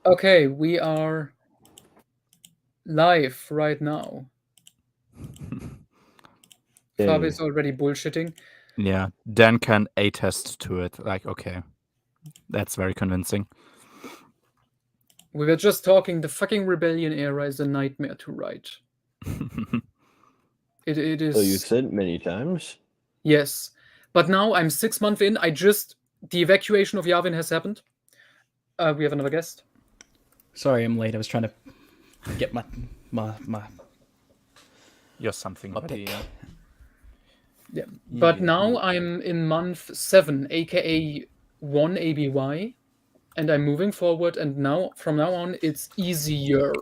Okay, we are live right now. Fabi is already bullshitting. Yeah, Dan can attest to it. Like, okay, that's very convincing. We were just talking. The fucking rebellion era is a nightmare to write. It is. So you said many times. Yes, but now I'm 6 months in. The evacuation of Yavin has happened. We have another guest. Sorry, I'm late. I was trying to get my You're something ready. pick. Yeah, but now I'm in month 7, aka 1 ABY, and I'm moving forward. And now, from now on, it's easier.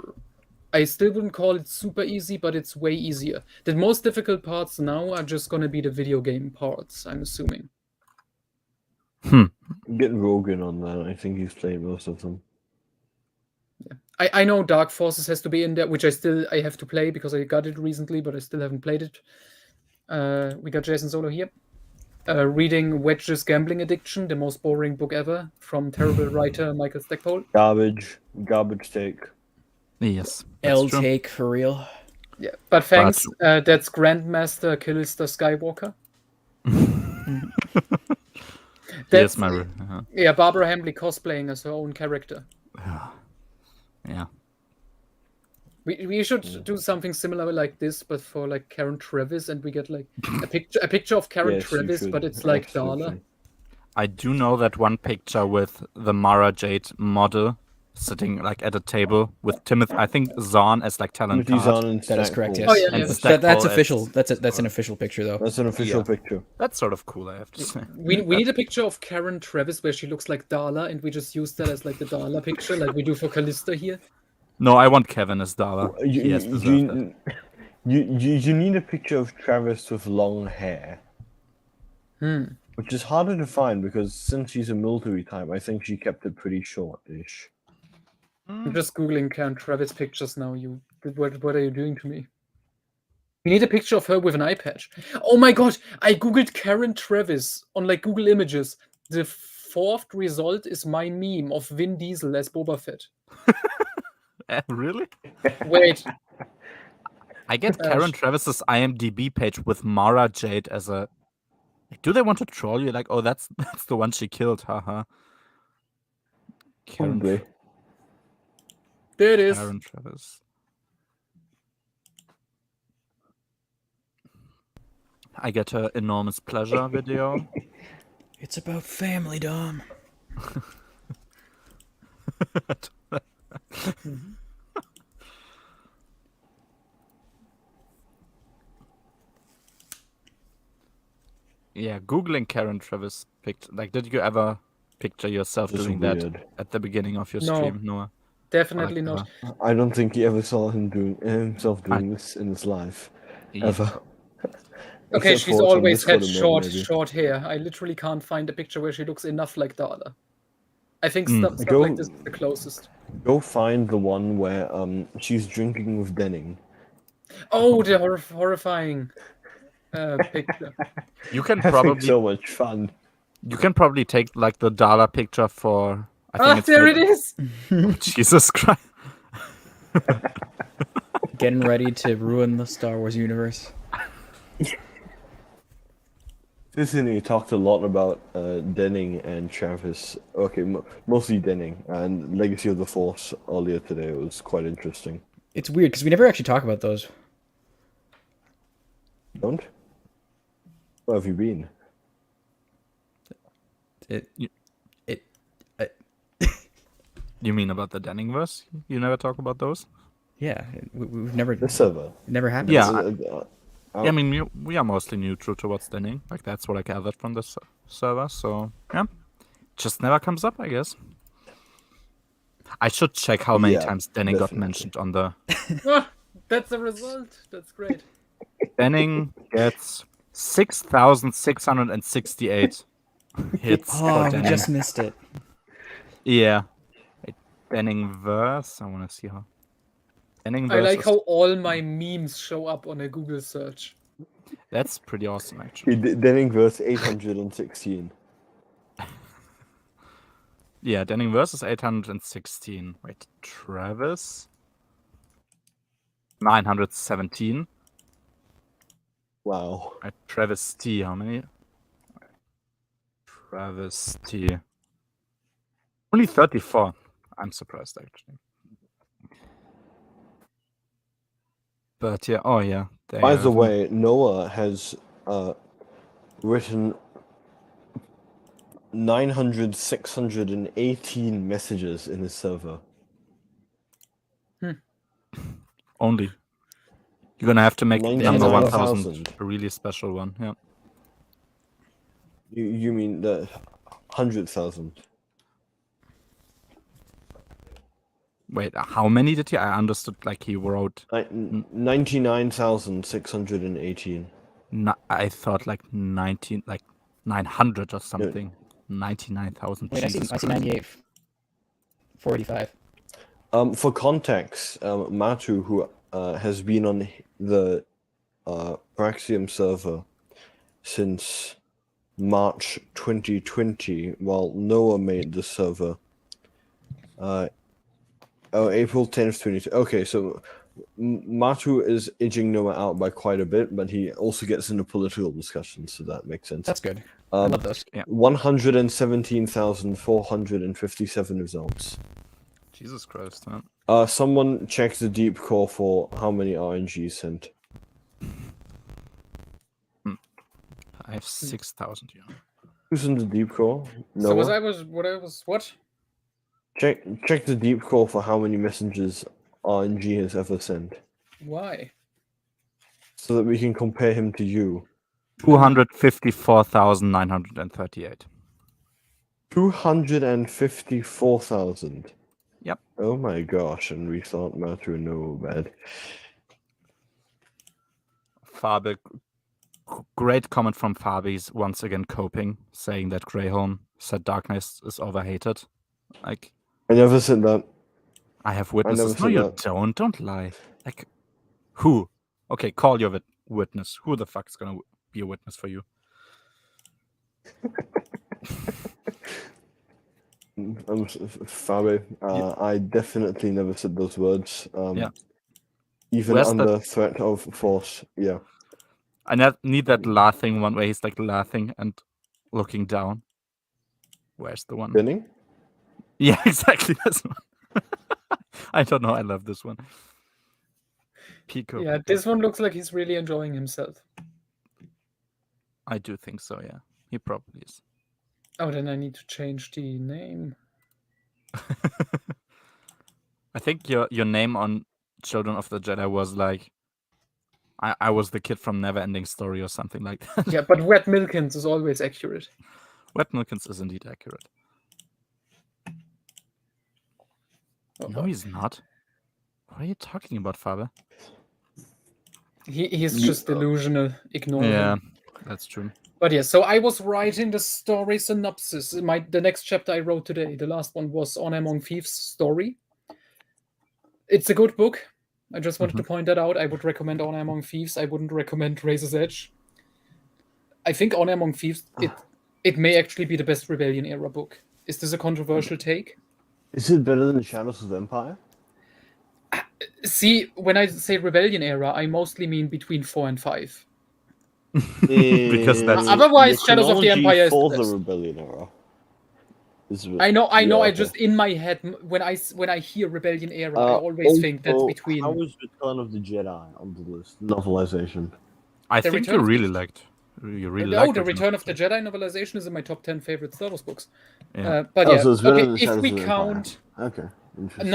I still wouldn't call it super easy, but it's way easier. The most difficult parts now are just gonna be the video game parts, I'm assuming. Get Rogan on that. I think he's played most of them. I know Dark Forces has to be in there, which I have to play because I got it recently, but I still haven't played it. We got Jason Solo here. Reading Wedge's Gambling Addiction, the most boring book ever, from terrible writer Michael Stackpole. Garbage take. Yes. L take for real. Yeah, but thanks. That's Grandmaster Killista Skywalker. Yes, Yeah, Barbara Hambly cosplaying as her own character. Yeah. We should do something similar like this, but for like Karen Travis, and we get like a picture of Karen Yes, you Travis, should. but it's like Absolutely. Darla. I do know that one picture with the Mara Jade model sitting like at a table with Timothy, I think Zahn as like talent Timothy card. Zahn and That is correct. Stackpole. Yes. Oh, yeah, And yeah. That's Stackpole official. as- That's an official picture though. That's an official picture. That's sort of cool, I have to say. We need a picture of Karen Travis where she looks like Darla, and we just use that as like the Darla picture, like we do for Callista here. No, I want Kevin as Dala. He has deserved it. You need a picture of Travis with long hair. Which is harder to find because since she's a military type, I think she kept it pretty short-ish. I'm just googling Karen Travis pictures now. What are you doing to me? We need a picture of her with an eye patch. Oh my god! I googled Karen Travis on like Google Images. The fourth result is my meme of Vin Diesel as Boba Fett. Really? Wait, I get Karen Travis's IMDb page with Mara Jade as a. Like, do they want to troll you? Like, oh, that's the one she killed, haha. Probably. there it is. Karen Travis. I get her enormous pleasure video. It's about family, Dom. Yeah, googling Karen Travis picked. Like, did you ever picture yourself This is doing that weird. at the beginning of your No. stream, Noah? Definitely Like, not. I don't think he ever saw himself doing this in his life. Yeah. Ever. Okay, Except she's for some always had Discord mode, maybe. short hair. I literally can't find a picture where she looks enough like Darla. I think Mm. stuff Go- like this is the closest. Go find the one where she's drinking with Denning. Oh, the horrifying picture. You can Having probably so much fun. take like the Dala picture for. I think it's There maybe- it is! Jesus Christ! Getting ready to ruin the Star Wars universe. Disney talked a lot about Denning and Travis. Okay, mostly Denning and Legacy of the Force earlier today. It was quite interesting. It's weird because we never actually talk about those. Don't? Where have you been? You mean about the Denningverse? You never talk about those? Yeah, we've never. The server. It never happened. Yeah. Yeah, I mean, we are mostly neutral towards Denning. Like, that's what I gathered from the server. So, yeah. Just never comes up, I guess. I should check how many Yeah, times Denning got definitely. mentioned on the... That's the result. That's great. Denning gets 6,668 hits Oh, for we Denning. just missed it. Yeah. Wait, Denningverse? I want to see how... Denningverse I like is- how all my memes show up on a Google search. That's pretty awesome, actually. Denning verse 816. Yeah, Denning versus 816. Wait, Travis? 917. Wow. Right, Travis T, how many? Travis T. Only 34. I'm surprised, actually. But yeah, oh yeah. They By the have- way, Noah has written 618 messages in his server. Only. You're gonna have to make number 99,000. 1000 a really special one, yeah. You mean the 100,000? Wait, how many did he? I understood like he wrote. 99,618. I thought like 900 or something. 99,000. Wait, I see 98. 485. For context, Matu, who has been on the Praxium server since March 2020, while Noah made the server. April 10th, 2020. Okay, so Matu is edging Noah out by quite a bit, but he also gets into political discussions, so that makes sense. That's good. I love those. 117,457 results. Jesus Christ, man. Someone check the deep core for how many RNGs sent. I have 6,000 here. Who's in the deep core? So Noah? what? Check the deep core for how many messages RNG has ever sent, Why? so that we can compare him to you. 254,938. 254,000. Yep. Oh my gosh! And we thought Matu and Noah were bad. Fabe, great comment from Fabi's once again coping, saying that Greyholm said darkness is overhated. Like, I never said that. I have never witnesses. No, said you that. don't lie. Like, who? Okay, call your witness. Who the fuck's gonna be a witness for you? Fabi, I definitely never said those words. Yeah. Even Where's under threat of force. Yeah. I need that laughing one where he's like laughing and looking down. Where's the one? Spinning? Yeah, exactly this one. I don't know. I love this one. Pico. Yeah, this one looks like he's really enjoying himself. I do think so. Yeah, he probably is. Oh, then I need to change the name. I think your name on Children of the Jedi was like, I was the kid from Neverending Story or something like that. Yeah, but Wet Milkins is always accurate. Wet Milkins is indeed accurate. No, he's not. What are you talking about, Faber? He's just delusional. Ignore Yeah, him. that's true. But yeah, so I was writing the story synopsis. The next chapter I wrote today, the last one was Honor Among Thieves story. It's a good book. I just wanted to point that out. I would recommend Honor Among Thieves. I wouldn't recommend Razor's Edge. I think Honor Among Thieves, it may actually be the best Rebellion era book. Is this a controversial take? Is it better than Shadows of the Empire? See, when I say Rebellion era, I mostly mean between 4 and 5. Because that's- Otherwise, Shadows of the Empire is for the the best. Rebellion era. I know. Yeah, I okay. just in my head when I hear Rebellion era, I always also, think that's between. How was Return of the Jedi on the list? Novelization. I The think Return you of the- really liked. You really Oh, liked the Return of the Jedi novelization is in my top 10 favorite Star Wars books. Yeah. But Oh, yeah, so it's better than okay. If Shadows we of the Empire. count, Okay. Interesting.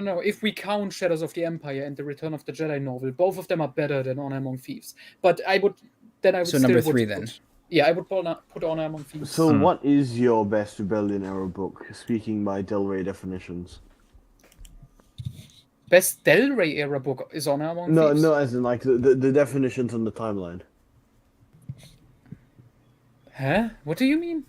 no. If we count Shadows of the Empire and the Return of the Jedi novel, both of them are better than Honor Among Thieves. But I would So still number would 3 put- then. Yeah, I would put Honor Among Thieves. So, what is your best Rebellion era book? Speaking by Del Rey definitions. Best Del Rey era book is Honor Among No, Thieves. no, as in like the definitions on the timeline. Huh? What do you mean?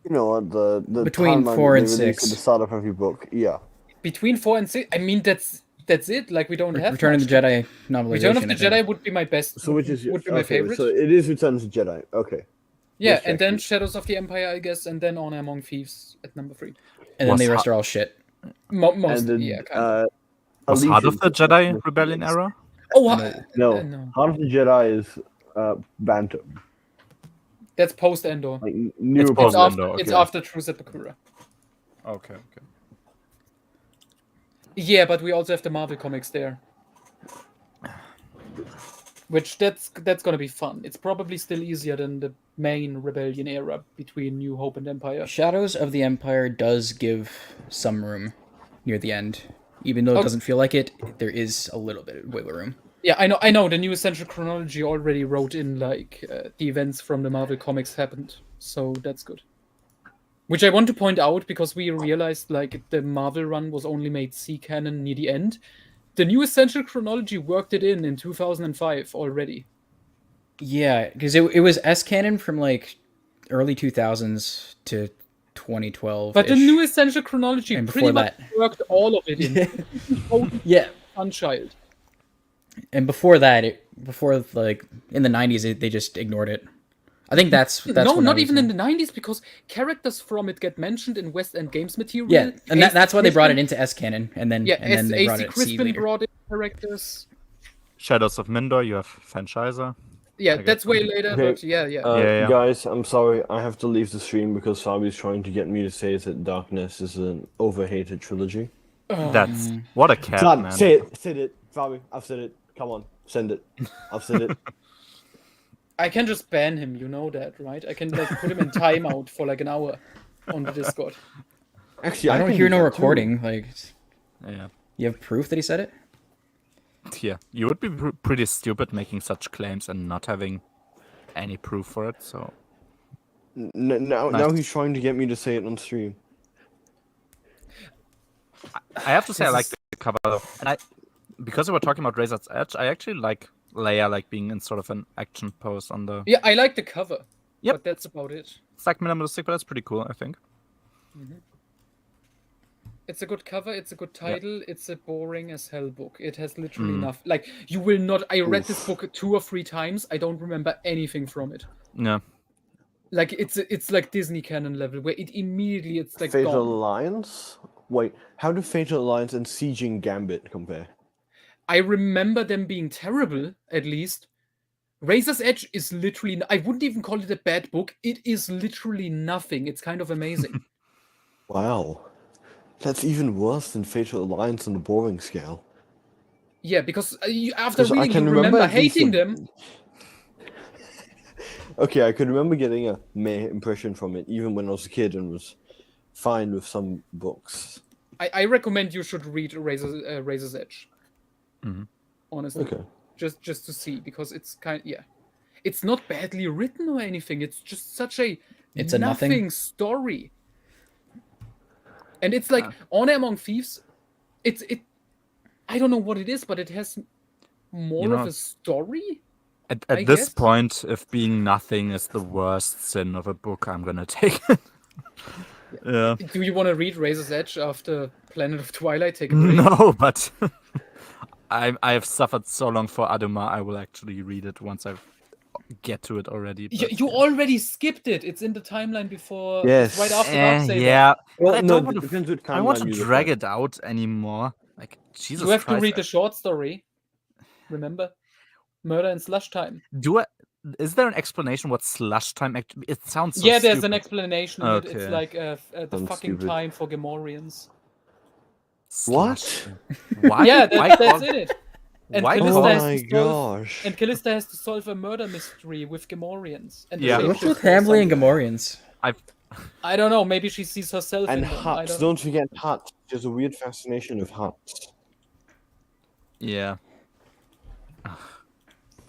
You know what the Between timeline 4 that and they release 6. at the start of every book. Yeah. Between 4 and 6? I mean, that's it. Like we don't have Return of much. the Jedi novelization. Return of the I think. Jedi would be my best. So which is would be my okay, favorite. So it is Return of the Jedi. Okay. Yeah, Yes, and then Jackie. Shadows of the Empire, I guess, and then Honor Among Thieves at number 3. And then Was the rest ha- are all shit. Mostly, And then, yeah, kind of. Was Heart of Allegiance the is Jedi Mr. Rebellion Yes. era? Oh, No, no. Heart of the Jedi is Bantam. That's post Endor. Like New It's It's post Republic. after, Endor, it's okay. after True Sepultura. Okay. Yeah, but we also have the Marvel comics there. Which that's gonna be fun. It's probably still easier than the main Rebellion era between New Hope and Empire. Shadows of the Empire does give some room near the end. Even though it Oh. doesn't feel like it, there is a little bit of wiggle room. Yeah, I know. The New Essential Chronology already wrote in like the events from the Marvel comics happened, so that's good. Which I want to point out because we realized like the Marvel run was only made C canon near the end. The New Essential Chronology worked it in 2005 already. Yeah, because it was S canon from like early 2000s to 2012. But the New Essential Chronology And pretty before much that. worked all of it in. Yeah, Sunchild. and before that, before like in the 90s, they just ignored it. I think that's No, when I not was even in the 90s because characters from it get mentioned in West End Games material. Yeah, and AC that's why they brought it Crispin- into S canon, and then Yeah, they brought AC it C Crispin later. brought in characters. Shadows of Mindor, you have Franchiser. Yeah, guess. that's way later, Okay. but yeah. Yeah. Guys, I'm sorry. I have to leave the stream because Fabi's trying to get me to say that Darkness is an overhated trilogy. That's what a cat, Son, man. say it. Say it. Fabi, I've said it. Come on, send it. I've said it. I can just ban him, you know that, right? I can like put him in timeout for like an hour on the Discord. Actually, I don't can hear do no that recording. Like, Yeah. you have proof that he said it? Yeah, you would be pretty stupid making such claims and not having any proof for it. So Too. Now Nice. he's trying to get me to say it on stream. I have to say, I This like is- the cover, though. And because we were talking about Razor's Edge, I actually like Leia like being in sort of an action pose on the. Yeah, I like the cover. Yep. But that's about it. It's like minimalistic, but that's pretty cool, I think. It's a good cover, it's a good title, it's a boring as hell book. It has literally enough. Like, you will not. I read this book 2 or 3 times. I don't remember anything from it. Yeah. Like, it's like Disney canon level, where it immediately it's like Fatal gone. Alliance? Wait, how do Fatal Alliance and Sieging Gambit compare? I remember them being terrible, at least. Razor's Edge is literally. I wouldn't even call it a bad book. It is literally nothing. It's kind of amazing. Wow. That's even worse than Fatal Alliance on the boring scale. Yeah, because after 'Cause I reading, can you remember remember at least hating a- them. Okay, I could remember getting a meh impression from it, even when I was a kid and was fine with some books. I recommend you should read Razor's Edge. Mhm. Honestly, Okay. just to see, because it's it's not badly written or anything. It's just such a It's a nothing. story, and it's like Honor Among Thieves. It I don't know what it is, but it has more You of know- a story. At I this guess. point, if being nothing is the worst sin of a book, I'm gonna take it. Yeah. Do you want to read Razor's Edge after Planet of Twilight? Take a break. No, but I've suffered so long for Aduma. I will actually read it once I get to it already. but You yeah. already skipped it. It's in the timeline before. Yes. It's right after Darksaber. Yeah. Well, But I no, don't it want to. depends what I want timeline to you look drag at. it out anymore. Like Jesus You have Christ. to read the short story. Remember, Murder in Slush Time. Is there an explanation what slush time actually? It sounds so Yeah, there's an stupid. explanation. In it. It's Okay. like the Sounds fucking stupid. time for Gamorreans. What? Slush time. Why? Yeah, why that's call- in it. And why Callista Oh call- has my to solve, gosh. and Callista has to solve a murder mystery with Gamorreans. And the Yeah. What's shapeshifter with or Hamley and something. Gamorreans? I don't know. Maybe she sees herself And in them. I huts. don't. Don't forget huts. There's a weird fascination of huts. Yeah.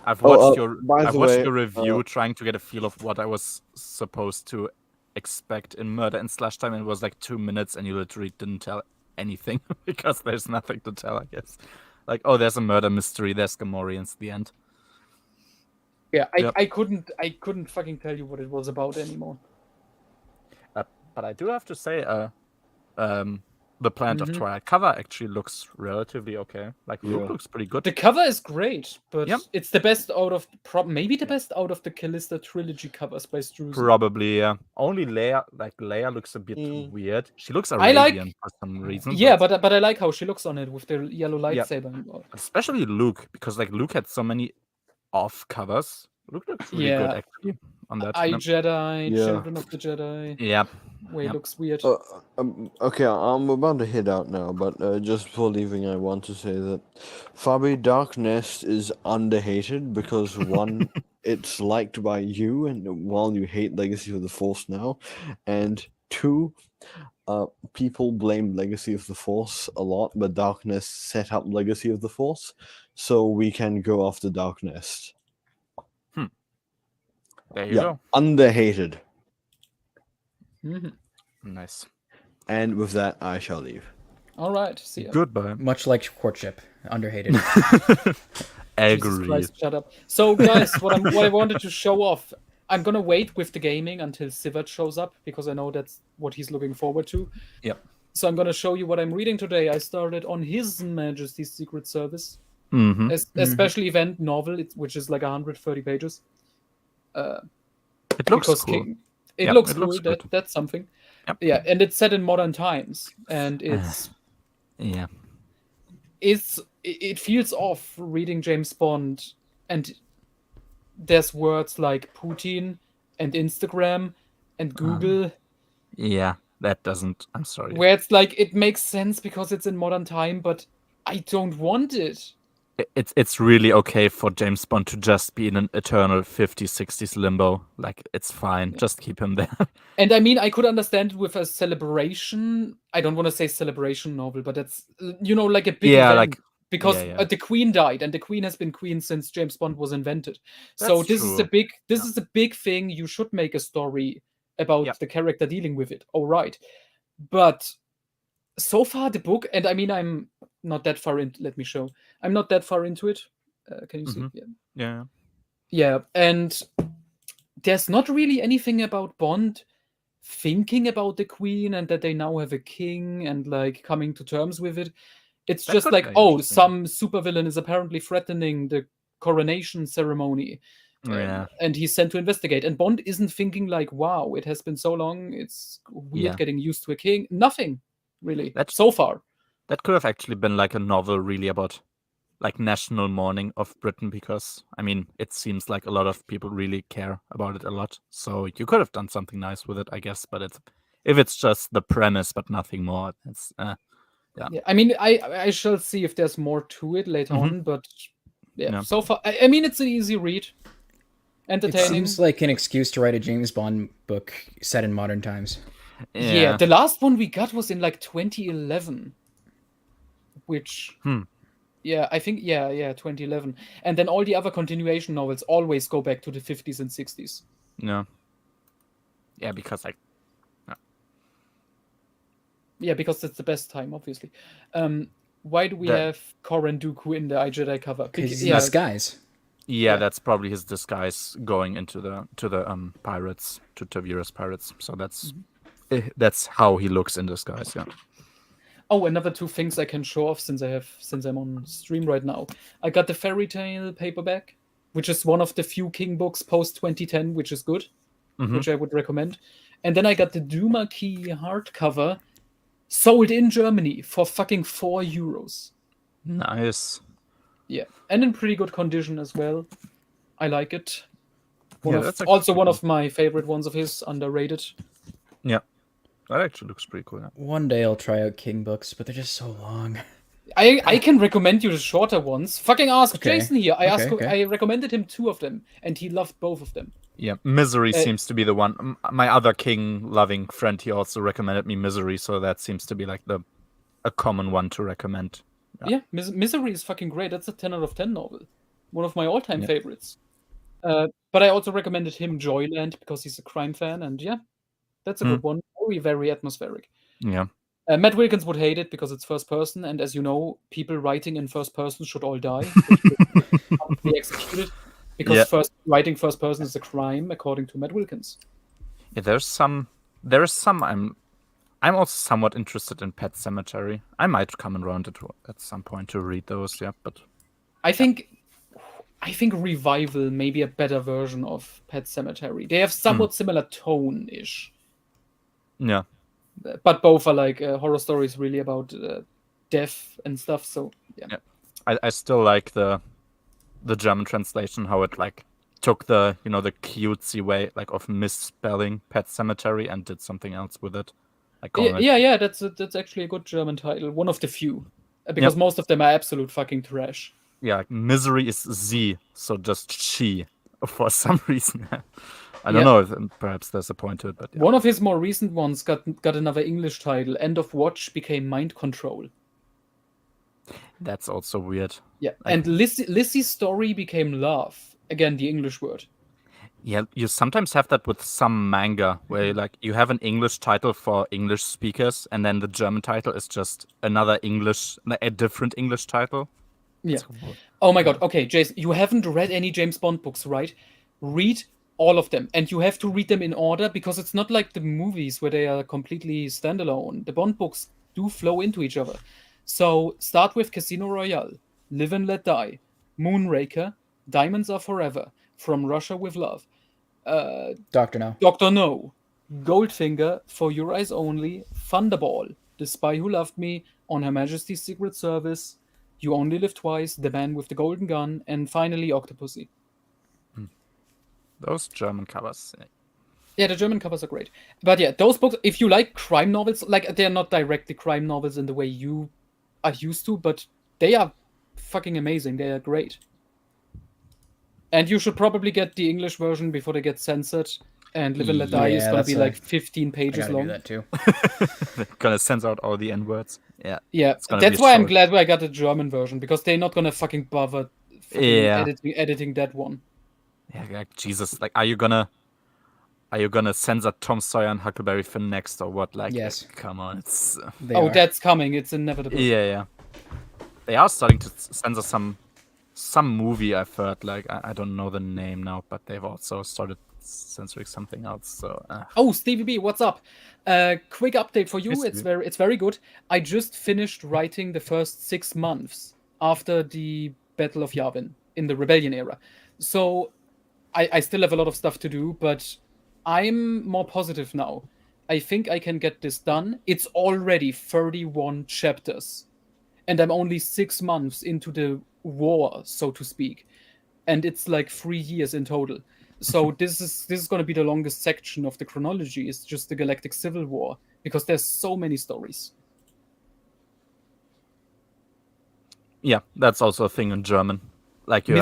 I've Oh, watched by the way, your review trying to get a feel of what I was supposed to expect in Murder and Slush Time, and it was like 2 minutes, and you literally didn't tell anything because there's nothing to tell, I guess. Like, oh, there's a murder mystery, there's Gamorreans, the end. Yeah, Yep. I couldn't fucking tell you what it was about anymore. But I do have to say, the Planet of Mhm. Twilight cover actually looks relatively okay. Like Luke Yeah. looks pretty good. The cover is great, but Yep. it's the best out of maybe the best out of the Callista trilogy covers by Struzan. Probably, yeah. Only Leia looks a bit weird. She looks I like- Arabian for some reason. Yeah, but I like how she looks on it with the yellow Yeah. lightsaber. and all. especially Luke, because like Luke had so many off covers. Luke looks really good Yeah. actually on that. I Yep. Jedi, Yeah. Children of the Jedi, Yeah. where it Yep. looks weird. Okay, I'm about to head out now, but just before leaving, I want to say that Fabi Dark Nest is underhated because one, it's liked by you, and while you hate Legacy of the Force now, and two, people blame Legacy of the Force a lot, but Dark Nest set up Legacy of the Force, so we can go after Dark Nest. There you Yeah, go. underhated. Mhm. Nice. And with that, I shall leave. All right, see ya. Goodbye. Much like courtship, underhated. Jesus Agree. Christ, shut up. So, guys, what I wanted to show off, I'm gonna wait with the gaming until Sivert shows up because I know that's what he's looking forward to. Yep. So I'm gonna show you what I'm reading today. I started on His Majesty's Secret Service, Mm-hmm. a special event novel, which is like 130 pages. It looks because cool. it Yep, looks it cool. looks good. That's something. Yep. Yeah, and it's set in modern times, and Yeah. it feels off reading James Bond, and there's words like Putin and Instagram and Google, Yeah. That doesn't. I'm sorry. where it's like it makes sense because it's in modern time, but I don't want it. It's really okay for James Bond to just be in an eternal 50s, 60s limbo. Like it's fine. Just keep him there. And I mean, I could understand it with a celebration. I don't want to say celebration novel, but it's like a big Yeah, event. like- Because yeah, yeah. the Queen died, and the Queen has been Queen since James Bond was invented. So That's this is a true. big is a big thing. You should make a story about Yep. the character dealing with it. All right, but so far the book, and I mean, I'm not that far in. Let me show. I'm not that far into it. Can you see? Mhm. Yeah. Yeah. Yeah, and there's not really anything about Bond thinking about the Queen and that they now have a king and like coming to terms with it. It's That just could like, be oh, interesting. some supervillain is apparently threatening the coronation ceremony. Yeah. And he's sent to investigate. And Bond isn't thinking like, wow, it has been so long. It's weird Yeah. getting used to a king. Nothing, really, That's- so far. That could have actually been like a novel really about like national mourning of Britain, because I mean it seems like a lot of people really care about it a lot. So you could have done something nice with it, I guess. But if it's just the premise but nothing more, it's Yeah, I mean, I shall see if there's more to it later Mhm. on, but yeah, Yeah. so far, I mean, it's an easy read, It entertaining. seems like an excuse to write a James Bond book set in modern times. Yeah, the last one we got was in like 2011, which, yeah, I think, yeah, 2011, and then all the other continuation novels always go back to the 50s and 60s. Yeah. Yeah, because like Yeah, because that's the best time, obviously. Why do we That- have Coran Dooku in the iJedi cover? Because he's yeah, in disguise. yeah, that's probably his disguise going into the pirates, to Tavira's pirates. So that's how he looks in disguise. Yeah. Oh, another two things I can show off since I'm on stream right now. I got the Fairy Tale paperback, which is one of the few King books post 2010, which is good, Mhm. which I would recommend. And then I got the Duma Key hardcover, sold in Germany for fucking €4. Nice. Yeah, and in pretty good condition as well. I like it. Yeah, that's actually Also pretty one cool. of my favorite ones of his, underrated. Yeah. That actually looks pretty cool. Yeah. One day I'll try out King books, but they're just so long. I can recommend you the shorter ones. Fucking ask Okay. Jason here. Okay. I recommended him 2 of them, and he loved both of them. Yeah, Misery Uh, seems to be the one. My other King-loving friend, he also recommended me Misery, so that seems to be like a common one to recommend. Yeah, Misery is fucking great. That's a 10 out of 10 novel. One of my all-time Yeah. favorites. But I also recommended him Joyland because he's a crime fan, and yeah, that's a good one. Very, very atmospheric. Yeah. Matt Wilkins would hate it because it's first person, and as you know, people writing in first person should all die. Be executed because Yeah. writing first person is a crime, according to Matt Wilkins. Yeah, there is some I'm also somewhat interested in Pet Cemetery. I might come around at some point to read those, yeah, but I think Revival may be a better version of Pet Cemetery. They have somewhat similar tone-ish, yeah. but both are like horror stories really about death and stuff. So yeah. Yeah. I still like the German translation, how it like took the the cutesy way like of misspelling Pet Cemetery and did something else with it. Like calling it, Yeah. That's actually a good German title. One of the few, because most of them are absolute fucking trash. yeah, like misery is Z, so just she for some reason. I don't know if perhaps there's a point to it, but yeah. One of his more recent ones got another English title. End of Watch became Mind Control. That's also weird. Yeah, and Lissy's story became Love. Again, the English word. Yeah, you sometimes have that with some manga where like you have an English title for English speakers, and then the German title is just a different English title. Yeah. Oh my god. Okay, Jason, you haven't read any James Bond books, right? Read all of them, and you have to read them in order because it's not like the movies where they are completely standalone. The Bond books do flow into each other. So start with Casino Royale, Live and Let Die, Moonraker, Diamonds Are Forever, From Russia with Love, Doctor No. Doctor No, Goldfinger, For Your Eyes Only, Thunderball, The Spy Who Loved Me, On Her Majesty's Secret Service, You Only Live Twice, The Man with the Golden Gun, and finally Octopussy. Those German covers. Yeah, the German covers are great. But yeah, those books, if you like crime novels, like they're not directly crime novels in the way you are used to, but they are fucking amazing. They are great. And you should probably get the English version before they get censored. And Live and Let Die is going to be like 15 pages long. I gotta do that too. Gonna censor out all the N-words. Yeah. Yeah, that's why I'm glad I got the German version, because they're not going to fucking bother editing that one. Yeah, like, Jesus, like, are you gonna censor Tom Sawyer and Huckleberry Finn next or what? Like, Yes. Come on, it's. That's coming. It's inevitable. Yeah. They are starting to censor some movie. I've heard. Like, I don't know the name now, but they've also started censoring something else. So. Oh, Stevie B, what's up? Quick update for you. Yes, It's very good. I just finished writing the first 6 months after the Battle of Yavin in the Rebellion era. So I still have a lot of stuff to do, but I'm more positive now. I think I can get this done. It's already 31 chapters, and I'm only 6 months into the war, so to speak, and it's like 3 years in total. So this is going to be the longest section of the chronology. It's just the Galactic Civil War, because there's so many stories. Yeah, that's also a thing in German. Like you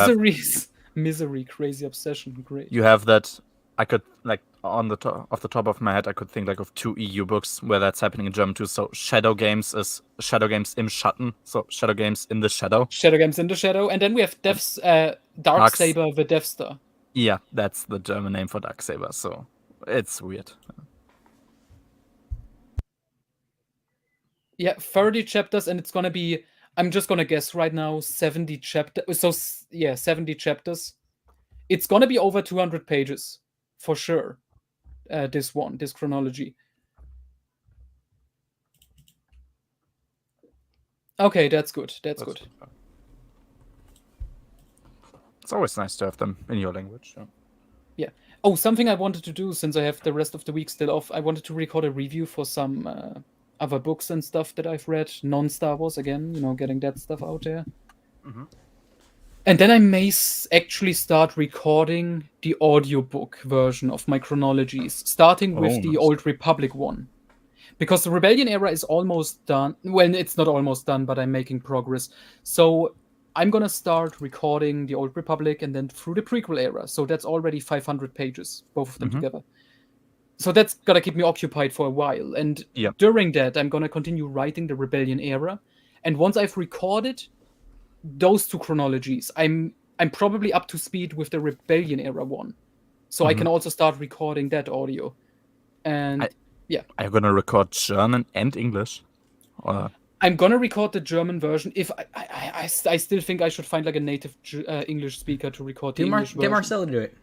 Misery, Crazy Obsession, great. You have that. I could like off the top of my head, I could think like of 2 EU books where that's happening in German too. So Shadow Games is Shadow Games im Schatten. So Shadow Games in the Shadow. Shadow Games in the Shadow, and then we have Darksaber the Death Star. Yeah, that's the German name for Darksaber. So it's weird. Yeah, 30 chapters, and it's gonna be. I'm just gonna guess right now, 70 chapters. So yeah, 70 chapters. It's gonna be over 200 pages, for sure. This chronology. Okay, that's good. That's good. It's always nice to have them in your language. Yeah. Oh, something I wanted to do, since I have the rest of the week still off. I wanted to record a review for some other books and stuff that I've read, non-Star Wars again. Getting that stuff out there. Mm-hmm. And then I may actually start recording the audiobook version of my chronologies, starting with the Old Republic one. Because the Rebellion era is almost done. Well, it's not almost done, but I'm making progress. So I'm going to start recording the Old Republic and then through the prequel era. So that's already 500 pages, both of them together. So that's going to keep me occupied for a while. And during that, I'm going to continue writing the Rebellion era. And once I've recorded those 2 chronologies, I'm probably up to speed with the Rebellion era one, so I can also start recording that audio. And are you gonna record German and English? Or? I'm gonna record the German version. If I still think I should find like a native English speaker to record the English version. Get Marcel to do it.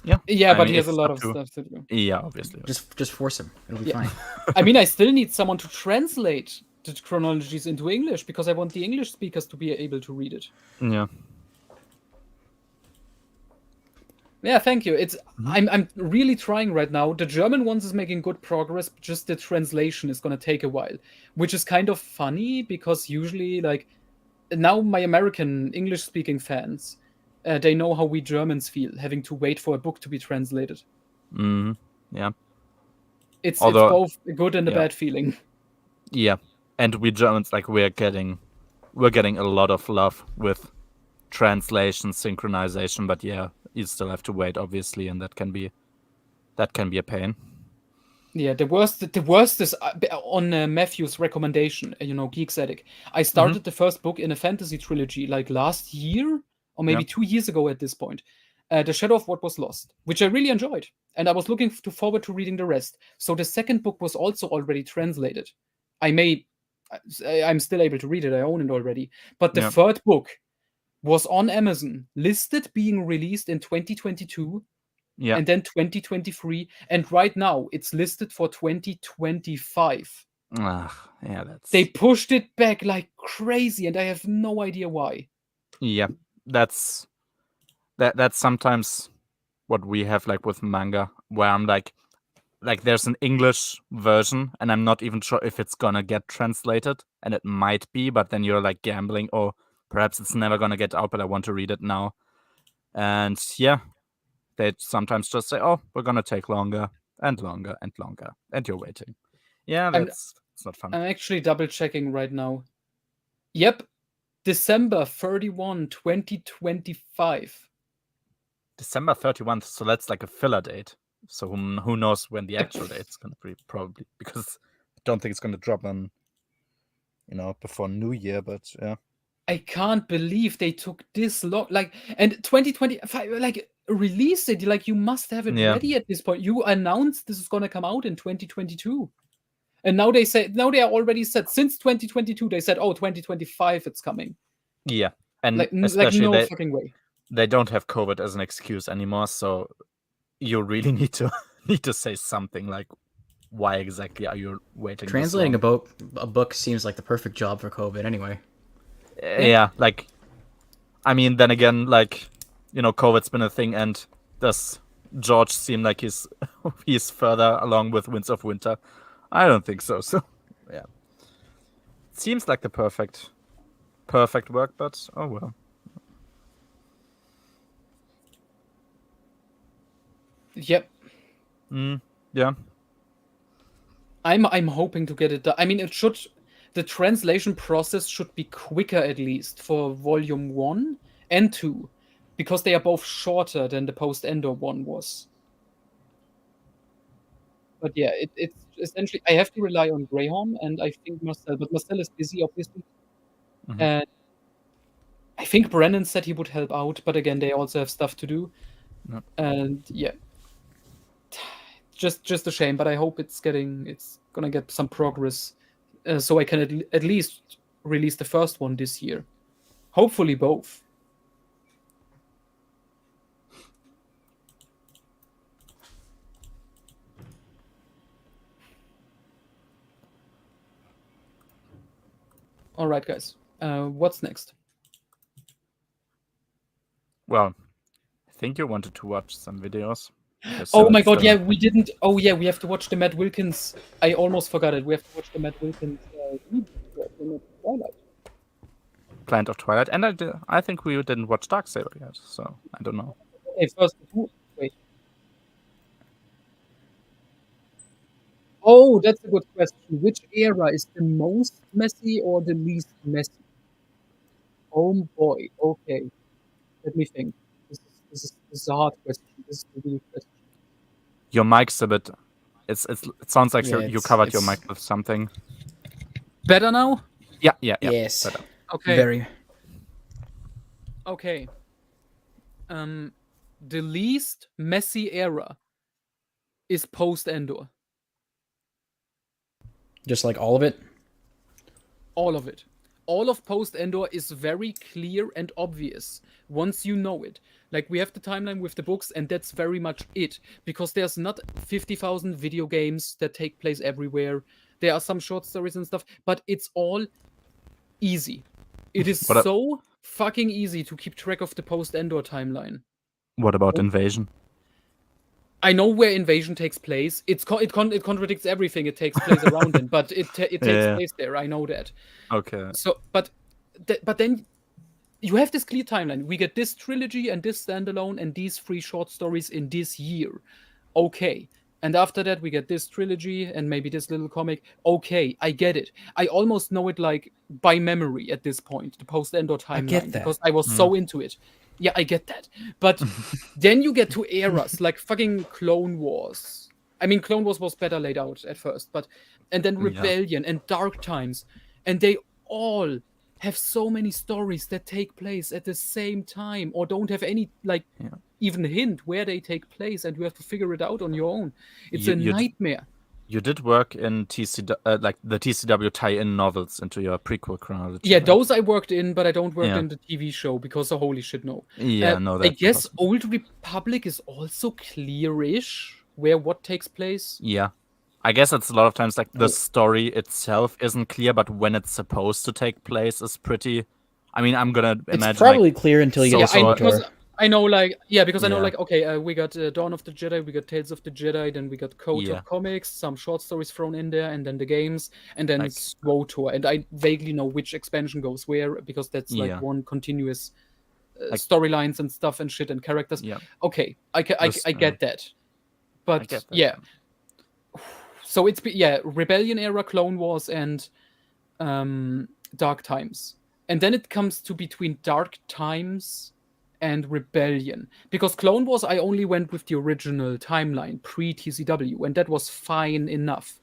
Yeah, I but mean, he has a it's lot up of to- stuff to do. Yeah, obviously. Just force him. It'll be Yeah. fine. I mean, I still need someone to translate the chronologies into English because I want the English speakers to be able to read it. Yeah. Yeah, thank you. I'm really trying right now. The German ones is making good progress, but just the translation is gonna take a while, which is kind of funny because usually, like, now my American English speaking fans, they know how we Germans feel having to wait for a book to be translated. Hmm. Yeah. It's Although- both a good and a yeah. bad feeling. Yeah. And we Germans, like, we're getting a lot of love with translation, synchronization, but yeah, you still have to wait, obviously, and that can be a pain. Yeah, the worst is on Matthew's recommendation. Geeks Attic. I started the first book in a fantasy trilogy like last year or maybe 2 years ago at this point. The Shadow of What Was Lost, which I really enjoyed, and I was looking forward to reading the rest. So the second book was also already translated. I'm still able to read it. I own it already. But the Yeah. third book was on Amazon, listed being released in 2022. Yeah. And then 2023, and right now it's listed for 2025. Yeah, that's They pushed it back like crazy, and I have no idea why. yeah, that's sometimes what we have, like, with manga, where I'm like there's an English version and I'm not even sure if it's gonna get translated, and it might be, but then you're like gambling, oh, perhaps it's never gonna get out, but I want to read it now. And yeah, they sometimes just say, oh, we're gonna take longer and longer and longer, and you're waiting. Yeah, it's not fun. I'm actually double checking right now. Yep, December 31, 2025. December 31st, so that's like a filler date. So who knows when the actual date's gonna be, probably, because I don't think it's gonna drop on, before New Year, but yeah. I can't believe they took this long. Like, and 2025, like, release it. Like, you must have it Yeah. ready at this point. You announced this is gonna come out in 2022. And now they are already said, since 2022, they said, oh, 2025 it's coming. Yeah, and Like especially no fucking way. they don't have COVID as an excuse anymore, so you really need to say something like, why exactly are you waiting? Translating this a book seems like the perfect job for COVID anyway. long? Yeah, like, I mean, then again, like, COVID's been a thing, and does George seem like he's further along with Winds of Winter? I don't think so. So yeah, seems like the perfect work, but oh well. Yep. Yeah. I'm hoping to get it done. I mean, the translation process should be quicker, at least for volume 1 and 2, because they are both shorter than the post-Endor one was. But yeah, it's essentially, I have to rely on Graham and I think Marcel, but Marcel is busy, obviously. Mhm. And I think Brennan said he would help out, but again, they also have stuff to do. Yep. And yeah, just a shame. But I hope it's gonna get some progress, so I can at least release the first one this year. Hopefully, both. All right, guys. What's next? Well, I think you wanted to watch some videos. because Oh my it's god, still- yeah, we didn't. Oh yeah, we have to watch the Matt Wilkins. I almost forgot it. We have to watch the Matt Wilkins Twilight. Planet of Twilight, and I think we didn't watch Darksaber yet, so I don't know. Okay, first, wait. Oh, that's a good question. Which era is the most messy or the least messy? Oh boy. Okay, let me think. This is a hard question. This is a real question. Your mic's a bit. It sounds like Yeah, you covered your it's- mic with something. Better now? Yeah. Yes. better. Okay. Very. Okay. The least messy era is post-Endor. Just like all of it. All of it. all of Post Endor is very clear and obvious once you know it. Like, we have the timeline with the books, and that's very much it. Because there's not 50,000 video games that take place everywhere. There are some short stories and stuff, but it's all easy. It is so fucking easy to keep track of the Post Endor timeline. What about Invasion? I know where Invasion takes place. It contradicts everything it takes place around it, but it takes place there. I know that. Okay. So, but then you have this clear timeline. We get this trilogy and this standalone and these 3 short stories in this year. Okay. And after that, we get this trilogy and maybe this little comic. Okay, I get it. I almost know it like by memory at this point, the Post Endor timeline, get that. because I was so into it. Yeah, I get that. But then you get to eras like fucking Clone Wars. I mean, Clone Wars was better laid out at first, and then Rebellion and Dark Times, and they all have so many stories that take place at the same time, or don't have any even hint where they take place, and you have to figure it out on your own. It's a nightmare. You did work in like the TCW tie-in novels into your prequel chronology. Yeah, right? those I worked in, but I don't work in the TV show because holy shit, no. Yeah, no. I guess Old Republic is also clearish where what takes place. Yeah. I guess it's a lot of times like the story itself isn't clear, but when it's supposed to take place is pretty. I mean, I'm gonna imagine. It's probably clear until you get to because I know, because I know, Yeah. okay, we got Dawn of the Jedi, we got Tales of the Jedi, then we got KOTOR comics, some short stories thrown in there, and then the games, and then SWTOR. And I vaguely know which expansion goes where, because that's one continuous storylines and stuff and shit and characters. Yeah. Okay, I get that. But so it's Rebellion era, Clone Wars, and Dark Times. And then it comes to between Dark Times and Rebellion, because Clone Wars I only went with the original timeline pre-TCW, and that was fine enough.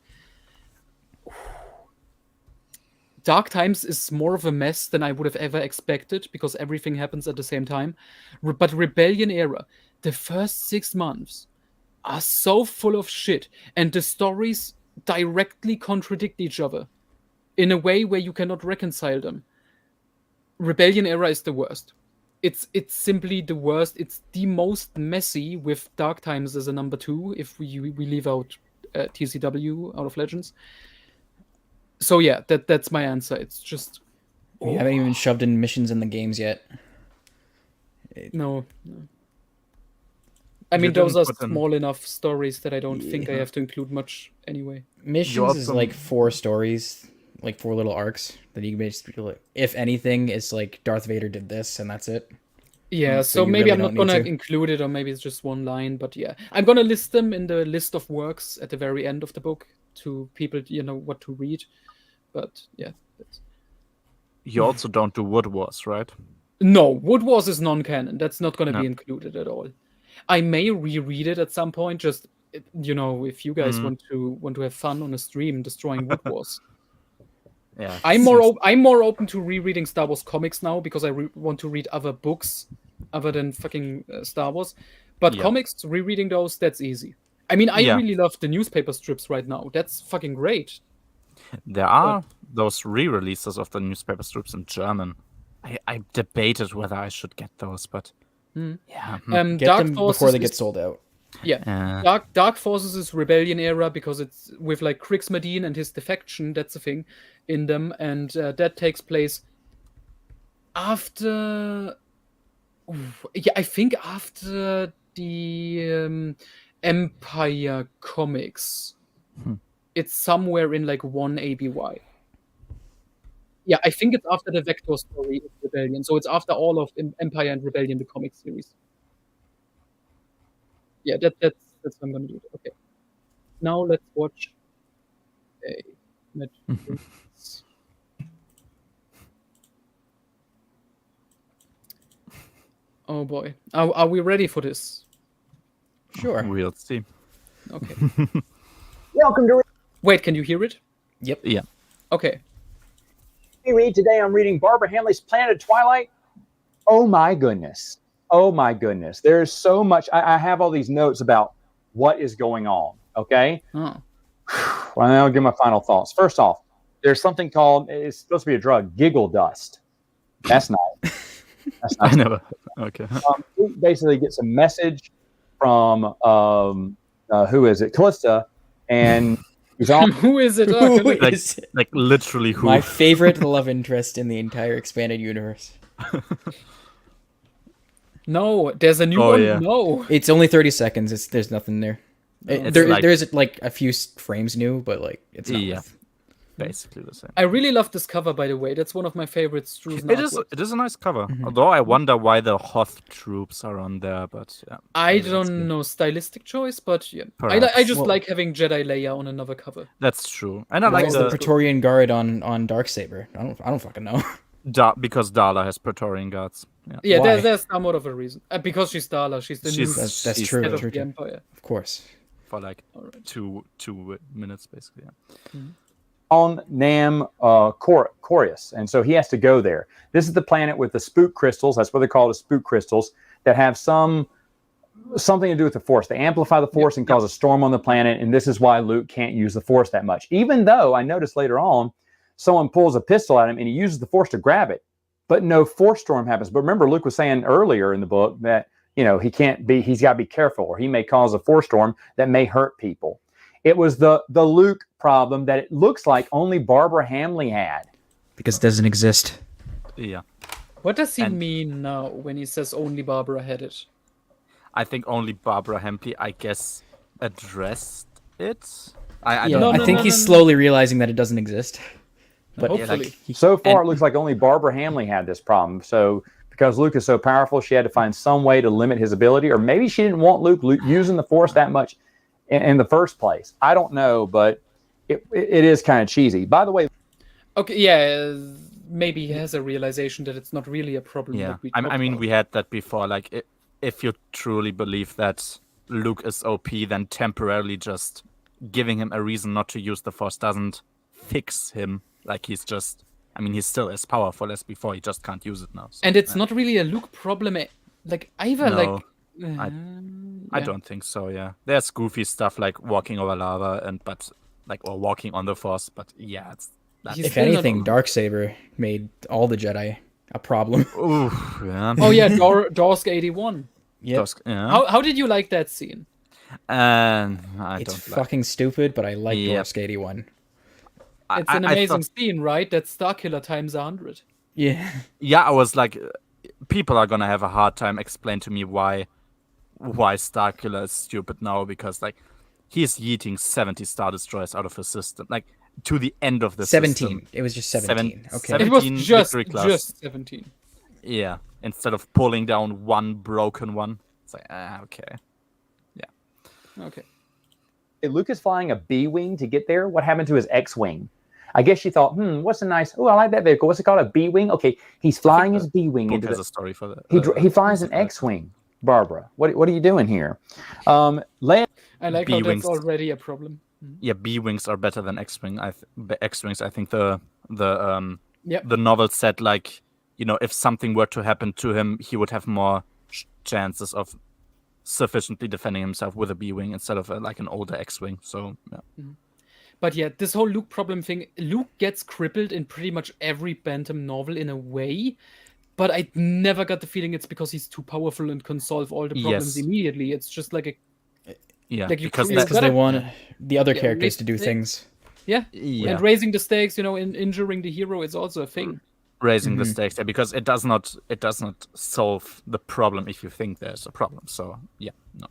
Dark Times is more of a mess than I would have ever expected, because everything happens at the same time. But Rebellion era, the first 6 months are so full of shit, and the stories directly contradict each other in a way where you cannot reconcile them. Rebellion era is the worst. It's simply the worst. It's the most messy, with Dark Times as a number 2 if we leave out TCW out of Legends. So yeah, that's my answer. It's just we haven't even shoved in missions in the games yet. No. I mean, those are small enough stories that I don't think I have to include much anyway. Missions is like 4 stories, like 4 little arcs that you can basically, if anything, it's like Darth Vader did this and that's it. Yeah, so maybe I'm not gonna include it, or maybe it's just one line, but yeah. I'm gonna list them in the list of works at the very end of the book to people, what to read. But yeah. You also don't do Wood Wars, right? No, Wood Wars is non-canon. That's not gonna be included at all. I may reread it at some point, just if you guys want to have fun on a stream destroying Wood Wars. Yeah, I'm more open to rereading Star Wars comics now, because I want to read other books other than fucking Star Wars. But comics, rereading those, that's easy. I mean, I really love the newspaper strips right now. That's fucking great. There are those re-releases of the newspaper strips in German. I debated whether I should get those, but get Dark them Forces before they get sold out. Yeah, Dark Forces is Rebellion era, because it's with like Kriegsmarine and his defection. That's a thing in them, and that takes place after. I think after the Empire comics. It's somewhere in like 1 ABY. Yeah, I think it's after the Vector story of Rebellion. So it's after all of Empire and Rebellion, the comic series. Yeah, that's what I'm gonna do. Okay. Now let's watch a match. Oh boy. Are we ready for this? Sure. We'll see. Okay. Welcome to Wait, can you hear it? Yep. Yeah. Okay. Reread. Today I'm reading Barbara Hanley's Planet of Twilight. Oh my goodness. Oh my goodness. There's so much. I have all these notes about what is going on. Okay. Oh. Well, I'll give my final thoughts. First off, there's something called, it's supposed to be a drug, giggle dust. That's not. That's I not. never. Okay. Luke basically gets a message from who is it, Callista, and he's on. Who is it? Who Like, is Like literally who? my favorite love interest in the entire expanded universe? no, there's a new Oh, one. yeah. No. It's only 30 seconds. There's nothing there. It's There, like- there's like a few frames new, but like it's not. Yeah. worth- Basically the same. I really love this cover, by the way. That's one of my favorites. It is a nice cover. Although I wonder why the Hoth troops are on there, but yeah. I that's don't good. know stylistic choice, but yeah, Perhaps. I just Well- like having Jedi Leia on another cover. That's true. And I Why like is the the Praetorian Guard on Darksaber? I don't fucking know. because Darla has Praetorian guards. Yeah. Yeah, Why? there's somewhat of a reason. Because she's Darla, she's the new She's- That's she's true. head the- of True. the Empire. Of course. For like Alright. two minutes basically. Yeah. on Nam Corius, and so he has to go there. This is the planet with the spook crystals. That's what they call the spook crystals that have something to do with the Force. They amplify the Force and cause a storm on the planet, and this is why Luke can't use the Force that much. Even though I noticed later on, someone pulls a pistol at him and he uses the Force to grab it, but no Force storm happens. But remember, Luke was saying earlier in the book that he's got to be careful, or he may cause a Force storm that may hurt people. It was the Luke problem that it looks like only Barbara Hamley had. Because it doesn't exist. Yeah. What does he And- mean now when he says only Barbara had it? I think only Barbara Hempley, I guess, addressed it. I Yeah, don't No, I think no, he's no. slowly realizing that it doesn't exist. But Hopefully. So far, And- it looks like only Barbara Hamley had this problem. So because Luke is so powerful, she had to find some way to limit his ability, or maybe she didn't want Luke using the Force that much in the first place. I don't know, but it is kind of cheesy. By the way, Okay, yeah, maybe he has a realization that it's not really a problem. Yeah, like we I talked mean, about. we had that before. Like, if you truly believe that Luke is OP, then temporarily just giving him a reason not to use the Force doesn't fix him. Like, he's still as powerful as before. He just can't use it now. So, And it's yeah. not really a Luke problem, like either. No, Like, I yeah. don't think so. Yeah, there's goofy stuff like walking over lava or walking on the Force. But yeah, that's He's if still not- anything, Darksaber made all the Jedi a problem. oof, yeah. Oh yeah, Dorsk 81. Yep. Those- yeah. How did you like that scene? And I It's don't like. fucking stupid, but I like Yep. Dorsk 81. It's an amazing thought- scene, right? That's Starkiller times 100. Yeah. Yeah, I was like, people are gonna have a hard time explain to me why Starkiller is stupid now, because like he's yeeting 70 Star Destroyers out of his system, like to the end of the 17. system. It was just 17. Okay. seven- It was 17 just victory class. 17. Yeah, instead of pulling down one broken one, it's like okay. Okay. Luke is flying a B-wing to get there. What happened to his X-wing? I guess she thought, what's a nice? Oh, I like that vehicle. What's it called? A B-wing? Okay, he's flying his B-wing Book into has the. a story for that. He flies an X-wing. Barbara, what are you doing here? Leia. I like how B-wings. that's already a problem. Yeah, B-wings are better than X-wing. X-wings. I think the Yep. the novel said, like, if something were to happen to him, he would have more chances of sufficiently defending himself with a B-wing instead of like an older X-wing. So yeah. But yeah, this whole Luke problem thing, Luke gets crippled in pretty much every Bantam novel in a way, but I never got the feeling it's because he's too powerful and can solve all the problems Yes. immediately. It's just like a Yeah, Like you because create- that, Because they gotta- want the other Yeah, characters to do they- things. yeah. yeah, And raising the stakes, in injuring the hero is also a thing. raising the Mhm. stakes. Yeah, because it does not solve the problem if you think there's a problem. So yeah, no.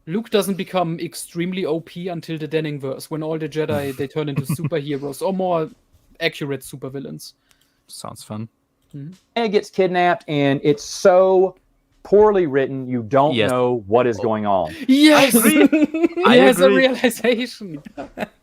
Luke doesn't become extremely OP until the Denningverse, when all the Jedi they turn into superheroes, or more accurate supervillains. Sounds fun. Leia gets kidnapped, and it's so poorly written, you don't Yes. know what is going on. Yes, agree. he I has a agree. realization.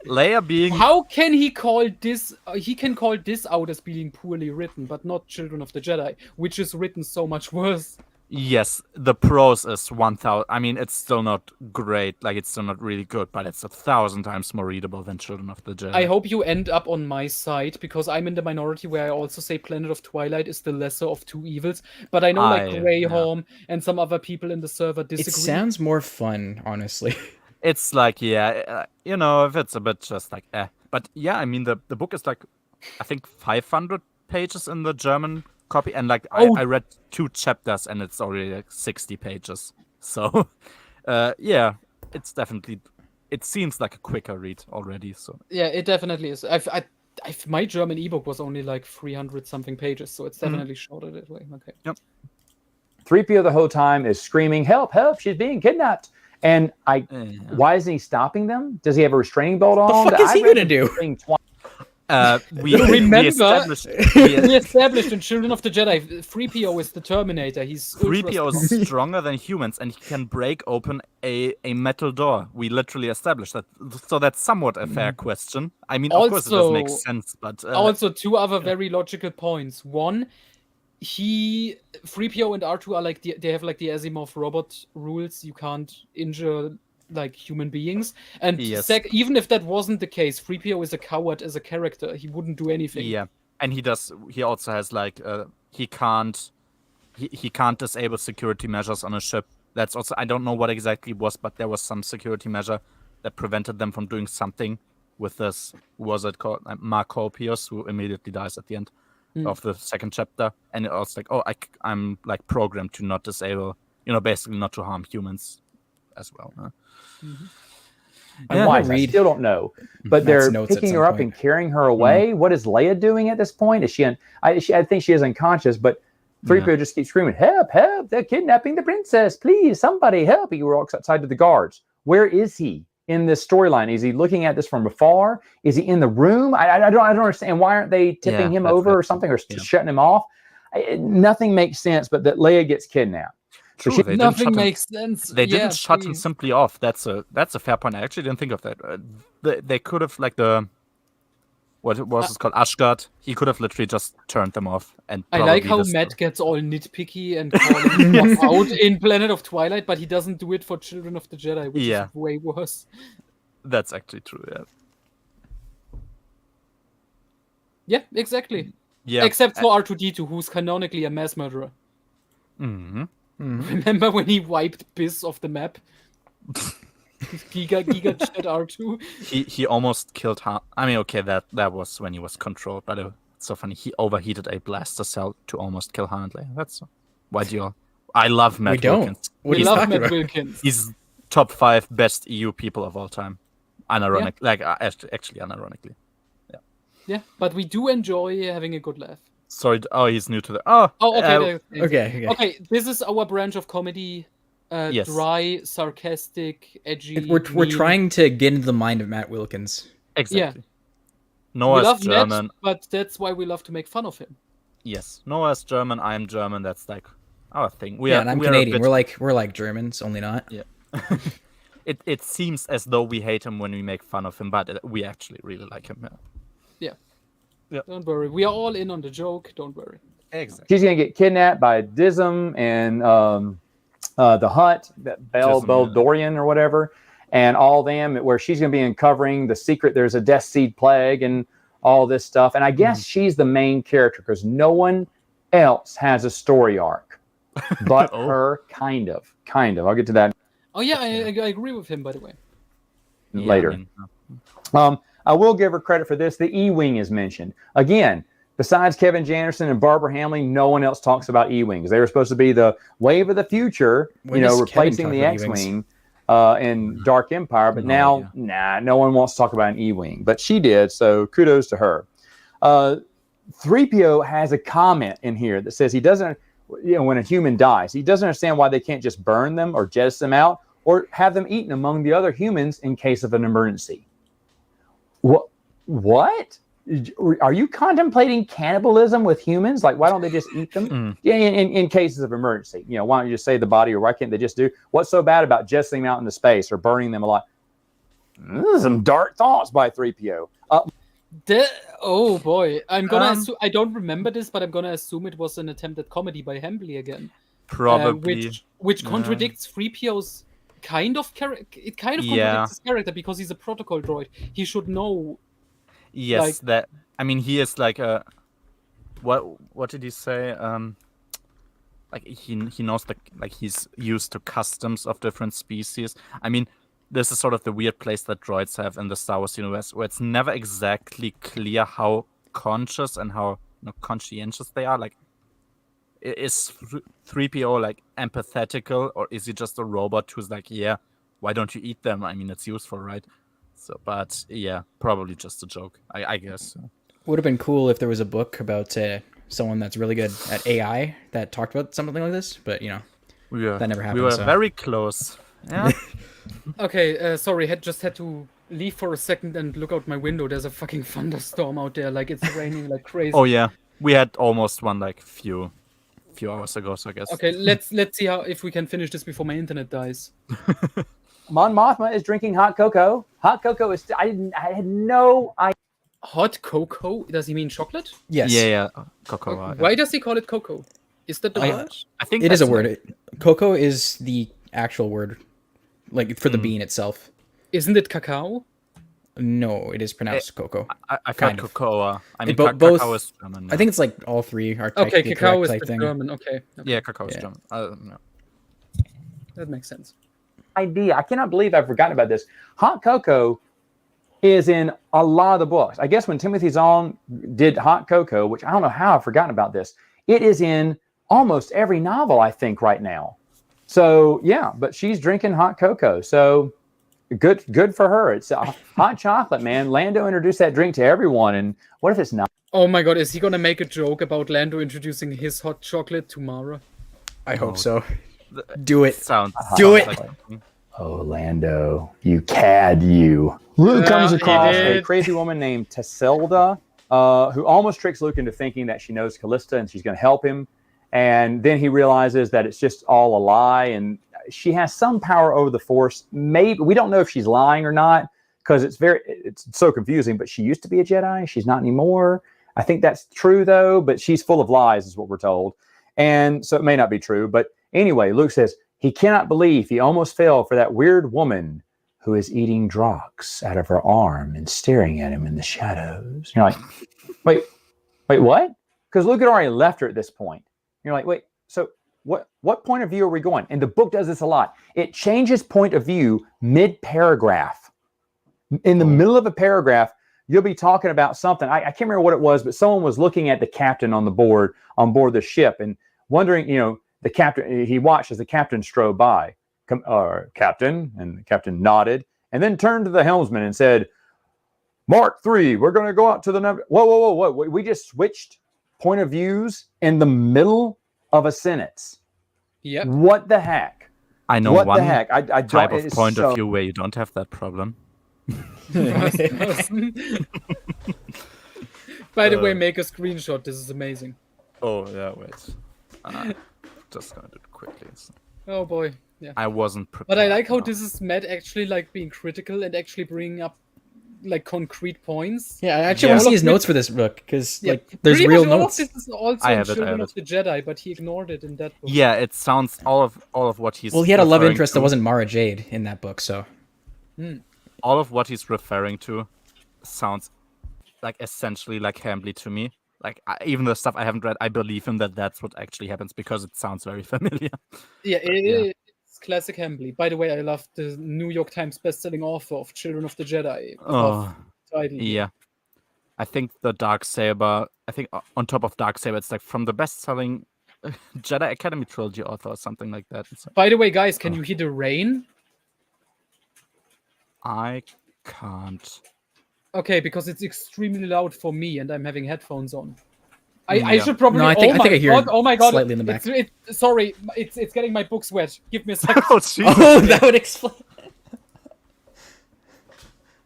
Leia being How can he call this? He can call this out as being poorly written, but not Children of the Jedi, which is written so much worse. yes, the prose is 1,000. I mean, it's still not great. Like it's still not really good, but it's 1,000 times more readable than Children of the Jedi. I hope you end up on my side, because I'm in the minority where I also say Planet of Twilight is the lesser of two evils. But I know like yeah. Greyhorn and some other people in the server It disagree. sounds more fun, honestly. It's like, yeah, if it's a bit just like, But yeah, I mean, the book is like I think 500 pages in the German copy, and like Oh. I read 2 chapters, and it's already like 60 pages. So, yeah, it's definitely. It seems like a quicker read already. So Yeah, it definitely is. My German ebook was only like 300 something pages, so it's definitely shorter that way. Okay. 3PO the whole time is screaming, "Help! Help! She's being kidnapped!" And why isn't he stopping them? Does he have a restraining belt on? The fuck is he read gonna do? the thing twice. we Remember- established. We established in Children of the Jedi, 3PO is the Terminator. He's ultra 3PO strong. is stronger than humans, and he can break open a metal door. We literally established that. So that's somewhat a fair question. I mean, of course it doesn't make Also- sense, but Also, 2 other very logical points. One, 3PO and R2 are like they have like the Asimov robot rules. You can't injure like human beings. And Yes. even if that wasn't the case, 3PO is a coward as a character. He wouldn't do anything. yeah, and he does. He also has like he can't disable security measures on a ship. That's also, I don't know what exactly it was, but there was some security measure that prevented them from doing something with this. Was it called Markopius, who immediately dies at the end of the second chapter? And it was like, oh, I'm like programmed to not disable, basically not to harm humans as well. Huh? And Yeah. why? I Read still don't know. But Matt's they're notes at picking some her up point. and carrying her away. What is Leia doing at this point? Is she? I think she is unconscious. But 3PO just keeps screaming, "Help! Help! They're kidnapping the princess! Please, somebody help!" He walks outside to the guards. Where is he in this storyline? Is he looking at this from afar? Is he in the room? I don't understand. Why aren't they tipping Yeah, him that's over right. or something, or Yeah. shutting him off? Nothing makes sense. But that Leia gets kidnapped. True, she- they didn't Nothing shut him- makes sense. They didn't Yeah, shut him please. simply off. That's a fair point. I actually didn't think of that. They could have like what was it called, Ashgard. He could have literally just turned them off. And I like probably how just- Matt gets all nitpicky and calling stuff out in Planet of Twilight, but he doesn't do it for Children of the Jedi, which Yeah. is way worse. That's actually true. Yeah. Yeah, exactly. Yeah. Except for R2D2, who's canonically a mass murderer. hmm Remember when he wiped Biss off the map? Giga Chat R2. He almost killed Han. I mean, okay, that was when he was controlled, but it's so funny. He overheated a blaster cell to almost kill Han. That's why do you? I love Matt We don't. Wilkins. What are We you love talking Matt about? Wilkins. He's top 5 best EU people of all time. Unironic, actually unironically. Yeah, but we do enjoy having a good laugh. Sorry. Oh, he's new to the. Oh. Oh, okay. Okay. Okay, this is our branch of comedy. Yes. Dry, sarcastic, edgy. We're mean. trying to get into the mind of Matt Wilkins. Exactly. We Noah's love German. Matt, but that's why we love to make fun of him. Yes. Noah's German. I am German. That's like our thing. And I'm we are a Canadian. bit- We're like Germans, only not. It seems as though we hate him when we make fun of him, but we actually really like him. Yeah. Don't worry. We are all in on the joke. Don't worry. Exactly. She's gonna get kidnapped by Dism and the Hutt, that Bell Dism, yeah. Dorian or whatever, and all them, where she's gonna be uncovering the secret. There's a Death Seed plague and all this stuff. And I guess she's the main character because no one else has a story arc, but Oh. her. Kind of. I'll get to that Oh yeah, I agree with him. By the way. later. I will give her credit for this. The E-Wing is mentioned. Again, besides Kevin Janderson and Barbara Hamlin, no one else talks about E-Wings. They were supposed to be the wave of the future, When does Kevin replacing talk the about X-Wing in Dark Empire. But No now, no one wants to talk about an E-Wing. But she did, so kudos to her. 3PO has a comment in here that says he doesn't, when a human dies, he doesn't understand why they can't just burn them or jettison them out or have them eaten among the other humans in case of an emergency. What? Are you contemplating cannibalism with humans? Like, why don't they just eat them? Yeah, in cases of emergency. Why don't you just save the body, or why can't they just do? What's so bad about jettisoning them out into space or burning them alive? Some dark thoughts by 3PO. Oh boy, I'm gonna assume. I don't remember this, but I'm gonna assume it was an attempt at comedy by Hambly again. Probably. Which contradicts 3PO's kind of character. It kind of contradicts his character because he's a protocol droid. He should know. Yes, that. I mean, he is like a. What did he say? Like he knows he's used to customs of different species. I mean, this is sort of the weird place that droids have in the Star Wars universe, where it's never exactly clear how conscious and how conscientious they are. Like, is 3PO like empathetical, or is he just a robot who's like, yeah, why don't you eat them? I mean, it's useful, right? So, but yeah, probably just a joke, I guess. Would have been cool if there was a book about someone that's really good at AI that talked about something like this, but that never happened. We were so. very close. Yeah. Okay, sorry, just had to leave for a second and look out my window. There's a fucking thunderstorm out there, like it's raining like crazy. Oh yeah, we had almost one like few hours ago, so I guess. Okay, let's see if we can finish this before my internet dies. Mon Mothma is drinking hot cocoa. Hot cocoa is. I had no idea. Hot cocoa? Does he mean chocolate? Yes. Yeah. Cocoa. Okay. Why does he call it cocoa? Is that the word? I think It is a that's word. Cocoa is the actual word, like for the bean itself. Isn't it cacao? No, it is pronounced cocoa. I've heard kind of. cocoa. I mean, both- cacao is German. I think it's like all three are Okay, technically cacao correct is type the thing. German. Okay, yeah, cacao is Yeah. German. No. that makes sense. Idea. I cannot believe I've forgotten about this. Hot cocoa is in a lot of the books. I guess when Timothy Zahn did Hot Cocoa, which I don't know how I've forgotten about this, it is in almost every novel, I think, right now. So yeah, but she's drinking hot cocoa. So good for her. It's hot chocolate, man. Lando introduced that drink to everyone, and what if it's not? Oh my god, is he gonna make a joke about Lando introducing his hot chocolate to Mara? I hope so. Do it. Sounds. Do it. Like, Oh, Lando, you cad, you. Luke comes he across a did. crazy woman named Tesselda, who almost tricks Luke into thinking that she knows Callista and she's going to help him. And then he realizes that it's just all a lie, and she has some power over the Force. Maybe we don't know if she's lying or not, because it's so confusing. But she used to be a Jedi; she's not anymore. I think that's true though, but she's full of lies, is what we're told, and so it may not be true. But anyway, Luke says he cannot believe he almost fell for that weird woman who is eating Drox out of her arm and staring at him in the shadows. You're like, wait, what? Because Luke had already left her at this point. You're like, wait, so what point of view are we going? And the book does this a lot. It changes point of view mid-paragraph. In the middle of a paragraph, you'll be talking about something. I can't remember what it was, but someone was looking at the captain on board the ship and wondering, the captain, he watched as the captain strode by. Captain, and the captain nodded and then turned to the helmsman and said, Mark 3, we're going to go out to the... Whoa. We just switched point of views in the middle of a sentence. Yep. What the heck? I know What one the heck? I don't, type of it's point so- of view where you don't have that problem. By the way, make a screenshot. This is amazing. Oh yeah, wait. Just gonna do it quickly. Oh boy. Yeah. I wasn't prepared. But I like how no. this is Matt actually like being critical and actually bringing up like concrete points. Yeah, I actually Yeah. want to see All of his it- notes for this book because Yeah, like there's pretty real much all notes. of this is also I in have it, I Children have of the Jedi, but he ignored it in that book. Yeah, it sounds all of what he's. Well, he had a love referring interest to, that wasn't Mara Jade in that book, so All of what he's referring to sounds like essentially like Hambly to me. Like even the stuff I haven't read, I believe him that that's what actually happens because it sounds very familiar. Yeah, it's classic Hambly. By the way, I love the New York Times bestselling author of Children of the Jedi. Oh, Title. yeah. I think the Darksaber. I think on top of Darksaber, it's like from the best-selling Jedi Academy trilogy author or something like that. So By the way, guys, can you hear the rain? I can't. Okay, because it's extremely loud for me and I'm having headphones on. I Yeah. should probably. No, I think I hear it Oh my god! slightly in the back. Sorry, it's getting my books wet. Give me a second. Oh, Jesus. oh, that would explain.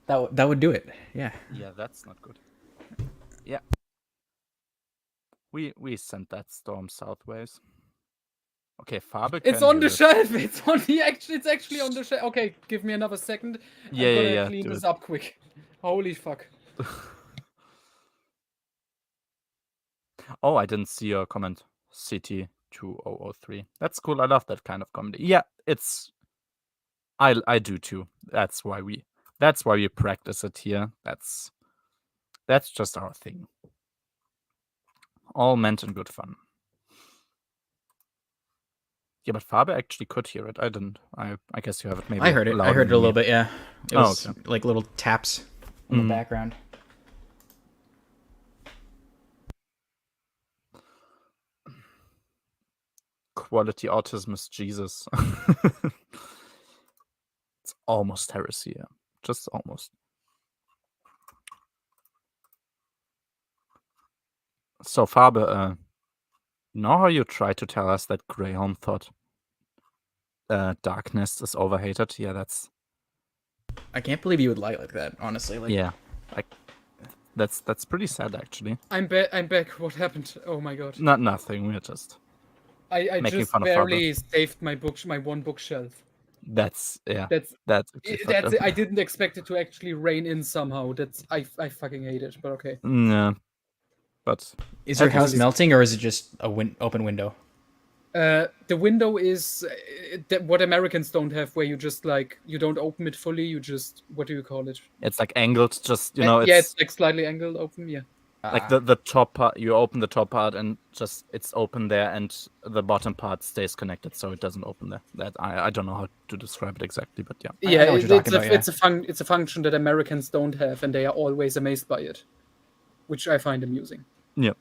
That would do it. Yeah. Yeah, that's not good. Yeah. We sent that storm southways. Okay, Fabe It's can on hear the it. shelf. It's actually on the shelf. Okay, give me another second. Yeah, I'm gonna yeah, clean do this it. up quick. Holy fuck. Oh, I didn't see your comment. CT2003. That's cool. I love that kind of comedy. Yeah, it's. I do too. That's why we practice it here. That's just our thing. All meant in good fun. Yeah, but Fabe actually could hear it. I didn't. I guess you have it maybe. I heard it. I louder heard it a than little me. bit. Yeah. It Oh, was okay. like little taps in the Mm. background. quality autism is Jesus. It's almost heresy, yeah. Just almost. So, Faber, you know how you tried to tell us that Greyhound thought Darkness is overhated? Yeah, that's I can't believe you would lie like that. Honestly, like yeah, like that's pretty sad actually. I'm back. What happened? Oh my god. Not nothing. We're just I making just fun of Faber. barely saved my one bookshelf. That's That's actually fucked that's up. I didn't expect it to actually rain in somehow. I fucking hate it, but okay. Yeah, but is your house Obviously- melting or is it just a open window? The window is what Americans don't have, where you just like you don't open it fully. You just what do you call it? it's like angled. Just you know, yeah, it's it's like slightly angled open. Yeah. like the top part. You open the top part and just it's open there, and the bottom part stays connected, so it doesn't open there. That I don't know how to describe it exactly, but yeah. Yeah, know what you're talking about, yeah. it's a function that Americans don't have, and they are always amazed by it, which I find amusing. Yeah.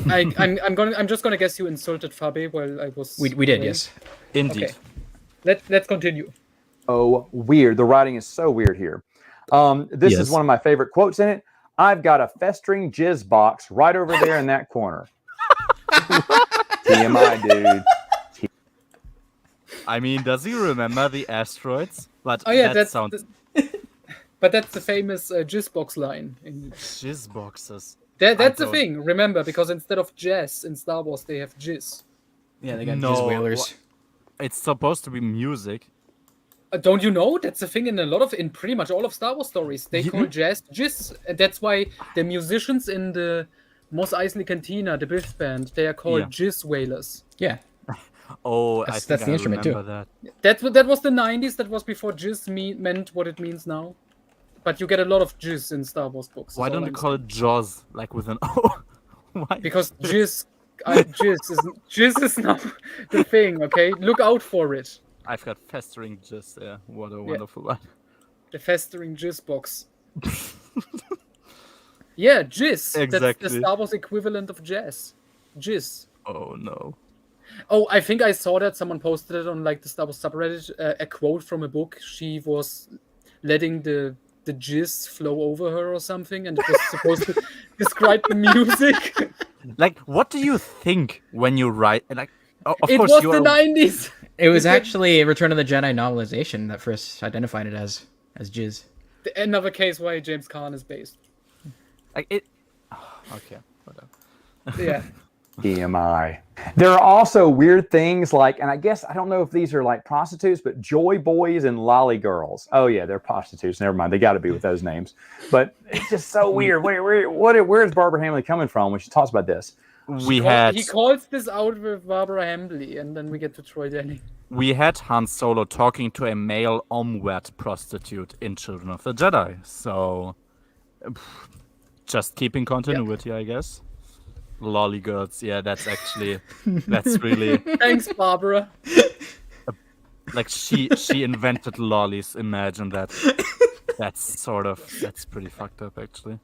I'm just gonna guess you insulted Fabe while I was. We did, away. yes. Indeed. Okay. Let's continue. Oh, weird. The writing is so weird here. This Yes. is one of my favorite quotes in it. I've got a festering jizz box right over there in that corner. TMI, dude. I mean, does he remember the asteroids? But Oh yeah, that that's sounds but that's the famous Jizzbox line. jizz boxes. That's the don't- thing. Remember, because instead of jazz in Star Wars, they have jizz. Yeah, they got No, jizz whalers. It's supposed to be music. Don't you know? That's the thing in pretty much all of Star Wars stories. They call jazz jizz. And that's why the musicians in the Mos Eisley Cantina, the Biff band, they are called Yeah. jizz whalers. Yeah. Oh, That's- I think that's the I instrument, too. remember that. That was the 90s. That was before jizz meant what it means now. But you get a lot of jizz in Star Wars books. Why is all don't you I'm call it Jaws, like with an O? Why? Because jizz is now the thing. Okay, look out for it. I've got festering jizz. Yeah, what a wonderful one. The festering jizz box. Yeah, jizz. That's Exactly. the Star Wars equivalent of jazz. Jizz. Oh no. Oh, I think I saw that someone posted it on like the Star Wars subreddit. A quote from a book. She was letting the jizz flow over her or something, and it was supposed to describe the music. Like, what do you think when you write? Like, of It course was you the are. 90s. It was You can- actually Return of the Jedi novelization that first identified it as jizz. Another case why James Caan is based. Like it. Okay, whatever. Yeah. TMI. There are also weird things like, and I guess I don't know if these are like prostitutes, but joy boys and lolly girls. Oh yeah, they're prostitutes. Never mind, they got to be with those names. But it's just so weird. Where's Barbara Hamley coming from when she talks about this? We had He calls this out with Barbara Hambly, and then we get to Troy Denning. Han Solo talking to a male omelette prostitute in Children of the Jedi. So, just keeping continuity, I guess. Lolly girls, yeah, that's actually that's really Thanks, Barbara. like she invented lollies. Imagine that. That's pretty fucked up, actually.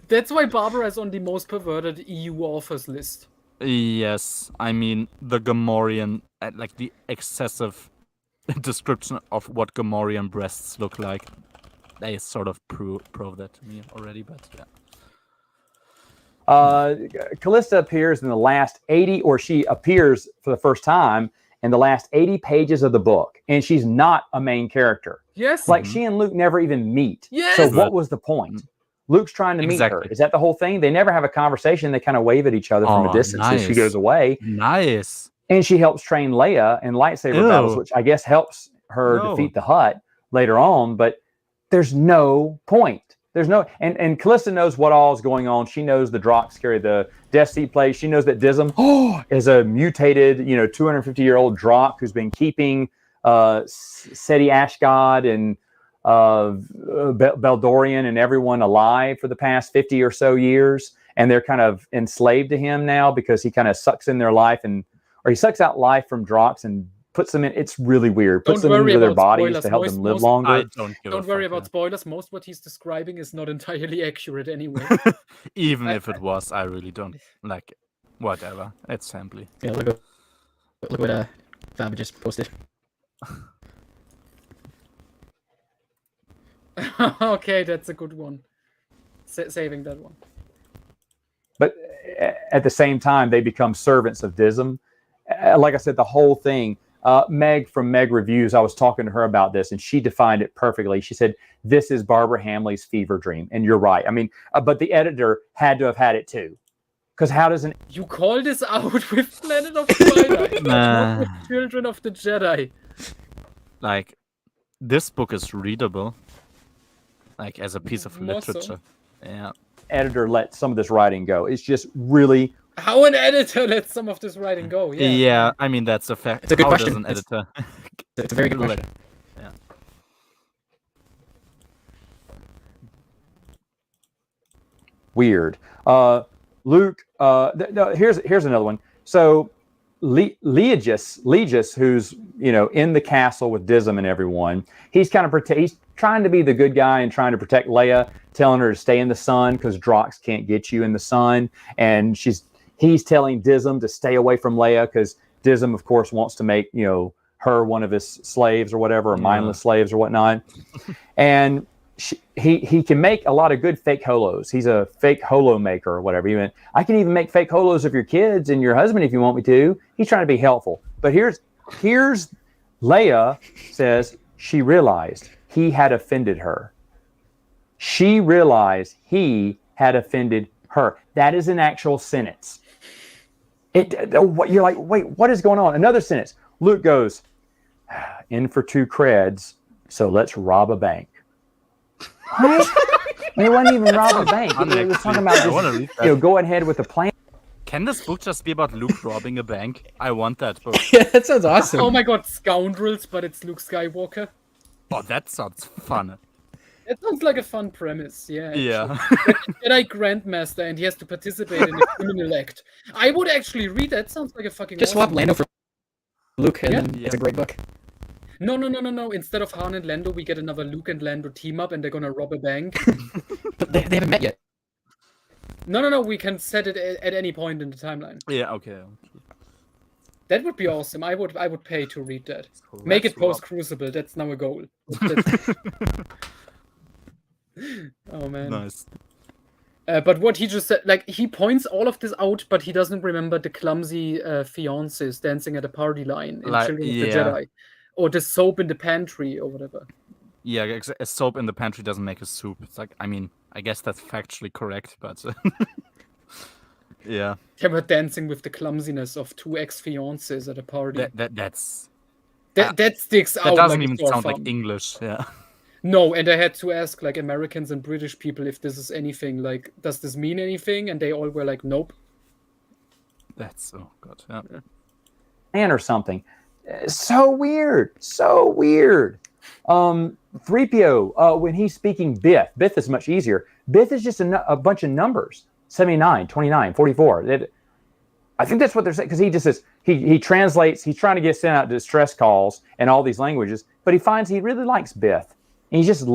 That's why Barbara is on the most perverted EU authors list. Yes, I mean the Gamorrean, like the excessive description of what Gamorrean breasts look like. They sort of prove that to me already, but yeah. Callista appears in the last 80, or she appears for the first time in the last 80 pages of the book, and she's not a main character. Yes. Like she and Luke never even meet. Yes! So what was the point? Luke's trying to meet her. Exactly. Is that the whole thing? They never have a conversation. They kind of wave at each other from a Oh, distance as she nice. goes away. Nice. And she helps train Leia in lightsaber Ew. battles, which I guess helps her No. defeat the Hutt later on. But there's no point. There's no, and Callista knows what all is going on. She knows the Drox carry the Death Seed plate. She knows that Dism is a mutated, 250-year-old Drox who's been keeping Seti Ashgod and Beldorian and everyone alive for the past 50 or so years. And they're kind of enslaved to him now because he kind of sucks in their life or he sucks out life from Drox and puts them in. It's really weird. Puts Don't them worry into their about bodies spoilers. to help Most- them live most- longer. I don't give a Don't worry fuck, about spoilers. Most what he's describing is not entirely accurate anyway. Even if it was, I really don't like it. Whatever. It's simply. Yeah, look what Fab just posted. Okay, that's a good one. Saving that one. But at the same time, they become servants of Dism. Like I said, the whole thing. Meg from Meg Reviews, I was talking to her about this, and she defined it perfectly. She said, "This is Barbara Hamley's fever dream," and you're right. I mean, but the editor had to have had it too, because how does an You call this out with Planet of Twilight, Nah. not with Children of the Jedi. Like, this book is readable. Like, as a piece of More so. literature. Yeah. editor let some of this writing go? It's just really How an editor lets some of this writing go? Yeah. Yeah, I mean, that's a fact. It's a good How does question. an editor It's a very good let- question. weird. Luke, no, here's another one. So Legis, who's in the castle with Dism and everyone, he's he's trying to be the good guy and trying to protect Leia, telling her to stay in the sun because Drox can't get you in the sun, and he's telling Dism to stay away from Leia because Dism, of course, wants to make her one of his slaves or whatever, or mindless slaves or whatnot, and. He can make a lot of good fake holos. He's a fake holo maker or whatever. I can even make fake holos of your kids and your husband if you want me to. He's trying to be helpful. But here's Leia says she realized he had offended her. She realized he had offended her. That is an actual sentence. You're like, wait, what is going on? Another sentence. Luke goes, in for 2 creds, so let's rob a bank. What? It wasn't even rob a bank. It was talking about just, go ahead with the plan. Can this book just be about Luke robbing a bank? I want that book. Yeah, that sounds awesome. Oh my god, scoundrels, but it's Luke Skywalker. Oh, that sounds fun. That sounds like a fun premise, yeah. Yeah. Jedi Grandmaster and he has to participate in a criminal act. I would actually read that. Sounds like a fucking Just awesome. swap Lando for Luke, and Yeah. then it's a great book. No. Instead of Han and Lando, we get another Luke and Lando team up and they're gonna rob a bank. But they haven't met yet. No. We can set it at any point in the timeline. Yeah, okay. That would be awesome. I would pay to read that. Make it post Crucible. That's now a goal. Oh man. Nice. But what he just said, like, he points all of this out, but he doesn't remember the clumsy fiancés dancing at a party line in Children of the Jedi. Or the soap in the pantry, or whatever. Yeah, a soap in the pantry doesn't make a soup. It's like, I mean, I guess that's factually correct, but... yeah. They were dancing with the clumsiness of 2 ex-fiancés at a party. That sticks out. That doesn't like even sore sound thumb. like English, yeah. No, and I had to ask, like, Americans and British people if this is anything. Like, does this mean anything? And they all were like, nope. That's, oh god, yeah. Plan or something. So weird. 3PO, when he's speaking Biff is much easier. Biff is just a bunch of numbers. 79, 29, 44. I think that's what they're saying, because he just says, he translates, he's trying to get sent out distress calls in all these languages, but he finds he really likes Biff. And he's just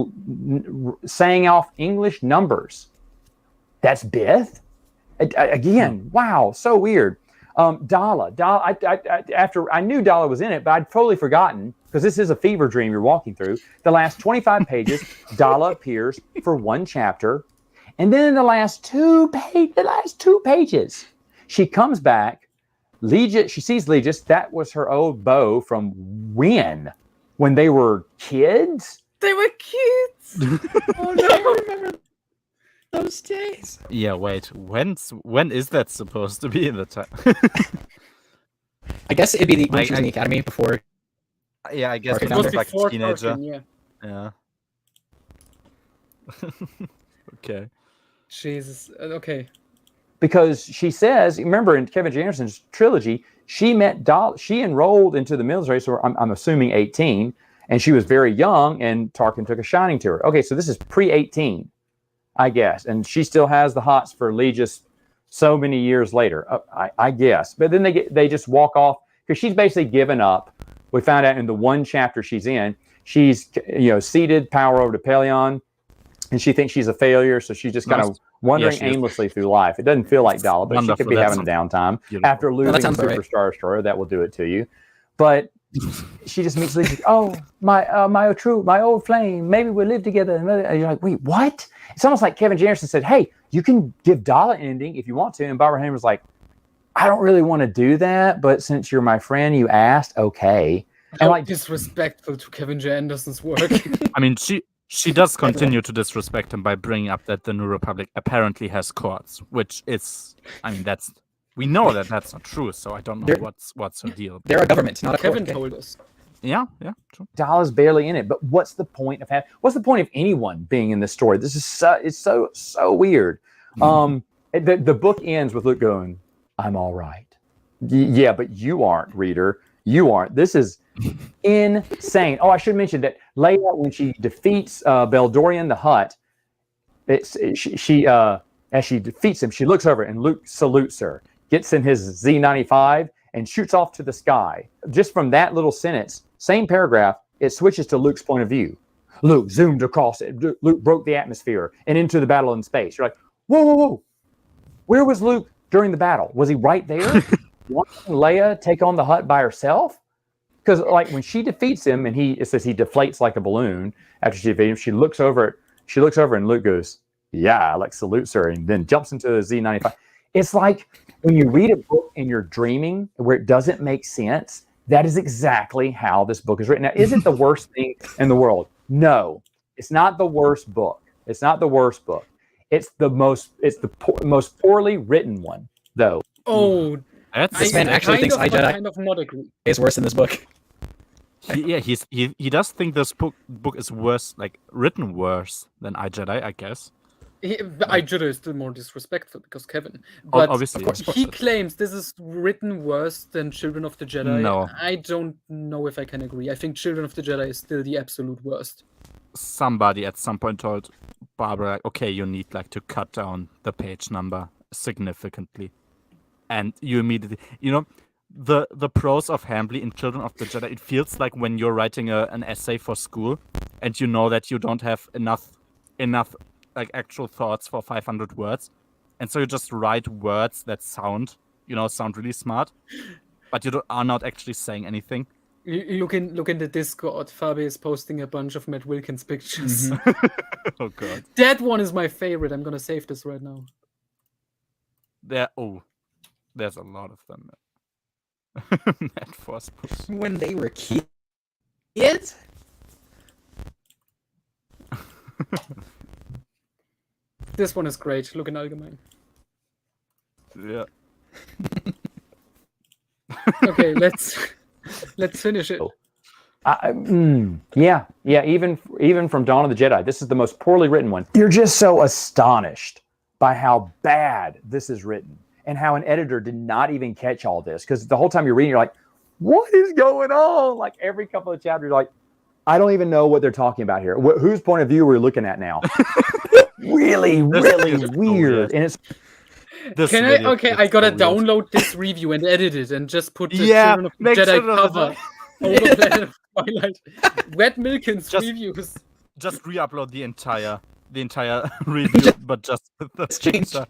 saying off English numbers. That's Biff? Again, wow, so weird. Dala, after I knew Dala was in it, but I'd totally forgotten, because this is a fever dream you're walking through. The last 25 pages, Dala appears for 1 chapter, and then in the last 2 pages, she comes back. She sees Legis. That was her old beau from when they were kids. They were kids! Oh no, I remember those days. Yeah, wait, when is that supposed to be in the time? I guess it'd be when Like, she was in the academy before. Yeah, I guess Tarkin it It was was was like a before teenager. Tarkin, yeah. Yeah. Okay. Jesus. Okay. Because she says, remember in Kevin J. Anderson's trilogy, she enrolled into the military, so I'm assuming 18, and she was very young, and Tarkin took a shining to her. Okay, so this is pre-18, I guess, and she still has the hots for Legis so many years later, I guess. But then they just walk off, because she's basically given up. We found out in the 1 chapter she's in, she's ceded power over to Pelion, and she thinks she's a failure, so she's just kind of wandering she is. aimlessly through life. It doesn't feel like Dala, but she could Wonderful. be That having a downtime beautiful. after losing the sounds about right. Superstar Destroyer. That will do it to you. But she just meets Luke. Oh, my old flame. Maybe we'll live together. And you're like, wait, what? It's almost like Kevin Janderson said, "Hey, you can give Dala an ending if you want to," and Barbara Hand was like, "I don't really want to do that, but since you're my friend, you asked, okay." And How like, disrespectful to Kevin J. Anderson's work. I mean, she does continue to disrespect him by bringing up that the New Republic apparently has courts, which is, I mean, we know that that's not true. So I don't know what's her deal. They're a government, not a Kevin court. told us. Yeah, true. Dala's barely in it. But what's the point of what's the point of anyone being in this story? This is it's so weird. The book ends with Luke going, "I'm all right." Yeah, but you aren't, reader. You aren't. This is insane. Oh, I should mention that Leia, when she defeats Beldorian the Hutt, as she defeats him, she looks over and Luke salutes her, gets in his Z95 and shoots off to the sky. Just from that little sentence, same paragraph, it switches to Luke's point of view. Luke zoomed across it. Luke broke the atmosphere and into the battle in space. You're like, whoa. Where was Luke during the battle? Was he right there? Watching Leia take on the Hutt by herself? Because like when she defeats him and it says he deflates like a balloon after she defeats him, she looks over and Luke goes, "Yeah," like salutes her and then jumps into the Z95. It's like when you read a book and you're dreaming where it doesn't make sense. That is exactly how this book is written. Now, is it the worst thing in the world? No, it's not the worst book. It's not the worst book. It's the most poorly written one, though. Oh, This man actually thinks I Jedi kind of not agree. is worse than this book. He does think this book is worse, like written worse than I Jedi, I guess. I Jedi is still more disrespectful because Kevin. But Obviously, he claims this is written worse than Children of the Jedi. No. I don't know if I can agree. I think Children of the Jedi is still the absolute worst. Somebody at some point told Barbara, like, okay, you need like to cut down the page number significantly. And you immediately, the prose of Hambly in Children of the Jedi, it feels like when you're writing an essay for school and you know that you don't have enough like actual thoughts for 500 words. And so you just write words that sound really smart, but you are not actually saying anything. You look in the Discord. Fabi is posting a bunch of Matt Wilkins pictures. Oh god. That one is my favorite. I'm gonna save this right now. There's a lot of them. Mad Force books. When they were kids? This one is great. Look in Allgemein. Yeah. Okay, let's finish it. Yeah. Even from Dawn of the Jedi, this is the most poorly written one. You're just so astonished by how bad this is written and how an editor did not even catch all this. Because the whole time you're reading, you're like, what is going on? Like every couple of chapters, you're like, I don't even know what they're talking about here. Whose point of view are we looking at now? really weird. And it's I gotta download this review and edit it and just put the Children of the Jedi cover over Planet of Twilight. Wet Milkins reviews. Just re-upload the entire review, but just with the picture.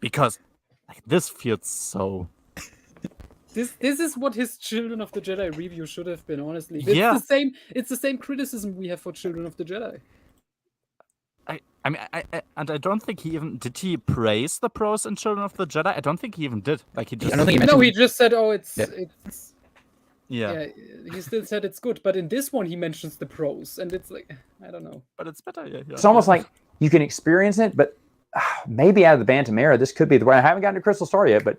Because this feels so. This is what his Children of the Jedi review should have been, honestly. It's the same criticism we have for Children of the Jedi. I don't think he even did. He praise the prose in Children of the Jedi? I don't think he even did. Like he just. I don't think he mentioned. No, he just said, "Oh, it's." Yeah. He still said it's good, but in this one he mentions the prose, and it's like I don't know. But it's better. Yeah. It's almost like you can experience it, but maybe out of the Bantam era, this could be the way. I haven't gotten to Crystal Star yet, but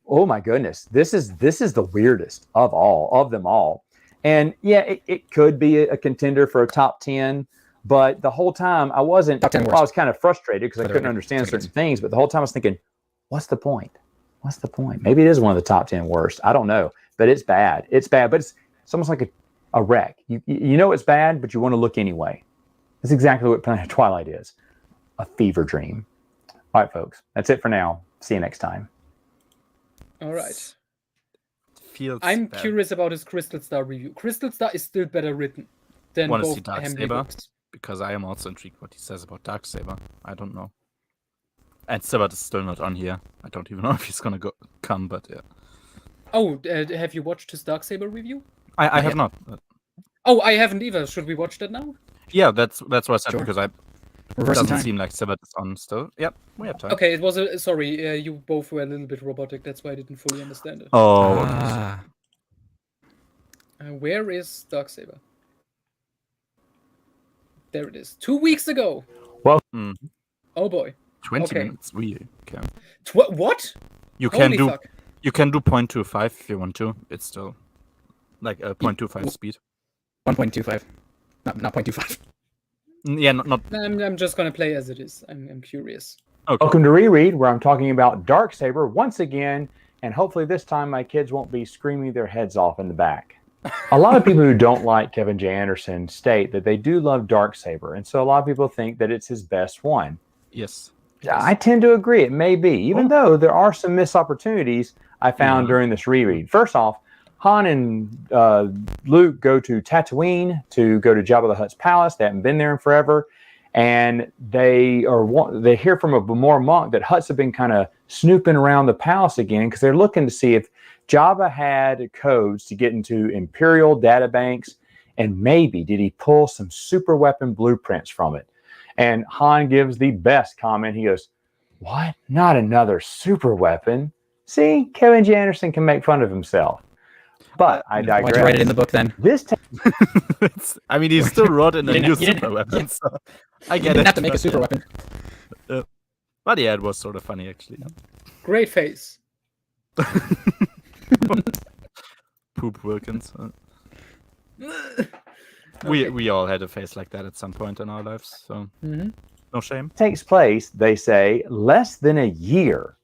oh my goodness, this is the weirdest of them all. And yeah, it could be a contender for a top 10. But the whole time I wasn't. I was kind of frustrated because I couldn't understand certain things. But the whole time I was thinking, what's the point? What's the point? Maybe it is one of the top 10 worst. I don't know. But it's bad. It's bad. But it's almost like a wreck. You know it's bad, but you want to look anyway. That's exactly what Planet of Twilight is. A fever dream. All right, folks. That's it for now. See you next time. All right. I'm bad. Curious about his Crystal Star review. Crystal Star is still better written than both Hambly books. Because I am also intrigued what he says about Darksaber. I don't know. And Sibat is still not on here. I don't even know if he's gonna come, but yeah. Oh, have you watched his Darksaber review? I have not. Oh, I haven't either. Should we watch that now? Yeah, that's what I said Sure. because it Reverse doesn't time. seem like Sibat is on still. Yep, we have time. Okay, it was sorry. You both were a little bit robotic. That's why I didn't fully understand it. Oh, okay. Ah. Where is Darksaber? There it is. 2 weeks ago. Mm, Oh boy. 20 Okay. minutes. We can. What? You can Holy do. fuck. You can do 0.25 if you want to. It's still like a 0.25 speed. 1.25. Not 0.25. Yeah, not. I'm just gonna play as it is. I'm curious. Okay. Welcome to Reread, where I'm talking about Darksaber once again, and hopefully this time my kids won't be screaming their heads off in the back. A lot of people who don't like Kevin J. Anderson state that they do love Darksaber, and so a lot of people think that it's his best one. Yes. I tend to agree. It may be, even though there are some missed opportunities I found during this reread. First off, Han and Luke go to Tatooine to go to Jabba the Hutt's palace. They haven't been there in forever. And they hear from a B'mor monk that Hutts have been kind of snooping around the palace again because they're looking to see if Jabba had codes to get into Imperial databanks, and maybe did he pull some super weapon blueprints from it. And Han gives the best comment. He goes, "What? Not another super weapon?" See, Kevin J. Anderson can make fun of himself. But I digress. Why'd you write it in the book then? This I mean, he still wrote in a You new didn't- super weapon, so I You get didn't it. have to make a but super yeah. weapon. But yeah, it was sort of funny actually. Great face. Poop Wilkins. We all had a face like that at some point in our lives, so Mm-hmm. no shame. takes place, they say, less than a year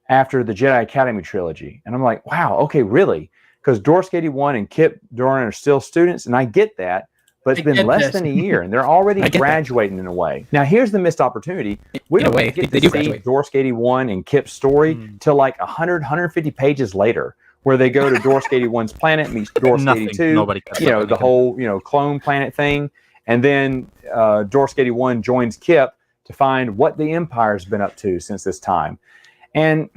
after the Jedi Academy trilogy. And I'm like, wow, okay, really? Because Dorsk 81 and Kip Doran are still students, and I get that, but I it's been get less that. than a year, and they're already I get that. graduating in a way. Now, here's the missed opportunity. We In a don't way, get they to do see graduate. Dorsk 81 and Kip's story till like 100, 150 pages later, where they go to Dorsk 81's planet, meet Dorsk Nothing. 82, Nobody cares you know, about the anything. whole, you know, clone planet thing. And then Dorsk 81 joins Kip to find what the Empire's been up to since this time. And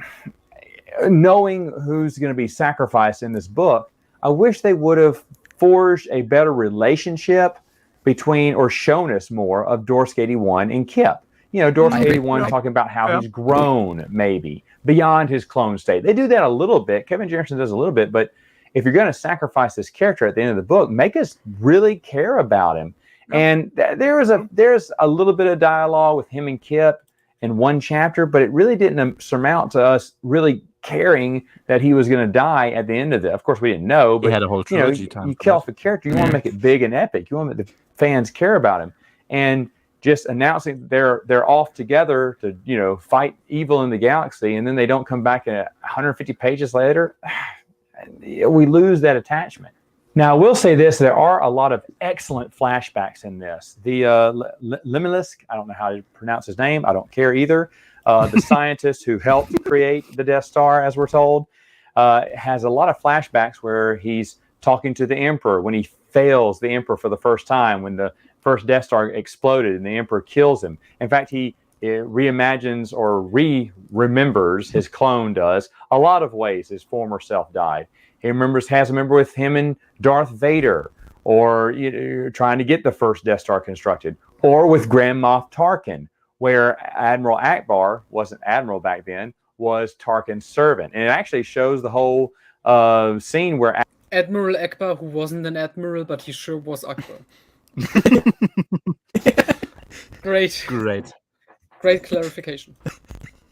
knowing who's going to be sacrificed in this book, I wish they would have forged a better relationship between, or shown us more of Dorsk 81 and Kip. You know, Dorsk I agree. 81 Yeah. talking about how Yeah. he's grown, maybe, beyond his clone state. They do that a little bit. Kevin Jensen does a little bit, but if you're going to sacrifice this character at the end of the book, make us really care about him. And there's a little bit of dialogue with him and Kip in one chapter, but it really didn't surmount to us really caring that he was going to die at the end of it. Of course, we didn't know, He but had a whole you know, trilogy time. you for kill that. off a character, you want to make it big and epic. You want to make the fans care about him. And just announcing they're off together to, you know, fight evil in the galaxy, and then they don't come back 150 pages later, we lose that attachment. Now, I will say this: there are a lot of excellent flashbacks in this. The Limelisk, I don't know how to pronounce his name. I don't care either. The scientist who helped create the Death Star, as we're told, has a lot of flashbacks where he's talking to the Emperor when he fails the Emperor for the first time, when the first Death Star exploded and the Emperor kills him. In fact, he reimagines or remembers, his clone does, a lot of ways his former self died. He has a member with him and Darth Vader, or trying to get the first Death Star constructed, or with Grand Moff Tarkin, where Admiral Akbar wasn't Admiral back then, was Tarkin's servant. And it actually shows the whole scene where Admiral Akbar, who wasn't an admiral, but he sure was Akbar. Great clarification.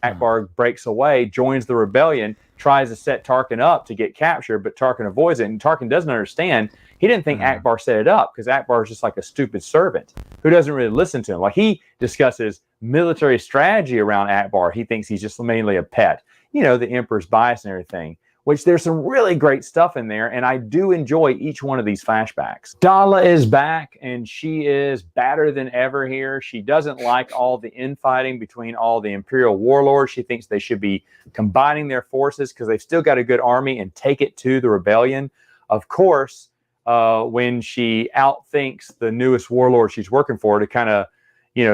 Akbar breaks away, joins the rebellion, tries to set Tarkin up to get captured, but Tarkin avoids it. And Tarkin doesn't understand. He didn't think Akbar set it up, because Akbar is just like a stupid servant who doesn't really listen to him. Like, he discusses military strategy around Akbar. He thinks he's just mainly a pet. You know, the Emperor's bias and everything, which there's some really great stuff in there. And I do enjoy each one of these flashbacks. Dala is back, and she is badder than ever here. She doesn't like all the infighting between all the Imperial warlords. She thinks they should be combining their forces because they've still got a good army and take it to the rebellion. Of course, when she outthinks the newest warlord she's working for to kind of,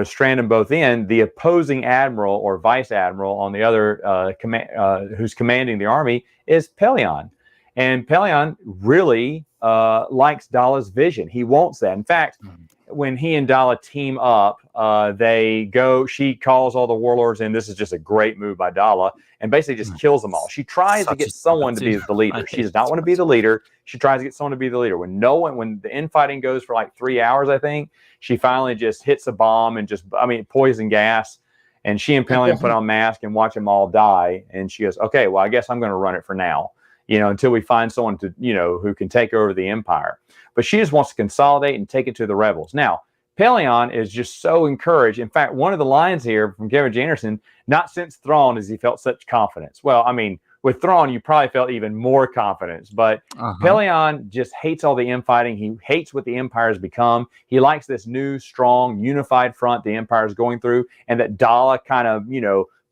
strand them both in. The opposing admiral or vice admiral on the other who's commanding the army is Pelion. And Pelion really likes Dala's vision. He wants that. In fact, when he and Dala team up, she calls all the warlords in. This is just a great move by Dala, and basically just kills them all. She tries to get someone to be the leader. She does not want to be the leader. She tries to get someone to be the leader. When the infighting goes for like 3 hours, I think, she finally just hits a bomb and poison gas. And she and Pelion put on mask and watch them all die. And she goes, okay, well, I guess I'm going to run it for now, until we find someone to, who can take over the empire. But she just wants to consolidate and take it to the rebels. Now, Pelion is just so encouraged. In fact, one of the lines here from Kevin J. Anderson, not since Thrawn has he felt such confidence. Well, I mean, with Thrawn, you probably felt even more confidence. But Pelion just hates all the infighting. He hates what the Empire has become. He likes this new, strong, unified front the Empire is going through, and that Dala kind of,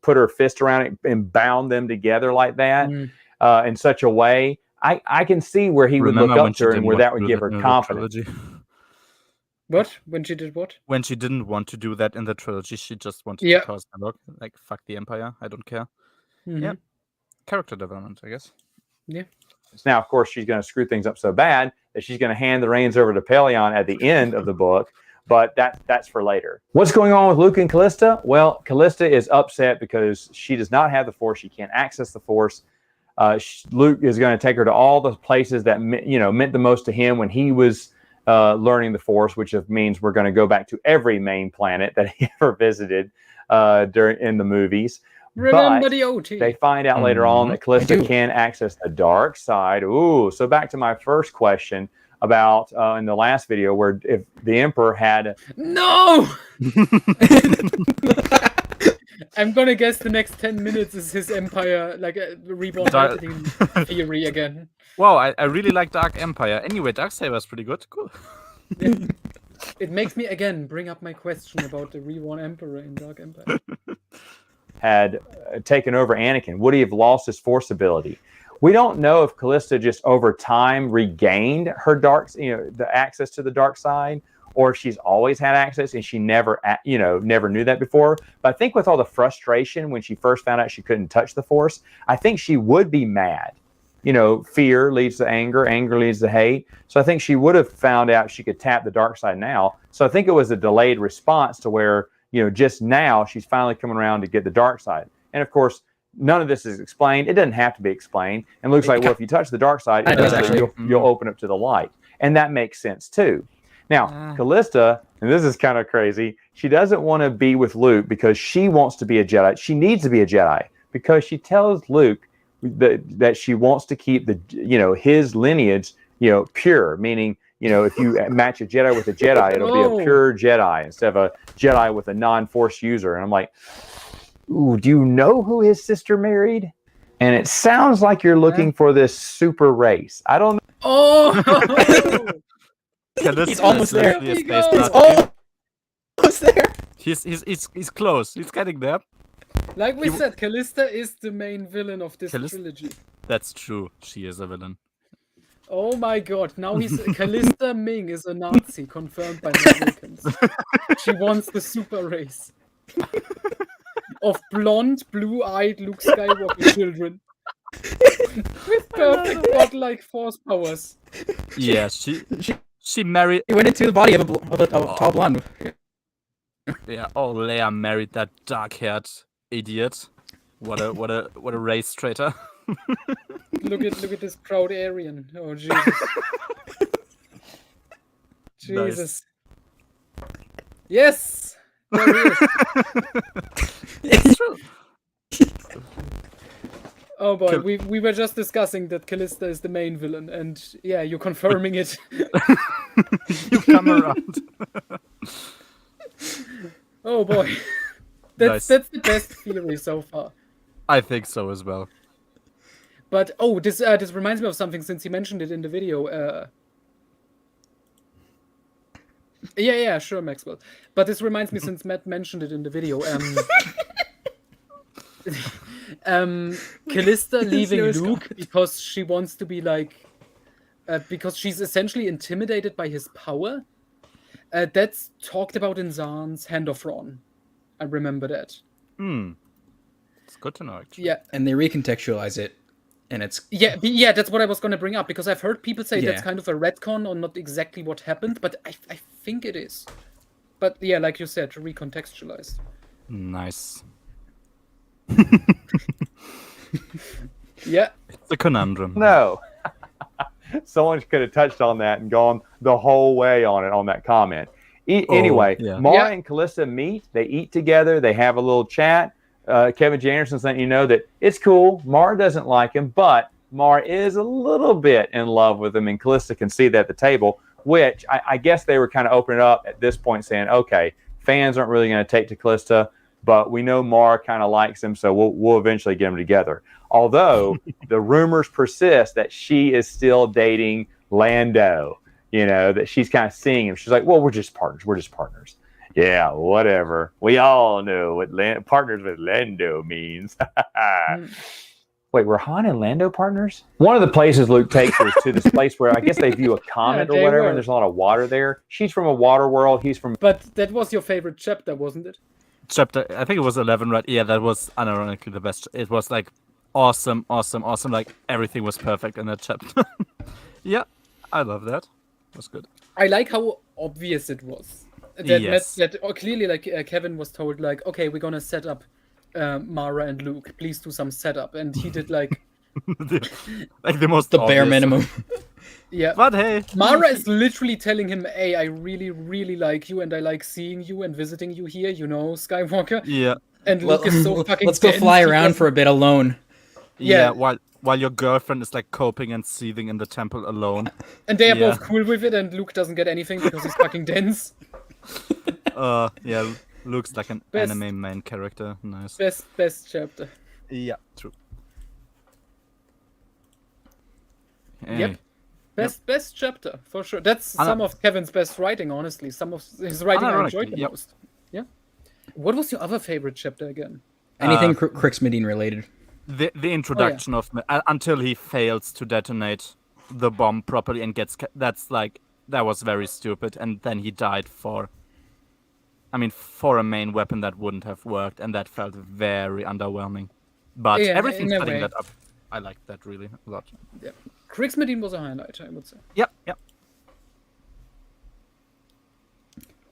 put her fist around it and bound them together like that in such a way. I can see where he would look up to her and where that would give her confidence. What? When she did what? When she didn't want to do that in the trilogy, she just wanted to cause havoc. Like, fuck the Empire, I don't care. Yeah. Character development, I guess. Yeah. Now, of course, she's going to screw things up so bad that she's going to hand the reins over to Pelion at the end of the book. But that's for later. What's going on with Luke and Callista? Well, Callista is upset because she does not have the Force. She can't access the Force. Luke is going to take her to all the places that meant the most to him when he was learning the Force, which means we're going to go back to every main planet that he ever visited in the movies. Remember the OT. They find out later on that Callista can access the dark side. Ooh, so back to my first question about in the last video, where if the Emperor had no. I'm gonna guess the next 10 minutes is his Empire, like a reborn theory again. Wow, I really like Dark Empire. Anyway, Darksaber is pretty good. Cool. It makes me again bring up my question about the reborn Emperor in Dark Empire. Had taken over Anakin, would he have lost his Force ability? We don't know if Callista just over time regained her the access to the dark side, or if she's always had access and she never knew that before. But I think with all the frustration when she first found out she couldn't touch the Force, I think she would be mad. Fear leads to anger, anger leads to hate. So I think she would have found out she could tap the dark side now. So I think it was a delayed response to where, just now she's finally coming around to get the dark side. And of course, none of this is explained. It doesn't have to be explained. And it looks like, well, if you touch the dark side, you'll open up to the light. And that makes sense too. Now, Callista, and this is kind of crazy, she doesn't want to be with Luke because she wants to be a Jedi. She needs to be a Jedi because she tells Luke that she wants to keep his lineage, pure, meaning, if you match a Jedi with a Jedi, it'll be a pure Jedi instead of a Jedi with a non-Force user. And I'm like, ooh, do you know who his sister married? And it sounds like you're looking for this super race. I don't know. Oh! He's almost there. He's almost there. He's close. He's getting there. Like we said, Callista is the main villain of this trilogy. That's true. She is a villain. Oh my god, now Callista Ming is a Nazi, confirmed by Americans. She wants the super race of blonde, blue-eyed Luke Skywalker children with perfect godlike Force powers. Yeah, she married. He went into the body of a tall blonde. Yeah, Leia married that dark-haired idiot. What a race traitor. Look at this proud Aryan. Oh Jesus. Jesus. Nice. Yes. There he is. It's true. Oh boy, we were just discussing that Callista is the main villain, and yeah, you're confirming it. You come around. Oh boy. That's the best theory so far. I think so as well. But this reminds me of something since he mentioned it in the video. Yeah, sure, Maxwell. But this reminds me since Matt mentioned it in the video. Callista leaving Luke because she wants to be like, because she's essentially intimidated by his power. That's talked about in Zahn's Hand of Ron. I remember that. It's good to know, actually. Yeah. And they recontextualize it, and it's Yeah, that's what I was going to bring up, because I've heard people say that's Yeah. kind of a retcon or not exactly what happened, but I think it is. But yeah, like you said, recontextualized. Nice. Yeah. It's a conundrum. No. Someone could have touched on that and gone the whole way on it on that comment. Anyway, yeah. Mara and Callista meet. They eat together. They have a little chat. Kevin J. Anderson's letting you know that it's cool. Mara doesn't like him, but Mara is a little bit in love with him, and Callista can see that at the table, which I guess they were kind of opening up at this point saying, okay, fans aren't really going to take to Callista, but we know Mara kind of likes him, so we'll eventually get them together. Although the rumors persist that she is still dating Lando, that she's kind of seeing him. She's like, well, we're just partners. We're just partners. Yeah, whatever. We all know what partners with Lando means. Wait, were Han and Lando partners? One of the places Luke takes her is to this place where I guess they view a comet or they whatever, were. and there's a lot of water there. She's from a water world. He's from... But that was your favorite chapter, wasn't it? Chapter, I think it was 11, right? Yeah, that was unironically the best. It was like awesome. Like everything was perfect in that chapter. Yeah, I love that. That's good. I like how obvious it was. That Yes. clearly, like Kevin was told, like, okay, we're gonna set up Mara and Luke. Please do some setup, and he did like, Like the most the bare obvious. minimum. yeah. But hey, Mara is literally telling him, "Hey, I really, really like you, and I like seeing you and visiting you here. Skywalker." yeah, And Luke is so fucking. Let's go dense, fly he around doesn't- for a bit alone. yeah. Yeah. While your girlfriend is like coping and seething in the temple alone. And they are Yeah. both cool with it, and Luke doesn't get anything because he's fucking dense. Yeah, Luke's like an Best- anime main character. Nice. Best chapter. Yeah, true. Yep. Best chapter for sure. That's some of Kevin's best writing, honestly. Some of his writing I enjoyed the Yep. most. Yeah. What was your other favorite chapter again? Anything Crix Medine related. The introduction of until he fails to detonate the bomb properly and gets that was very stupid, and then he died for a main weapon that wouldn't have worked, and that felt very underwhelming. But Yeah, everything in a setting way. that up, I liked that really a lot. Yeah. Crix Medine was a highlight, I would say. Yep.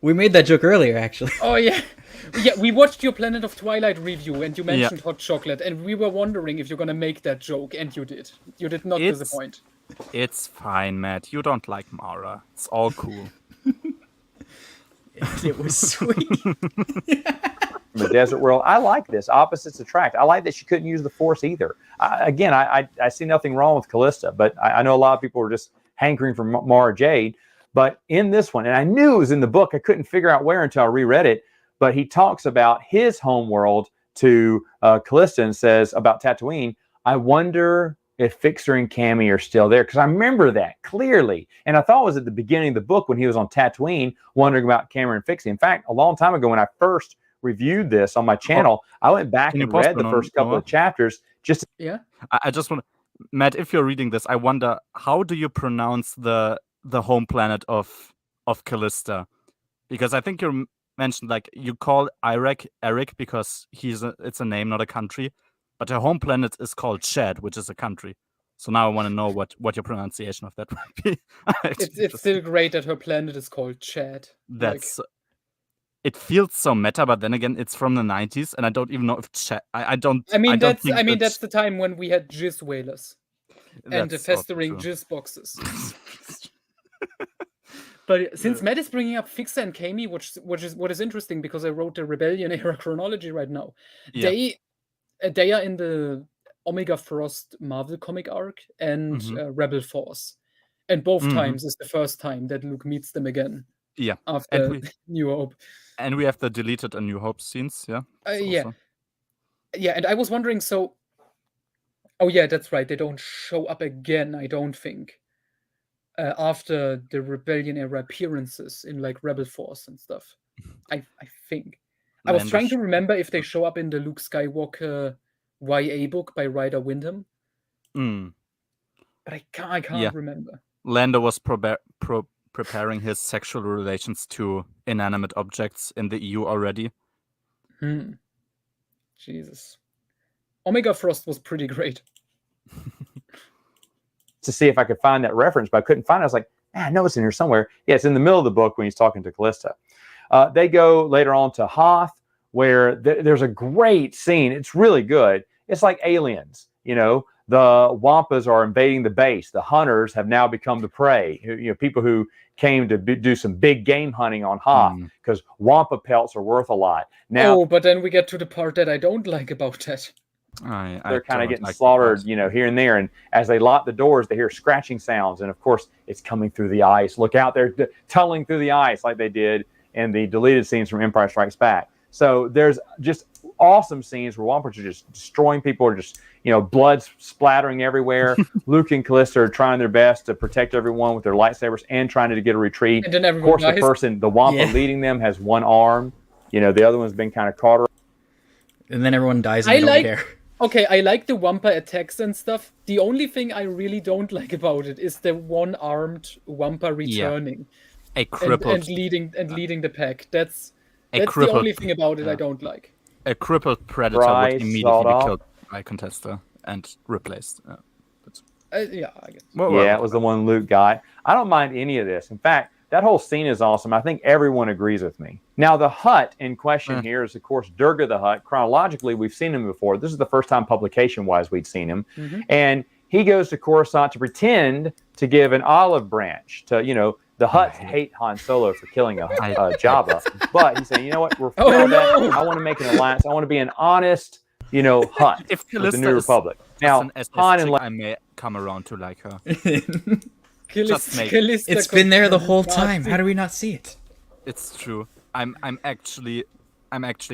We made that joke earlier, actually. Oh yeah. Yeah, we watched your Planet of Twilight review and you mentioned hot chocolate, and we were wondering if you're gonna make that joke, and you did. You did not It's- disappoint. It's fine, Matt. You don't like Mara. It's all cool. It was sweet. From a desert world. I like this. Opposites attract. I like that she couldn't use the Force either. I see nothing wrong with Callista, but I know a lot of people are just hankering for Mara Jade. But in this one, and I knew it was in the book, I couldn't figure out where until I reread it, but he talks about his home world to Callista and says about Tatooine, I wonder if Fixer and Cammy are still there, because I remember that clearly. And I thought it was at the beginning of the book when he was on Tatooine wondering about Cameron and Fixie. In fact, a long time ago when I first reviewed this on my channel, I went back Can you and pause read the it on first couple Noah? of chapters just to Yeah. I just want, Matt, if you're reading this, I wonder how do you pronounce the home planet of Callista? Because I think you mentioned like you call Eric because it's a name, not a country, but her home planet is called Chad, which is a country. So now I want to know what your pronunciation of that would be. It's still great that her planet is called Chad. That's it feels so meta, but then again, it's from the 90s, and I don't even know if Chad. I don't. That's think that's the time when we had jizz whalers and the that's also festering true. jizz boxes. But since Matt is bringing up Fixer and Cammy, which is what is interesting because I wrote the Rebellion era chronology right now. Yeah. They are in the Omega Frost Marvel comic arc and Rebel Force, and both times is the first time that Luke meets them again. Yeah, After New Hope. and we have the deleted A New Hope scenes. Yeah. Yeah. Also- Yeah, and I was wondering, so... Oh yeah, that's right, they don't show up again, I don't think. After the Rebellion era appearances in like Rebel Force and stuff. I think. I was trying to remember if they show up in the Luke Skywalker YA book by Ryder Windham, Mm. but I can't remember. Lando was preparing his sexual relations to inanimate objects in the EU already. Jesus. Omega Frost was pretty great. To see if I could find that reference, but I couldn't find it. I was like, I know it's in here somewhere. Yeah, it's in the middle of the book when he's talking to Callista. They go later on to Hoth, where there's a great scene. It's really good. It's like Aliens, you know. The Wampas are invading the base. The hunters have now become the prey. You know, people who came to do some big game hunting on Hoth because Wampa pelts are worth a lot. Now, but then we get to the part that I don't like about that. They're kind of getting slaughtered, you know, here and there. And as they lock the doors, they hear scratching sounds. And of course, it's coming through the ice. Look out, they're tunneling through the ice like they did in the deleted scenes from Empire Strikes Back. So there's just awesome scenes where Wampus are just destroying people, or just, you know, blood splattering everywhere. Luke and Callista are trying their best to protect everyone with their lightsabers and trying to get a retreat. And then of course, dies. the Wampa leading them has one arm. You know, the other one's been kind of caught around. And then everyone dies and they don't care. Okay, I like the Wampa attacks and stuff. The only thing I really don't like about it is the one-armed Wampa returning. A crippled and leading the pack. That's the only thing about it I don't like. A crippled Predator would immediately be killed by Contesta and replaced. Yeah, I guess. It was the one Luke got. I don't mind any of this. In fact, that whole scene is awesome. I think everyone agrees with me. Now, the Hutt in question here is, of course, Durga the Hutt. Chronologically, we've seen him before. This is the first time publication-wise we'd seen him. And he goes to Coruscant to pretend to give an olive branch to, you know, the Hutts hate Han Solo for killing a Jabba. But he's saying, you know what, we're that. I want to make an alliance. I want to be an honest, you know, Hutt with the New Republic. Now, Han and I may come around to like her. It's been there the whole time. How do we not see it? It's true. I'm actually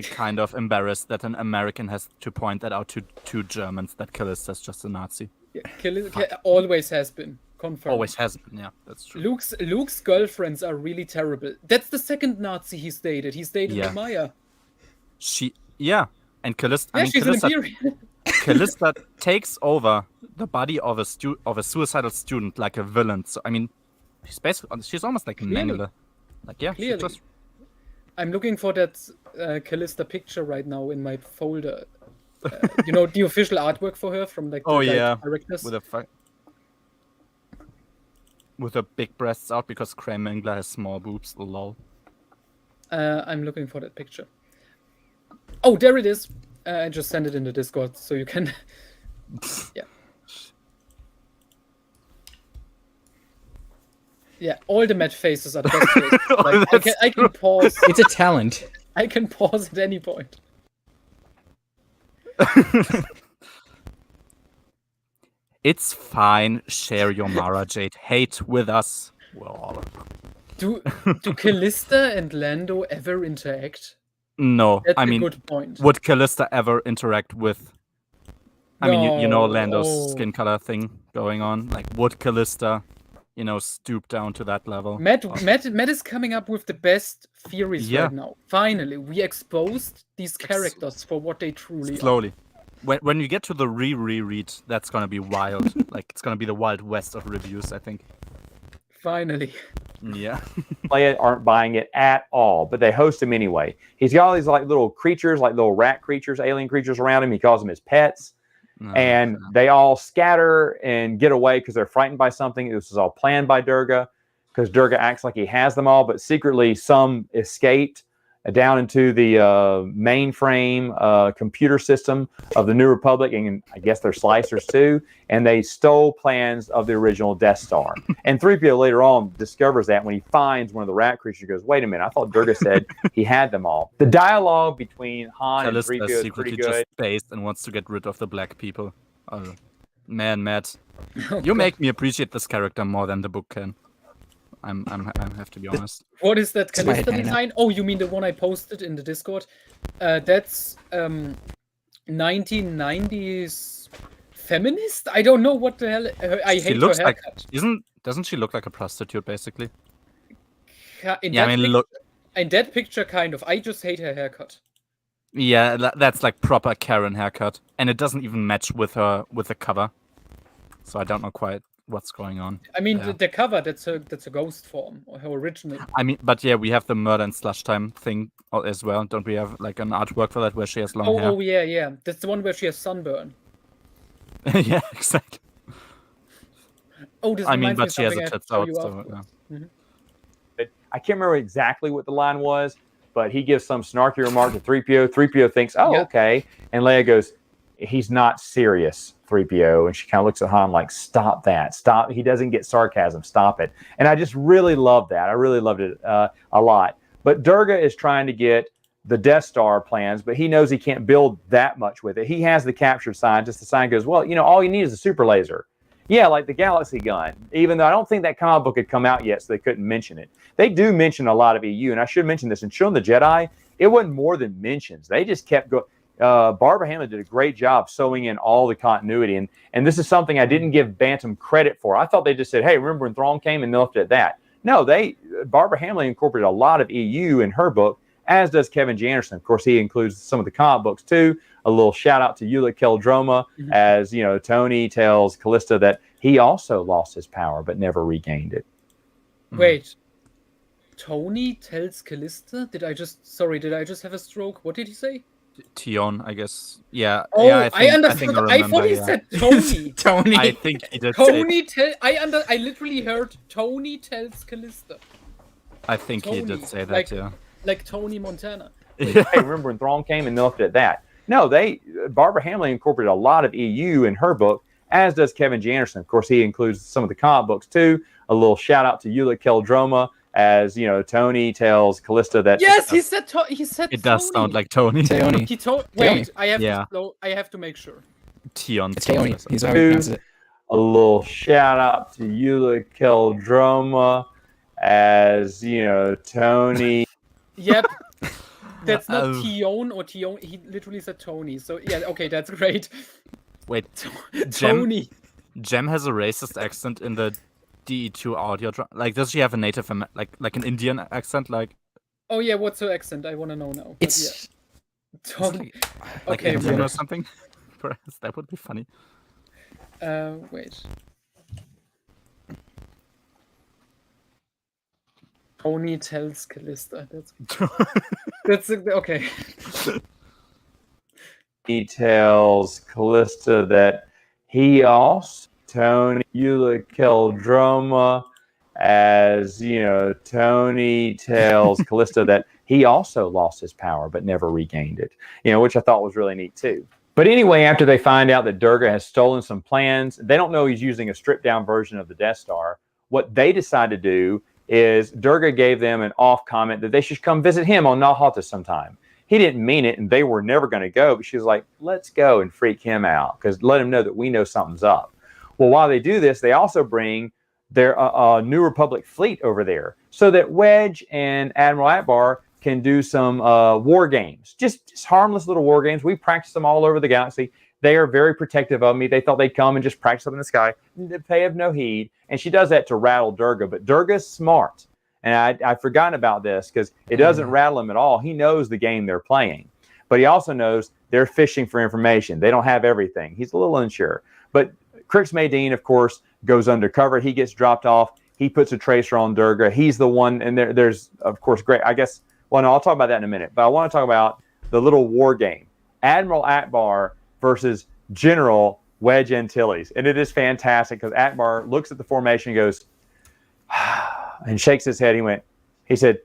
kind of embarrassed that an American has to point that out to two Germans, that Callista's just a Nazi. Yeah, Callista always has been. Confirmed. Always has been, yeah, that's true. Luke's girlfriends are really terrible. That's the second Nazi he's dated. He's dated Maya. And Callista. Yeah, she's an Imperial. Callista takes over the body of a suicidal student like a villain. So I mean, she's almost like Mengele. Like Clearly. I'm looking for that Callista picture right now in my folder. You know, the official artwork for her from like directors. With her big breasts out because Cray Mengele has small boobs. Lol. I'm looking for that picture. Oh, there it is. I just sent it in the Discord so you can. Yeah. Yeah, all the match faces are the best faces. Like, I can pause. It's a talent. I can pause at any point. It's fine. Share your Mara Jade hate with us. Well, do Callista and Lando ever interact? No, That's I a mean, good point. Would Callista ever interact with? I mean, you know Lando's skin color thing going on. Like, would Callista, you know, stoop down to that level? Matt is coming up with the best theories right now. Finally, we exposed these characters for what they truly are. When you get to the reread, that's gonna be wild. Like, it's gonna be the Wild West of reviews, I think. Finally. Yeah. Play it, aren't buying it at all, but they host him anyway. He's got all these like little creatures, like little rat creatures, alien creatures around him. He calls them his pets. And they all scatter and get away because they're frightened by something. This is all planned by Durga, because Durga acts like he has them all, but secretly some escaped down into the mainframe computer system of the New Republic, and I guess they're slicers too, and they stole plans of the original Death Star. And 3PO later on discovers that when he finds one of the rat creatures. He goes, wait a minute, I thought Durga said he had them all. The dialogue between Han and 3PO is pretty good. Just based and wants to get rid of the black people. Oh, man, Matt, you make me appreciate this character more than the book can. I have to be honest. What is that Callista design? Oh, you mean the one I posted in the Discord? That's 1990s feminist? I don't know what the hell. I hate her haircut. Doesn't she look like a prostitute basically? In that picture, kind of. I just hate her haircut. Yeah, that's like proper Karen haircut, and it doesn't even match with the cover. So I don't know quite what's going on. I mean, Yeah. the cover, that's a ghost form, or her original. I mean, but yeah, we have the murder and slush time thing as well. Don't we have like an artwork for that where she has long hair? Oh, yeah. That's the one where she has sunburn. Yeah, exactly. Oh, this I mean, reminds me but of she has something a I have to tits show out, you so afterwards. yeah. I can't remember exactly what the line was, but he gives some snarky remark to 3PO. 3PO thinks, oh, Yeah. okay. And Leia goes, he's not serious, 3PO. And she kind of looks at Han like, stop that. Stop. He doesn't get sarcasm. Stop it. And I just really loved that. I really loved it a lot. But Durga is trying to get the Death Star plans, but he knows he can't build that much with it. He has the captured scientist. The scientist goes, well, all you need is a super laser. Yeah, like the Galaxy gun, even though I don't think that comic book had come out yet, so they couldn't mention it. They do mention a lot of EU, and I should mention this. In Shaun the Jedi, it wasn't more than mentions. They just kept going. Barbara Hamlin did a great job sewing in all the continuity, and this is something I didn't give Bantam credit for. I thought they just said, hey, remember when Thrawn came, and they left it at that. No, Barbara Hamlin incorporated a lot of EU in her book, as does Kevin Janderson. Of course, he includes some of the comic books, too. A little shout out to Eula Keldroma, as Tony tells Callista that he also lost his power but never regained it. Wait. Tony tells Callista? Did I just have a stroke? What did he say? Tion, I guess. Yeah. Oh, yeah, I understood. I thought he yeah. said Tony. Tony. I think he did say. I literally heard Tony tells Callista. I think he did Tony, say that. like- Yeah. Like Tony Montana. Hey, remember when Thrawn came, and they left it at that. No, Barbara Hamlin incorporated a lot of EU in her book, as does Kevin Janderson. Of course, he includes some of the comic books, too. A little shout out to Eula Keldroma, as Tony tells Callista that. Yes, he said It does Tony. sound like Tony. Tony. He told. Wait, Yeah. I have to make sure. Tion. It's Tony. He's how he Dude. pronounces it. A little shout out to Eula Keldroma, as Tony. Yep. That's not Oh. Tion or Tion. He literally said Tony. So yeah, okay, that's great. Wait, Tony. Jem has a racist accent in the DE2 audio. Like, does she have a native, like an Indian accent? Like, Oh yeah, what's her accent? I want to know now. But It's yeah. Tony. like Okay, Indian right. or something? Perhaps that would be funny. Wait. Tony tells Callista. That's okay. He tells Callista that he also, Tony Eula Keldroma, as Tony tells Callista that he also lost his power but never regained it. Which I thought was really neat too. But anyway, after they find out that Durga has stolen some plans, they don't know he's using a stripped down version of the Death Star. What they decide to do is Durga gave them an off comment that they should come visit him on Nal Hotah sometime. He didn't mean it, and they were never going to go, but she was like, let's go and freak him out, because let him know that we know something's up. Well, while they do this, they also bring their New Republic fleet over there so that Wedge and Admiral Akbar can do some war games, just harmless little war games. We practice them all over the galaxy. They are very protective of me. They thought they'd come and just practice up in the sky. They have no heed. And she does that to rattle Durga. But Durga's smart. And I've forgotten about this because it doesn't rattle him at all. He knows the game they're playing. But he also knows they're fishing for information. They don't have everything. He's a little unsure. But Crix Maydeen, of course, goes undercover. He gets dropped off. He puts a tracer on Durga. He's the one. And there's, of course, great. I guess, well, no, I'll talk about that in a minute. But I want to talk about the little war game. Admiral Akbar versus General Wedge Antilles. And it is fantastic because Akbar looks at the formation and goes, and shakes his head. He said,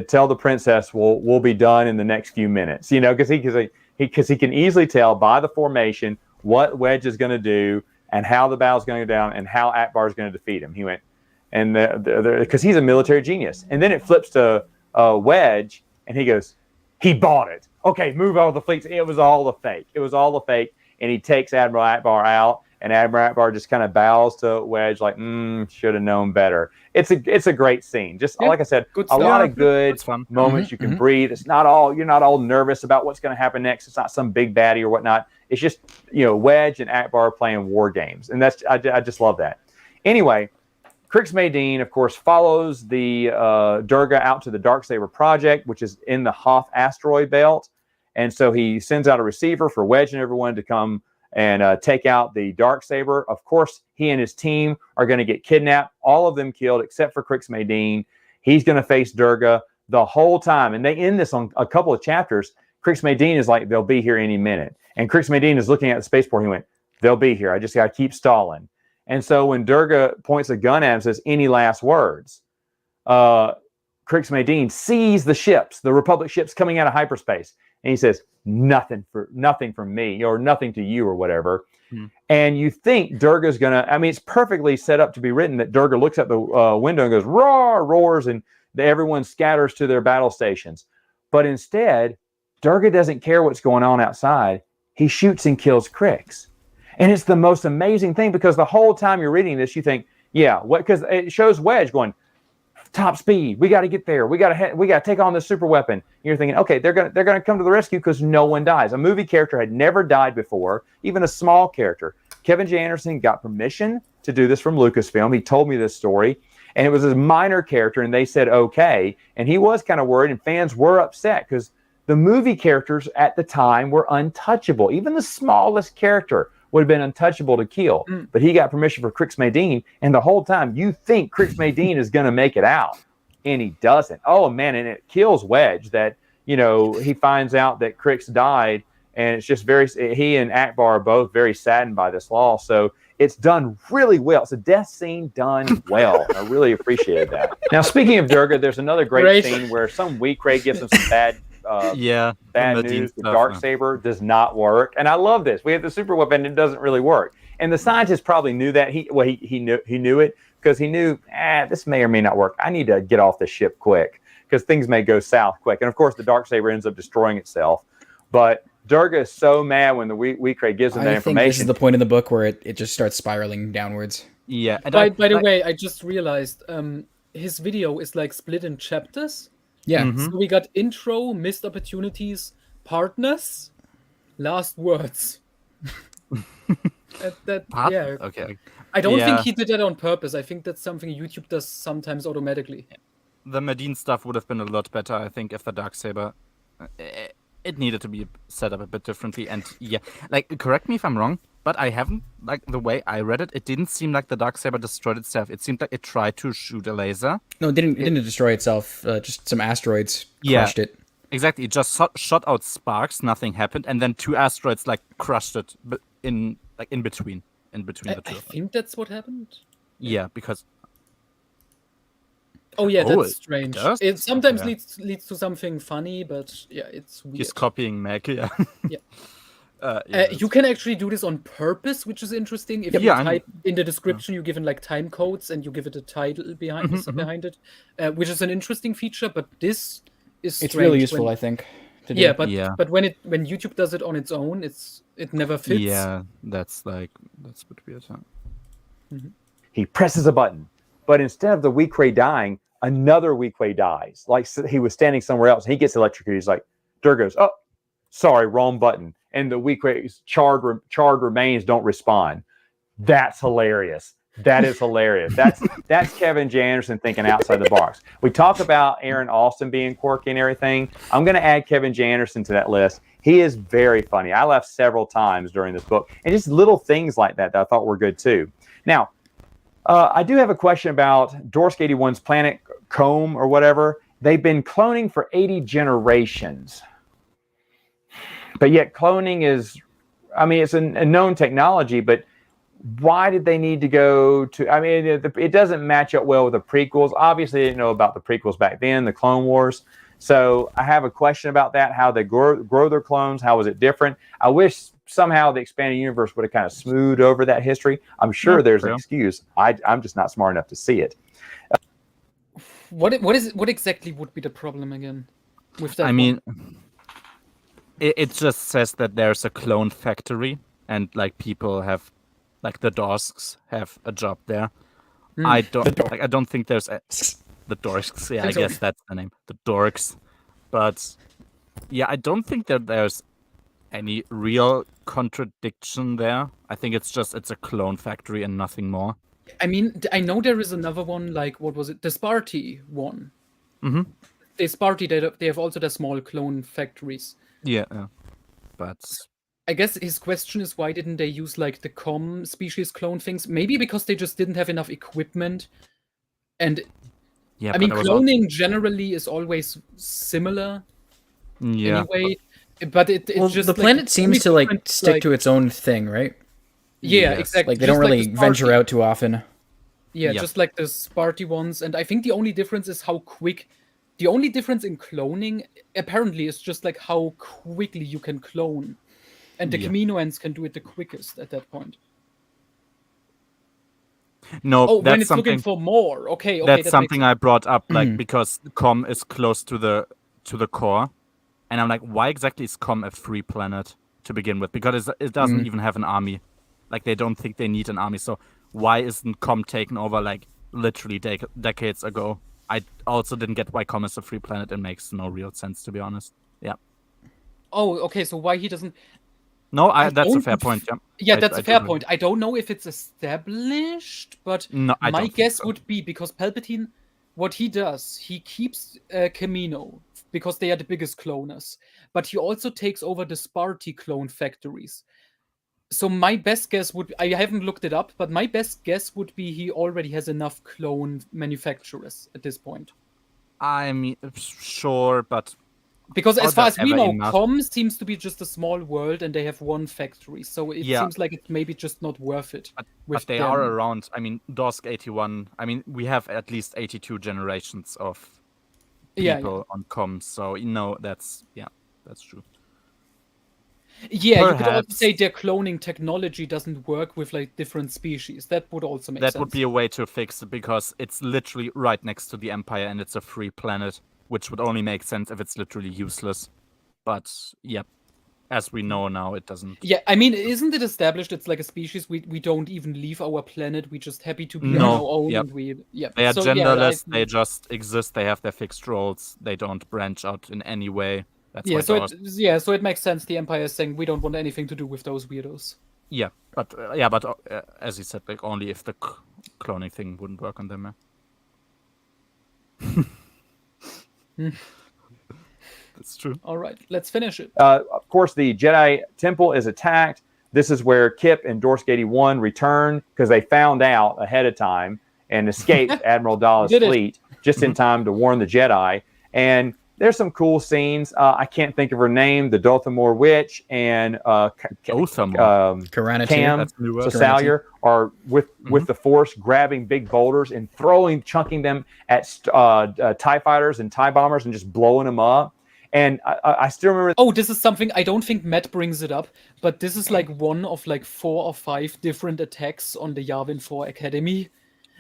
tell the princess we'll be done in the next few minutes. Because he can easily tell by the formation what Wedge is going to do and how the battle's going to go down and how Akbar is going to defeat him. He went, and because he's a military genius. And then it flips to Wedge, and he goes, he bought it. Okay, move all the fleets. It was all a fake. And he takes Admiral Akbar out, and Admiral Akbar just kind of bows to Wedge like, should have known better. It's a great scene. Just like I said, a lot of good moments. You can breathe. It's not all, you're not all nervous about what's going to happen next. It's not some big baddie or whatnot. It's just, Wedge and Akbar playing war games. And I just love that. Anyway, Crix Maydeen, of course, follows the Durga out to the Darksaber project, which is in the Hoth asteroid belt. And so he sends out a receiver for Wedge and everyone to come and take out the Darksaber. Of course, he and his team are going to get kidnapped, all of them killed except for Crix Maydeen. He's going to face Durga the whole time. And they end this on a couple of chapters. Crix Maydeen is like, they'll be here any minute. And Crix Maydeen is looking at the spaceport. He went, they'll be here. I just got to keep stalling. And so when Durga points a gun at him and says, any last words? Crix Maydeen sees the ships, the Republic ships coming out of hyperspace. And he says, nothing from me, or nothing to you, or whatever. And you think Durga's going to, I mean, it's perfectly set up to be written that Durga looks at the window and goes, roar, roars, and everyone scatters to their battle stations. But instead, Durga doesn't care what's going on outside. He shoots and kills Crix. And it's the most amazing thing, because the whole time you're reading this, you think, yeah, what? Because it shows Wedge going, top speed. We got to get there. We got to take on this super weapon. And you're thinking, okay, they're gonna come to the rescue because no one dies. A movie character had never died before, even a small character. Kevin J. Anderson got permission to do this from Lucasfilm. He told me this story, and it was a minor character, and they said okay. And he was kind of worried, and fans were upset because the movie characters at the time were untouchable. Even the smallest character would have been untouchable to kill. But he got permission for Crix Maydeen, and the whole time you think Crix Maydeen is going to make it out, and he doesn't. Oh, man, and it kills Wedge that, he finds out that Crix died, and it's just he and Akbar are both very saddened by this loss. So it's done really well. It's a death scene done well. I really appreciated that. Now, speaking of Durga, there's another great scene where some weak Ray gives him some bad bad news. The Darksaber does not work, and I love this. We have the super weapon, and it doesn't really work. And the scientist probably knew that. He knew it because he knew this may or may not work. I need to get off the ship quick because things may go south quick. And of course, the Darksaber ends up destroying itself. But Durga is so mad when the weak Ray gives him that information. I think this is the point in the book where it just starts spiraling downwards. Yeah. By the way, I just realized his video is like split in chapters. Yeah. So we got intro, missed opportunities, partners, last words. Yeah. Okay. I don't think he did that on purpose. I think that's something YouTube does sometimes automatically. The Maydeen stuff would have been a lot better, I think, if the Darksaber, it needed to be set up a bit differently. And yeah, correct me if I'm wrong, but I haven't, the way I read it, it didn't seem like the Darksaber destroyed itself. It seemed like it tried to shoot a laser. No, it didn't destroy itself. Just some asteroids crushed it. Exactly. It just shot out sparks. Nothing happened, and then two asteroids crushed it, but in between the two. I think that's what happened. Yeah, because. Oh yeah, that's strange. It sometimes leads to something funny, but yeah, it's weird. He's copying Meg. Yeah. Yeah. You can actually do this on purpose, which is interesting. If you type in the description, you give it time codes and you give it a title behind it, which is an interesting feature. But this is it's really useful, I think. But when YouTube does it on its own, it never fits. Yeah, that's a bit weird. Huh? Mm-hmm. He presses a button, but instead of the weak Ray dying, another weak Ray dies. Like he was standing somewhere else, and he gets electrocuted. He's like, Durga goes, oh, sorry, wrong button. And the weak Ray's charred remains don't respond. That's hilarious. That is hilarious. That's Kevin J. Anderson thinking outside the box. We talk about Aaron Alston being quirky and everything. I'm going to add Kevin J. Anderson to that list. He is very funny. I laughed several times during this book. And just little things like that I thought were good too. Now, I do have a question about Dorsk 81's planet Comb or whatever. They've been cloning for 80 generations. But yet cloning is, it's a known technology, but why did they need to go to, it doesn't match up well with the prequels. Obviously, they didn't know about the prequels back then, the Clone Wars. So I have a question about that, how they grow their clones, how was it different? I wish somehow the expanded universe would have kind of smoothed over that history. I'm sure there's an excuse. I'm just not smart enough to see it. What exactly would be the problem again with that? It just says that there's a clone factory and people have the Dorsks have a job there. I don't think there's the Dorsks. Yeah, I guess that's the name. The Dorks. But yeah, I don't think that there's any real contradiction there. I think it's a clone factory and nothing more. I know there is another one, what was it? The Sparty one. Mm-hmm. The Sparty, they have also the small clone factories. Yeah, but I guess his question is why didn't they use like the com species clone things? Maybe because they just didn't have enough equipment. And Yeah, I mean, but it was al- cloning generally is always similar yeah, anyway. But it Well, just the like, planet the seems only to like difference, stick like- to its own thing, right? Yeah, Yes. exactly. Like they Just don't really the venture Sparky- out too often. Yeah, Yep. just like the Sparty ones. And I think the only difference is how quick. The only difference in cloning apparently is just like how quickly you can clone. And the Yeah. Kaminoans can do it the quickest at that point. no, Oh, when that's it's looking something. for more. Okay, That's that something I brought up, like Mhm. because Com is close to the core, and I'm like, why exactly is Com a free planet to begin with? Because it doesn't Mhm. even have an army. Like they don't think they need an army. So why isn't Com taken over like literally decades ago? I also didn't get why Com is a free planet. It makes no real sense, to be honest. Yeah. Oh, okay. So why he doesn't? No, I that's a don't fair f- point. Yeah. Yeah, I- that's I a fair do point. I don't know if it's established, but No, I my don't think guess so. would be because Palpatine, what he does, he keeps Camino because they are the biggest cloners, but he also takes over the Sparty clone factories. So my best guess would I haven't looked it up, but my best guess would be he already has enough clone manufacturers at this point. I mean, sure, but Because as Are far there as we ever know, enough? Com seems to be just a small world and they have one factory. So it Yeah. seems like it's maybe just not worth it. but with they them. are around. I mean, Dorsk 81. I mean, we have at least 82 generations of Yeah, people on comms, so that's true. Yeah, you could also Perhaps. say their cloning technology doesn't work with like different species. That would also make That sense. would be a way to fix it because it's literally right next to the Empire and it's a free planet, which would only make sense if it's literally useless. But yeah, as we know now, it doesn't. Yeah, I mean, isn't it established it's like a species we don't even leave our planet, we're just happy to be on No, our own yep. and we They are so, yeah, genderless. I- They just exist. They have their fixed roles. They don't branch out in any way. That's yeah, why so Dorsk- so it makes sense the Empire is saying we don't want anything to do with those weirdos. Yeah, but as you said, like only if the cloning thing wouldn't work on them. Yeah. That's true. All right, let's finish it. Of course, the Jedi Temple is attacked. This is where Kip and Dorsk 81 return because they found out ahead of time and escaped Admiral Dahl's Did it. fleet just in time to warn the Jedi. And there's some cool scenes. I can't think of her name. The Dothamor Witch and Dothamor. Karana Cam That's new word. Salyer are with the Force grabbing big boulders and chunking them at TIE fighters and TIE bombers and just blowing them up. And I still remember. Oh, this is something I don't think Matt brings it up, but this is like one of like 4 or 5 different attacks on the Yavin 4 Academy.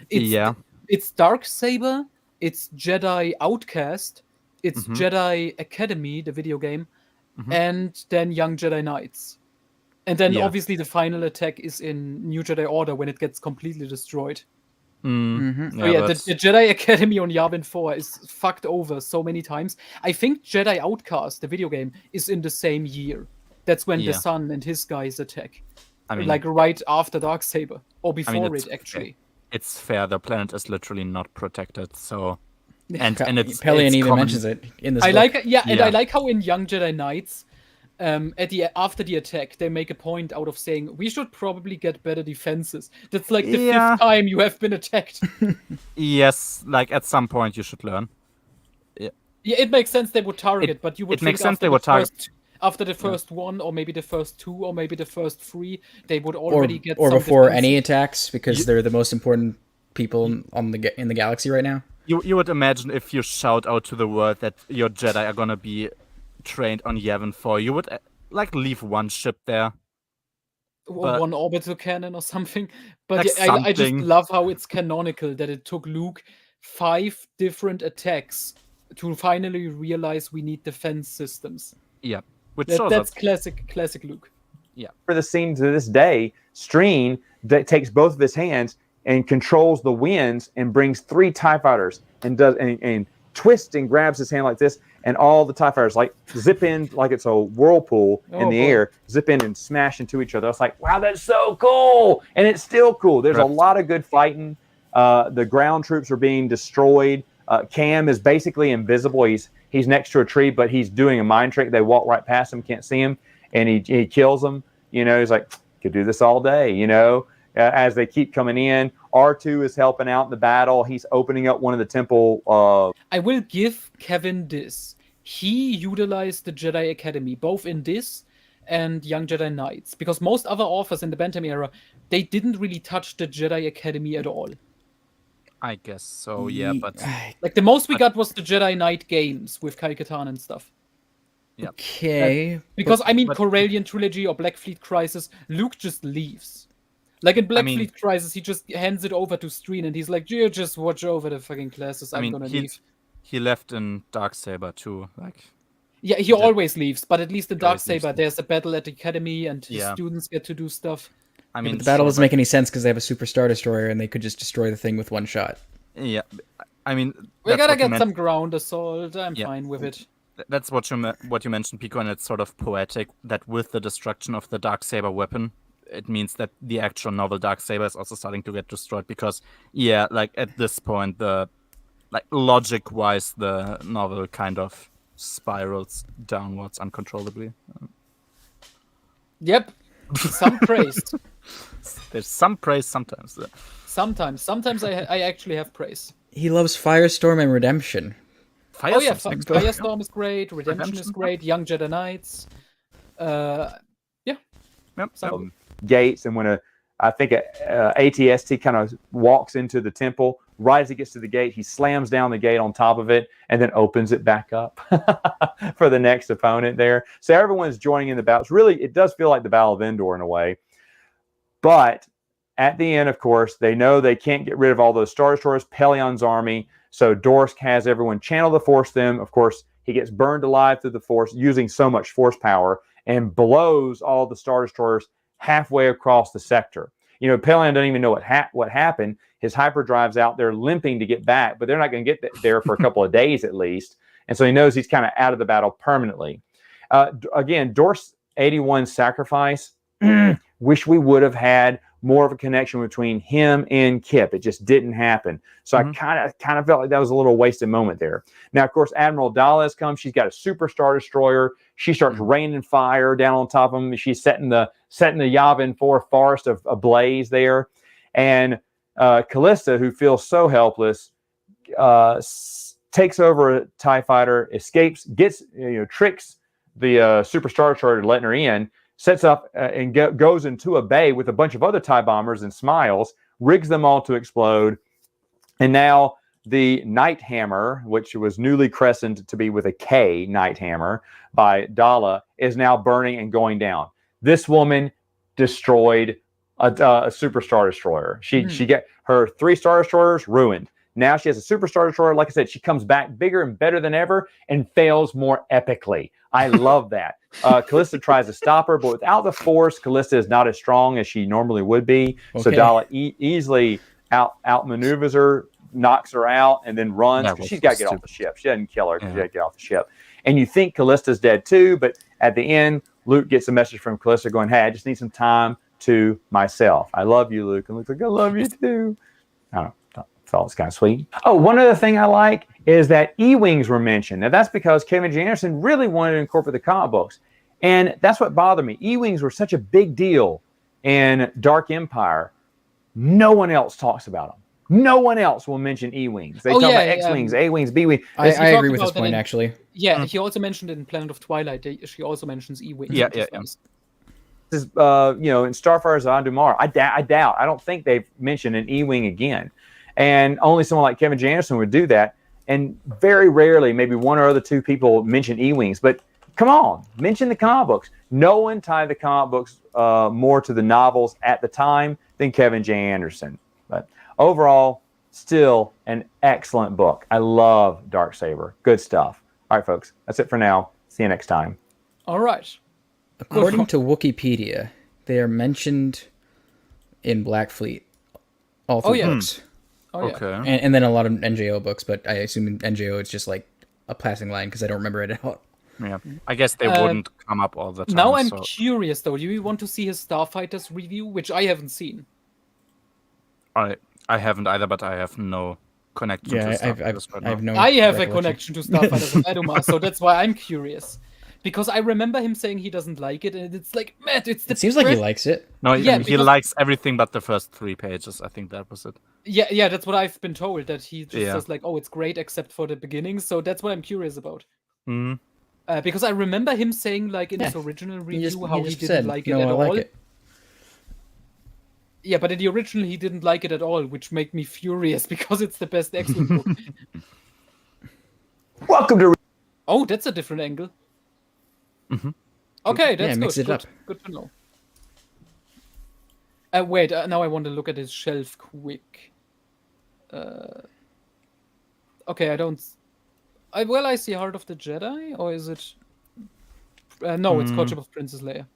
It's Darksaber, it's Jedi Outcast, it's Mhm. Jedi Academy, the video game, and then Young Jedi Knights. And then Yeah. obviously the final attack is in New Jedi Order when it gets completely destroyed. Mm-hmm. So yeah, the Jedi Academy on Yavin 4 is fucked over so many times. I think Jedi Outcast, the video game, is in the same year. That's when Yeah. the Sun and his guys attack. I mean, Like right after Darksaber. Or before it's it, actually. it's fair. The planet is literally not protected, so and it's Pelion it's even common- mentions it in this I book. like and I Yeah. like how in Young Jedi Knights, after the attack, they make a point out of saying we should probably get better defenses. That's like the Yeah. 5th time you have been attacked. Yes, like at some point you should learn. Yeah, it makes sense they would target, but you would it makes think sense they would target. after the first one, or maybe the first 2, or maybe the first 3, they would or already get or some before defenses. any attacks because they're the most important people in the galaxy right now. You would imagine if you shout out to the world that your Jedi are gonna be trained on Yavin 4, you would like leave one ship there. Or but- one orbital cannon or something. But Like yeah, I just something. love how it's canonical that it took Luke 5 different attacks to finally realize we need defense systems. Yeah, which shows That's us. classic Luke. For the scene to this day, Streen that takes both of his hands and controls the winds and brings 3 TIE fighters and does and twists and grabs his hand like this, and all the TIE fighters like zip in like it's a whirlpool in Oh, the boy. air, zip in and smash into each other. I was like, wow, that's so cool, and it's still cool. There's a Correct. lot of good fighting. The ground troops are being destroyed. Cam is basically invisible. He's next to a tree, but he's doing a mind trick. They walk right past him, can't see him. and he kills them. He's like, could do this all day. As they keep coming in, R2 is helping out in the battle. He's opening up one of the temple. I will give Kevin this. He utilized the Jedi Academy, both in this and Young Jedi Knights, because most other authors in the Bantam era, they didn't really touch the Jedi Academy at all. I guess so, yeah, but Like, the most we got was the Jedi Knight games with Kai-Katan and stuff. Okay. Because, Corellian Trilogy or Black Fleet Crisis, Luke just leaves. Like, in Black Fleet Crisis, he just hands it over to Streen, and he's like, you just watch over the fucking classes, I'm gonna leave. He left in Darksaber too, like... Yeah, he always leaves, but at least in Darksaber, there's a battle at the Academy, and his students get to do stuff. But the battle doesn't make any sense because they have a Super Star Destroyer, and they could just destroy the thing with one shot. Yeah, we gotta get some ground assault. I'm fine with it. That's what you mentioned, Pico, and it's sort of poetic that with the destruction of the Darksaber weapon, it means that the actual novel Darksaber is also starting to get destroyed because, at this point, logic-wise, the novel kind of spirals downwards uncontrollably. Yep, some praise. There's some praise sometimes. Sometimes I actually have praise. He loves Firestorm and Redemption. Firestorm is great. Redemption is great. Young Jedi Knights. Gates, and when I think ATST kind of walks into the temple, right as he gets to the gate, he slams down the gate on top of it and then opens it back up for the next opponent there. So everyone's joining in the battle. It does feel like the Battle of Endor in a way. But at the end, of course, they know they can't get rid of all those Star Destroyers, Pelion's army. So Dorsk has everyone channel the Force them. Of course, he gets burned alive through the Force using so much Force power and blows all the Star Destroyers halfway across the sector. Pelion doesn't even know what happened. His hyperdrive's out there limping to get back, but they're not going to get there for a couple of days at least. And so he knows he's kind of out of the battle permanently. Again, Dorsk's 81 sacrifice, wish we would have had more of a connection between him and Kip. It just didn't happen. So I kind of felt like that was a little wasted moment there. Now, of course, Admiral Dala has come. She's got a Super Star Destroyer. She starts raining fire down on top of him. She's setting the Yavin 4 forest ablaze there. And Callista, who feels so helpless, takes over a TIE fighter, escapes, tricks the Super Star Destroyer letting her in, sets up and goes into a bay with a bunch of other TIE bombers and Smiles, rigs them all to explode. And now the Night Hammer, which was newly christened to be with a K, Night Hammer, by Dala, is now burning and going down. This woman destroyed a Super Star Destroyer. She get her 3 Star Destroyers ruined. Now she has a Super Star Destroyer. Like I said, she comes back bigger and better than ever and fails more epically. I love that. Callista tries to stop her, but without the Force, Callista is not as strong as she normally would be. Okay. So Dala easily outmaneuvers her, knocks her out, and then runs. She's got to get off the ship. She doesn't kill her because she got to get off the ship. And you think Callista's dead too, but at the end, Luke gets a message from Callista going, hey, I just need some time to myself. I love you, Luke. And Luke's like, I love you too. I don't know. Felt it's kind of sweet. Oh, one other thing I like is that E-Wings were mentioned. Now, that's because Kevin J. Anderson really wanted to incorporate the comic books. And that's what bothered me. E-Wings were such a big deal in Dark Empire. No one else talks about them. No one else will mention E-Wings. They talk about X-Wings, A-Wings, B-Wings. I agree with this point, actually. Yeah, he also mentioned in Planet of Twilight, she also mentions E-Wings. Yeah. This is, in Starfire's Andumar, I doubt. I don't think they've mentioned an E-Wing again. And only someone like Kevin J. Anderson would do that. And very rarely, maybe one or other 2 people mention E-Wings. But come on, mention the comic books. No one tied the comic books more to the novels at the time than Kevin J. Anderson. But overall, still an excellent book. I love Darksaber. Good stuff. All right, folks, that's it for now. See you next time. All right. According to Wikipedia, they are mentioned in Black Fleet. All 3 books. Oh, okay. Yeah. And then a lot of NJO books, but I assume in NJO it's just like a passing line because I don't remember it at all. Yeah, I guess they wouldn't come up all the time. Now I'm curious, though. Do you want to see his Starfighters review, which I haven't seen? I haven't either, but I have no connection to Starfighters right now. I have no I have a connection to Starfighters of Adumar, so that's why I'm curious. Because I remember him saying he doesn't like it, and it's like, Matt, it's the It seems like he first- likes it. No, Yeah, he because- likes everything but the first 3 pages. I think that was it. Yeah, that's what I've been told, that he just Yeah. says like, oh, it's great except for the beginning. So that's what I'm curious about. Mhm. Because I remember him saying like in his Yeah, original He review just, how he just didn't said, like it no, at I all. like it. Yeah, but in the original he didn't like it at all, which made me furious because it's the best X-Wing book. Welcome to Oh, that's a different angle. Okay, that's mix good. it good. up. Good to know. Wait, now I want to look at his shelf quick. Okay, I don't. I see Heart of the Jedi, or is it? No, it's Courtship of Princess Leia.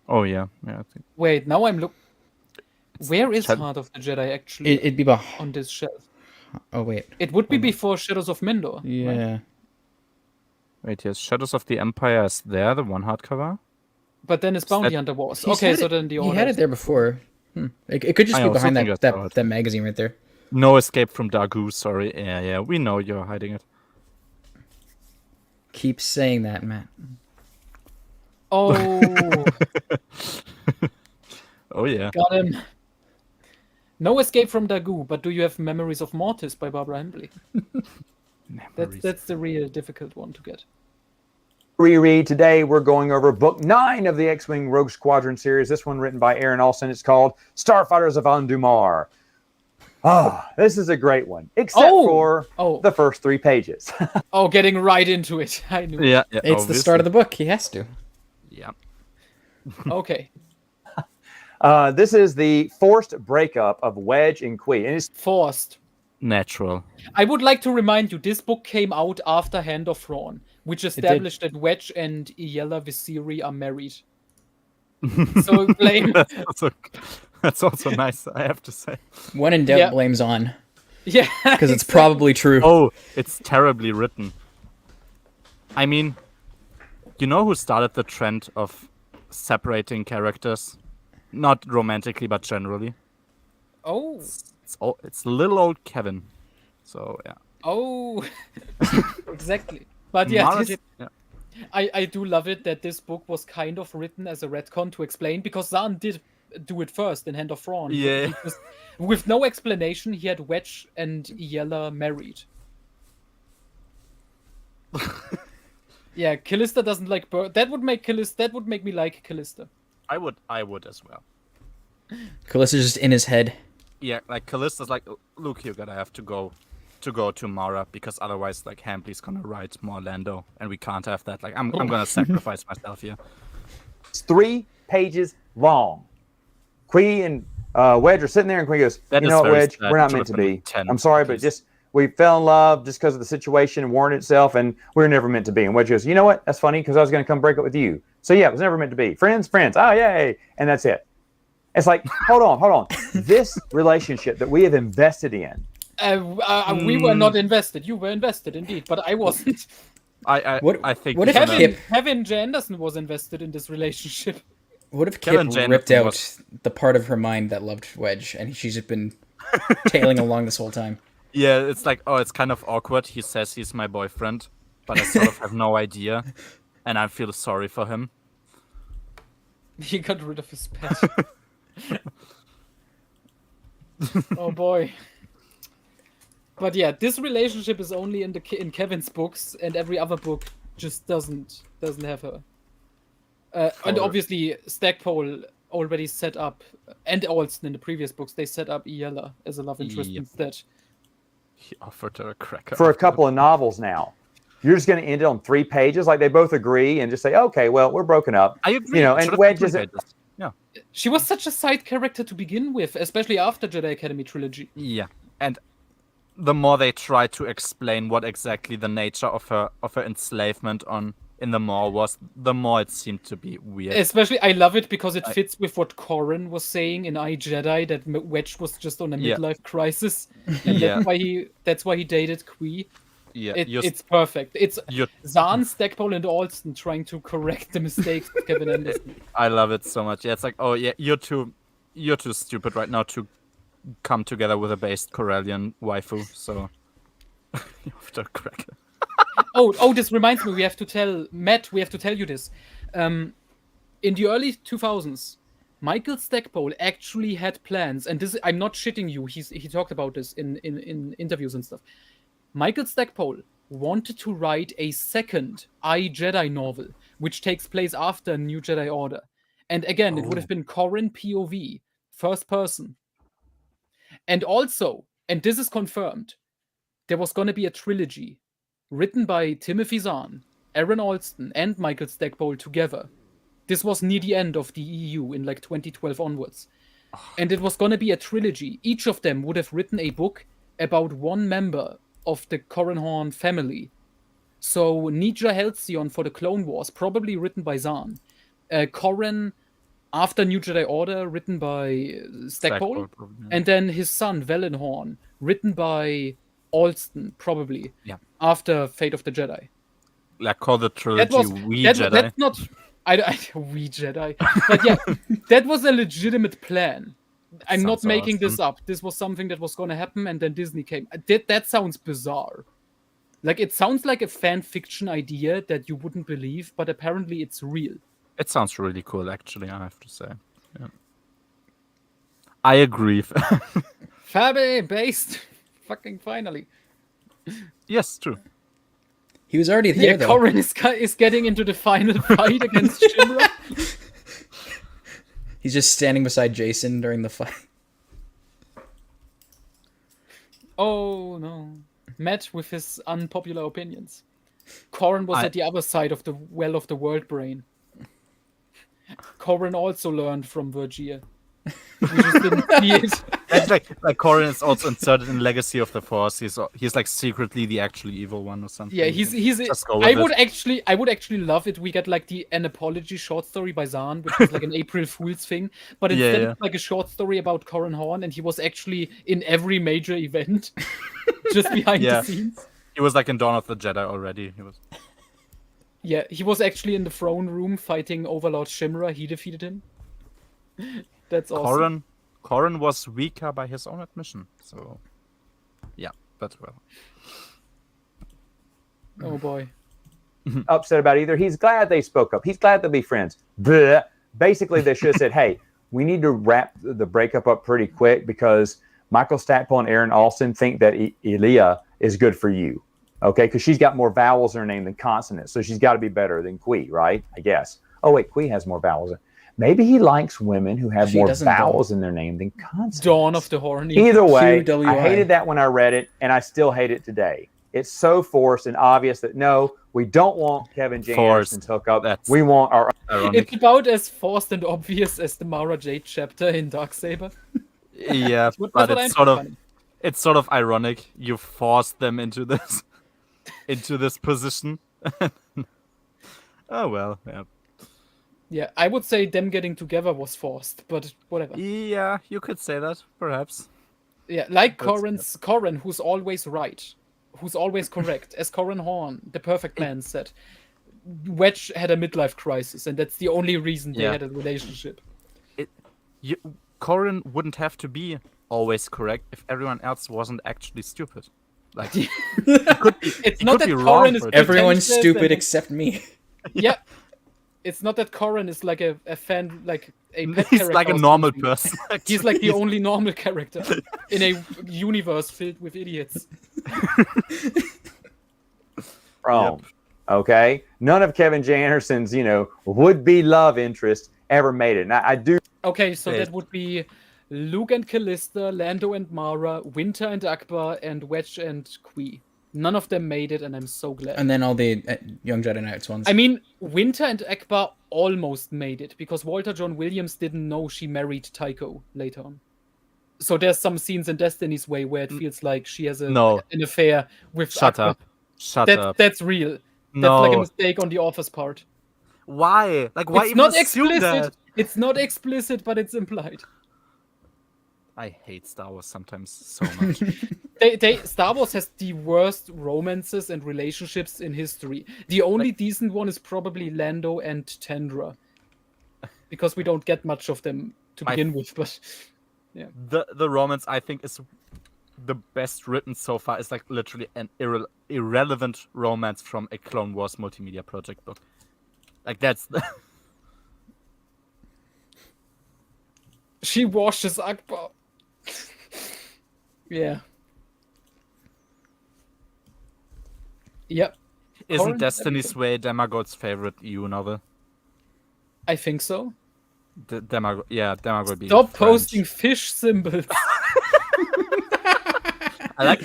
Oh yeah, I think. Wait, now I'm look. Where is Chad- Heart of the Jedi actually It'd be behind. on this shelf? Oh wait. It would be before Shadows of Mendor. right? Yeah. Wait, yes, Shadows of the Empire is there, the one hardcover. But then it's Bounty that- Hunter Wars. He's Okay, had so it- then the he order. had it there before. It could just I be also behind think that, I saw it. that magazine right there. No Escape from Dagu, sorry. Yeah, we know you're hiding it. Keep saying that, Matt. Oh, Oh yeah. got him. No Escape from Dagu, but do you have Memories of Mortis by Barbara Hambly? That's the real difficult one to get. reread. Today we're going over book 9 of the X-Wing Rogue Squadron series. This one written by Aaron Olson. It's called Starfighters of Ondumar. This is a great one, except for the first 3 pages. Oh, getting right into it. I knew. Yeah, It's the start of the book. He has to. Yeah. Okay. This is the forced breakup of Wedge and Qui. And it's Forced. Natural. I would like to remind you, this book came out after Hand of Thrawn, which established that Wedge and Iella Visiri are married. So blame. That's also nice, I have to say. When in doubt, Yeah. blames on. Yeah. Because it's probably true. Oh, it's terribly written. I mean, you know who started the trend of separating characters? Not romantically, but generally. Oh. It's little old Kevin. So yeah. Oh. Exactly. But yeah, Mara this, did- yeah. I do love it that this book was kind of written as a retcon to explain, because Zahn did do it first in Hand of Thrawn. Yeah. He just- with no explanation, he had Wedge and Iella married. Yeah, Callista doesn't like that would make me like Callista. I would as well. Callista's just in his head. Yeah, like Callista's like, look, you're gonna have to go to Mara, because otherwise, like, Hambly's gonna write more Lando, and we can't have that. Like, I'm gonna sacrifice myself here. 3 pages long. Qui and Wedge are sitting there, and Qui goes, That "You is know what, very Wedge? sad. We're not It meant to should've been be. 10 I'm sorry, at but least. just we fell in love just because of the situation and warned itself, and we were never meant to be." And Wedge goes, "You know what? That's funny, because I was going to come break up with you. So yeah, it was never meant to be. Friends. Oh yay!" And that's it. It's like, hold on. This relationship that we have invested in. We were not invested. You were invested, indeed, but I wasn't. I What think if it's gonna- Kip- Kevin J. Anderson was invested in this relationship. What if Kevin Kip Jameson ripped out was- the part of her mind that loved Wedge, and she's just been tailing along this whole time? Yeah, it's like, oh, it's kind of awkward. He says he's my boyfriend, but I sort of have no idea, and I feel sorry for him. He got rid of his pet. Oh boy. But yeah, this relationship is only in in Kevin's books, and every other book just doesn't have her. And Sure. obviously, Stackpole already set up, and Olsen in the previous books, they set up Iella as a love interest Yep. instead. He offered her a cracker. For a couple of novels now, you're just going to end it on 3 pages, like they both agree, and just say, "Okay, well, we're broken up." I agree. You know, it and should've Wedge been is 3 pages. Yeah. She was such a side character to begin with, especially after Jedi Academy trilogy. Yeah, and the more they try to explain what exactly the nature of her enslavement in the Maw was, the more it seemed to be weird. Especially, I love it because it fits with what Corran was saying in I, Jedi, that Wedge was just on a Yeah. midlife crisis, and Yeah. that's why he dated Qui. Yeah, It's perfect. It's you're Zahn, Stackpole, and Alston trying to correct the mistakes of Kevin Anderson. I love it so much. Yeah, it's like, oh yeah, you're too stupid right now to come together with a based Corellian waifu. So you have to crack it. Oh, this reminds me. We have to tell Matt. We have to tell you this. In the early 2000s, Michael Stackpole actually had plans, and this I'm not shitting you. He talked about this in interviews and stuff. Michael Stackpole wanted to write a second I, Jedi novel, which takes place after New Jedi Order. And again, it would have been Corran POV, first person. And also, and this is confirmed, there was going to be a trilogy written by Timothy Zahn, Aaron Alston, and Michael Stackpole together. This was near the end of the EU in like 2012 onwards. And it was going to be a trilogy. Each of them would have written a book about one member of the Corran Horn family. So Nija Halcyon for the Clone Wars, probably written by Zahn. Corran after New Jedi Order, written by Stackpole. And then his son, Valenhorn, written by Alston, probably. Yeah. After Fate of the Jedi. Like, call the trilogy Jedi. That's not... we Jedi. But yeah, that was a legitimate plan. I'm not making this up. This was something that was going to happen, and then Disney came. That sounds bizarre. Like, it sounds like a fan fiction idea that you wouldn't believe, but apparently it's real. It sounds really cool, actually, I have to say. Yeah. I agree. Fabe based. Fucking finally. Yes, true. He was already there, though. Corran is getting into the final fight against Shimra. He's just standing beside Jason during the fight. Oh, no. Matt with his unpopular opinions. Corran was at the other side of the well of the world brain. Corran also learned from Vergier. We just didn't see it. That's like Corran is also inserted in Legacy of the Force. He's like secretly the actually evil one or something. Yeah, he's Just go with I would actually love it. We get like an apology short story by Zahn, which was like an April Fool's thing. But instead it's like a short story about Corran Horn, and he was actually in every major event. Just behind the scenes. He was like in Dawn of the Jedi already. Yeah, he was actually in the throne room fighting Overlord Shimra. He defeated him. That's awesome. Corran was weaker by his own admission. So, yeah, but well. Oh boy. Upset about either. He's glad they spoke up. He's glad they'll be friends. Blech. Basically, they should have said, hey, we need to wrap the breakup up pretty quick because Michael Stackpole and Aaron Alston think that Elia is good for you. Okay, because she's got more vowels in her name than consonants. So she's got to be better than Qui, right? I guess. Oh, wait, Qui has more vowels. Maybe he likes women who have more vowels in their name than consonants. Dawn of the Horny. Either way, QWI. I hated that when I read it, and I still hate it today. It's so forced and obvious that, no, we don't want Kevin J. Anderson to hook up. We want our... It's about as forced and obvious as the Mara Jade chapter in Darksaber. Yeah, but it's sort of ironic. You forced them into this position. Oh well, yeah. Yeah, I would say them getting together was forced, but whatever. Yeah, you could say that, perhaps. Yeah, like Corran, who's always right, who's always correct. As Corran Horn, the perfect man, said, Wedge had a midlife crisis, and that's the only reason they had a relationship. Corran wouldn't have to be always correct if everyone else wasn't actually stupid. Like, it's not that Corran is everyone's stupid except me. Yeah, it's not that Corran is like a fan, like a pet he's character like a normal person. Actually. He's like the only normal character in a universe filled with idiots. Wrong. Yep. Okay, none of Kevin J. Anderson's, would-be love interest ever made it. Now I do. Okay, so that would be Luke and Callista, Lando and Mara, Winter and Akbar, and Wedge and Qui. None of them made it, and I'm so glad. And then all the Young Jedi Knights ones. I mean, Winter and Akbar almost made it, because Walter John Williams didn't know she married Tycho later on. So there's some scenes in Destiny's Way where it feels like she has an affair with Akbar. Shut up. That's real. That's like a mistake on the author's part. Why? Like, why it's even not assume explicit. that? It's not explicit, but it's implied. I hate Star Wars sometimes so much. Star Wars has the worst romances and relationships in history. The only decent one is probably Lando and Tendra, because we don't get much of them to begin with. But yeah, the romance I think is the best written so far is like literally an irrelevant romance from a Clone Wars multimedia project book. Like that's She washes Akbar. Yeah. Yep. isn't Corin, Destiny's Way Demagogue's favorite EU novel? I think so. Demagogue being Stop French. posting fish symbols. I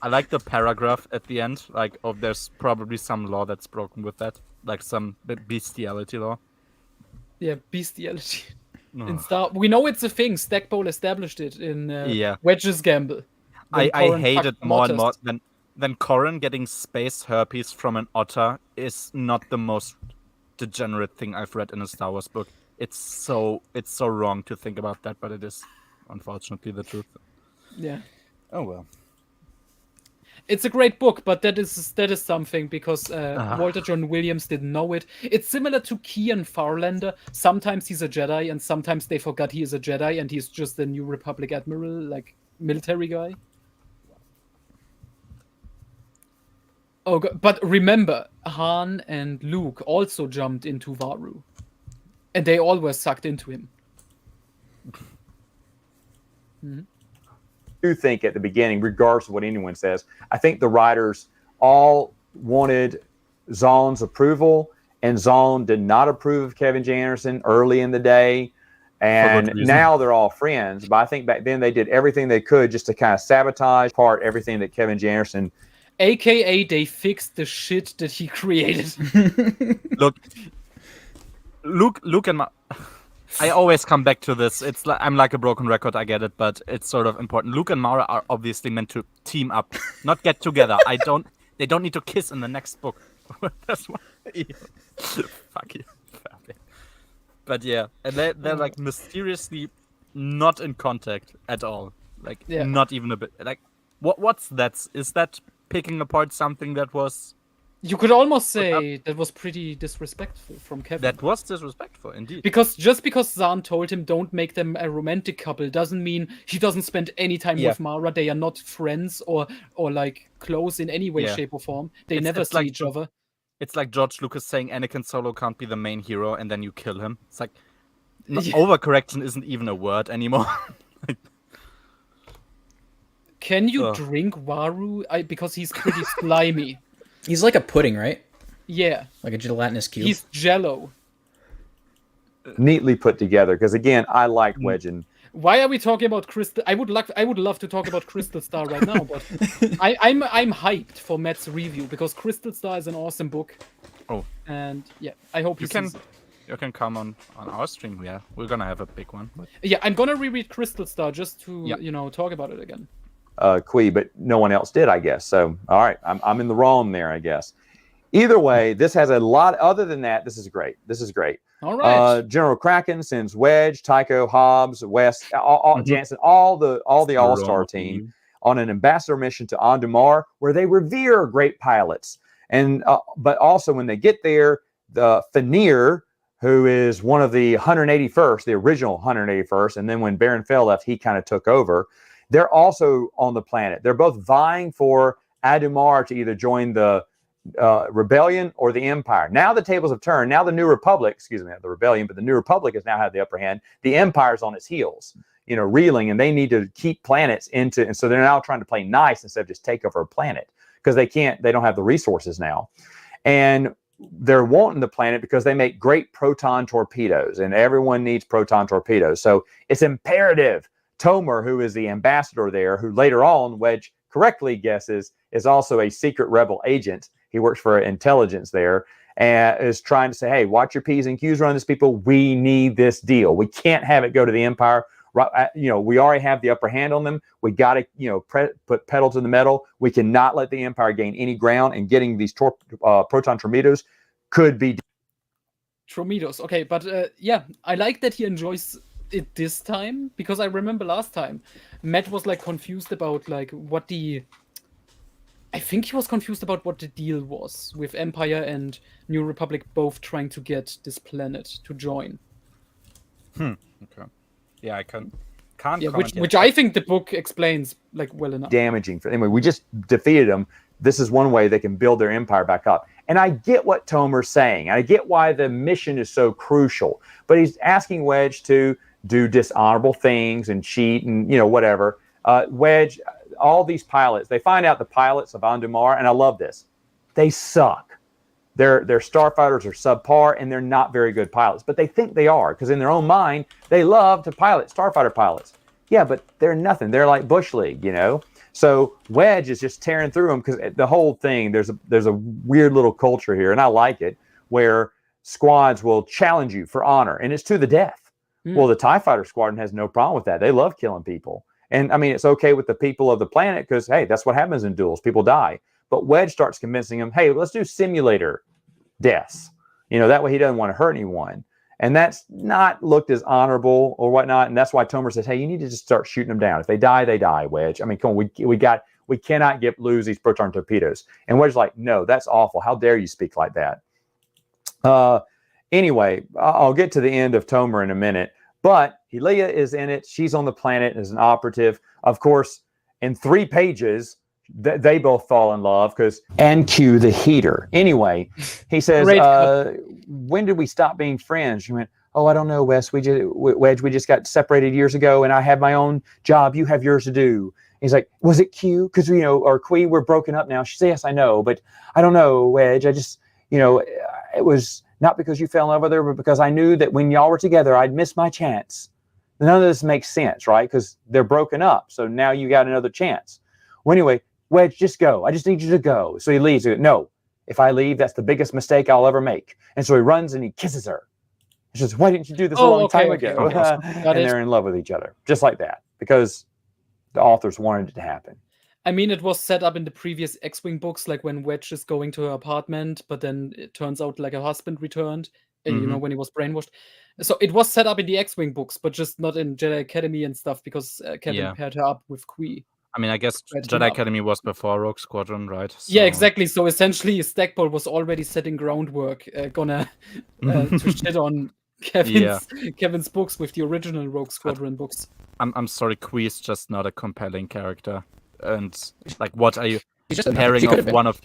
like the paragraph at the end. Like, oh, there's probably some law that's broken with that, like some bestiality law. Yeah, bestiality. No. In Star, we know it's a thing. Stackpole established it in Yeah. Wedge's Gamble. When I Corin hate fucked it more and more otters. than Corin getting space herpes from an otter is not the most degenerate thing I've read in a Star Wars book. It's so wrong to think about that, but it is unfortunately the truth. Yeah. Oh well. It's a great book, but that is something because Walter John Williams didn't know it. It's similar to Kian Farlander. Sometimes he's a Jedi, and sometimes they forgot he is a Jedi, and he's just a New Republic admiral, like military guy. Oh, but remember, Han and Luke also jumped into Varu, and they all were sucked into him. Do think at the beginning, regardless of what anyone says, I think the writers all wanted Zahn's approval, and Zahn did not approve of Kevin J. Anderson early in the day. And now they're all friends. But I think back then they did everything they could just to kind of sabotage part everything that Kevin J. Anderson. AKA, they fixed the shit that he created. Luke and I always come back to this. It's like I'm like a broken record. I get it, but it's sort of important. Luke and Mara are obviously meant to team up, not get together. They don't need to kiss in the next book. That's why. Fuck you. But yeah, and they're like mysteriously not in contact at all. Like not even a bit. Like what's that? Is that picking apart something that was? You could almost say that was pretty disrespectful from Kevin. That was disrespectful, indeed. Because just because Zahn told him don't make them a romantic couple doesn't mean he doesn't spend any time with Mara. They are not friends or like close in any way, shape, or form. They never see each other. It's like George Lucas saying Anakin Solo can't be the main hero and then you kill him. It's like overcorrection isn't even a word anymore. Can you drink Waru? Because he's pretty slimy. He's like a pudding, right? Yeah. Like a gelatinous cube. He's Jello. Neatly put together. Because again, I liked Wedgen. Why are we talking about Crystal? I would love to talk about Crystal Star right now, but I'm hyped for Matt's review because Crystal Star is an awesome book. Oh. And yeah, I hope you can come on our stream. Yeah, we're gonna have a big one. But... Yeah, I'm gonna reread Crystal Star just to talk about it again. Kui, but no one else did, I guess. So, all right, I'm in the wrong there, I guess. Either way, this has a lot. Other than that, this is great. All right. General Kraken sends Wedge, Tycho, Hobbs, West, Jansen, all the All-Star team on an ambassador mission to Ondumar, where they revere great pilots. And but also when they get there, the Fenrir, who is one of the 181st, the original 181st, and then when Baron Fell left, he kind of took over. They're also on the planet. They're both vying for Adumar to either join the rebellion or the Empire. Now the tables have turned. Now the New Republic, not the rebellion, but the New Republic has now had the upper hand. The Empire's on its heels, reeling, and they need to keep planets into. And so they're now trying to play nice instead of just take over a planet because they don't have the resources now. And they're wanting the planet because they make great proton torpedoes, and everyone needs proton torpedoes. So it's imperative. Tomer, who is the ambassador there, who later on Wedge correctly guesses is also a secret rebel agent. He works for intelligence there and is trying to say, hey, watch your P's and Q's around this, people. We need this deal. We can't have it go to the Empire. We already have the upper hand on them. We got to, put pedal to the metal. We cannot let the Empire gain any ground, and getting these proton torpedoes could be. Torpedoes. Okay, but I like that he enjoys it this time, because I remember last time Matt was like confused about like what I think he was confused about what the deal was with Empire and New Republic both trying to get this planet to join. Okay. Yeah, I can't can't Yeah, comment yet. which I think the book explains like well enough. damaging for anyway. We just defeated them. This is one way they can build their empire back up. And I get what Tomer's saying. I get why the mission is so crucial. But he's asking Wedge to do dishonorable things and cheat and whatever. Wedge, all these pilots, they find out the pilots of Ondumar, and I love this. They suck. Their starfighters are subpar, and they're not very good pilots. But they think they are, because in their own mind, they love to pilot starfighter pilots. Yeah, but they're nothing. They're like Bush League, So Wedge is just tearing through them, because the whole thing, there's a weird little culture here, and I like it, where squads will challenge you for honor, and it's to the death. Well, the TIE Fighter Squadron has no problem with that. They love killing people. And I mean, it's okay with the people of the planet because, hey, that's what happens in duels. People die. But Wedge starts convincing him, hey, let's do simulator deaths. That way he doesn't want to hurt anyone. And that's not looked as honorable or whatnot. And that's why Tomer says, hey, you need to just start shooting them down. If they die, they die, Wedge. I mean, come on, we cannot lose these proton torpedoes. And Wedge's like, no, that's awful. How dare you speak like that? Anyway, I'll get to the end of Tomer in a minute. But Helia is in it. She's on the planet as an operative. Of course, in 3 pages, they both fall in love and Q the heater. Anyway, he says, when did we stop being friends? She went, oh, I don't know, Wedge. We just got separated years ago, and I have my own job. You have yours to do. He's like, was it Q? Because, or Qui, we're broken up now. She says, yes, I know, but I don't know, Wedge. I just, it was not because you fell in love with her, but because I knew that when y'all were together, I'd miss my chance. None of this makes sense, right? Because they're broken up. So now you got another chance. Well, anyway, Wedge, just go. I just need you to go. So he leaves. He goes, no, if I leave, that's the biggest mistake I'll ever make. And so he runs and he kisses her. He says, why didn't you do this a long time ago? And they're in love with each other, just like that, because the authors wanted it to happen. I mean, it was set up in the previous X-Wing books, like when Wedge is going to her apartment, but then it turns out like her husband returned, when he was brainwashed. So it was set up in the X-Wing books, but just not in Jedi Academy and stuff, because Kevin paired her up with Qui. I mean, I guess Jedi Academy was before Rogue Squadron, right? So... Yeah, exactly. So essentially, Stackpole was already setting groundwork, to shit on Kevin's books with the original Rogue Squadron books. I'm sorry, Qui is just not a compelling character. And like, what are you She's just pairing she could have of been. one of?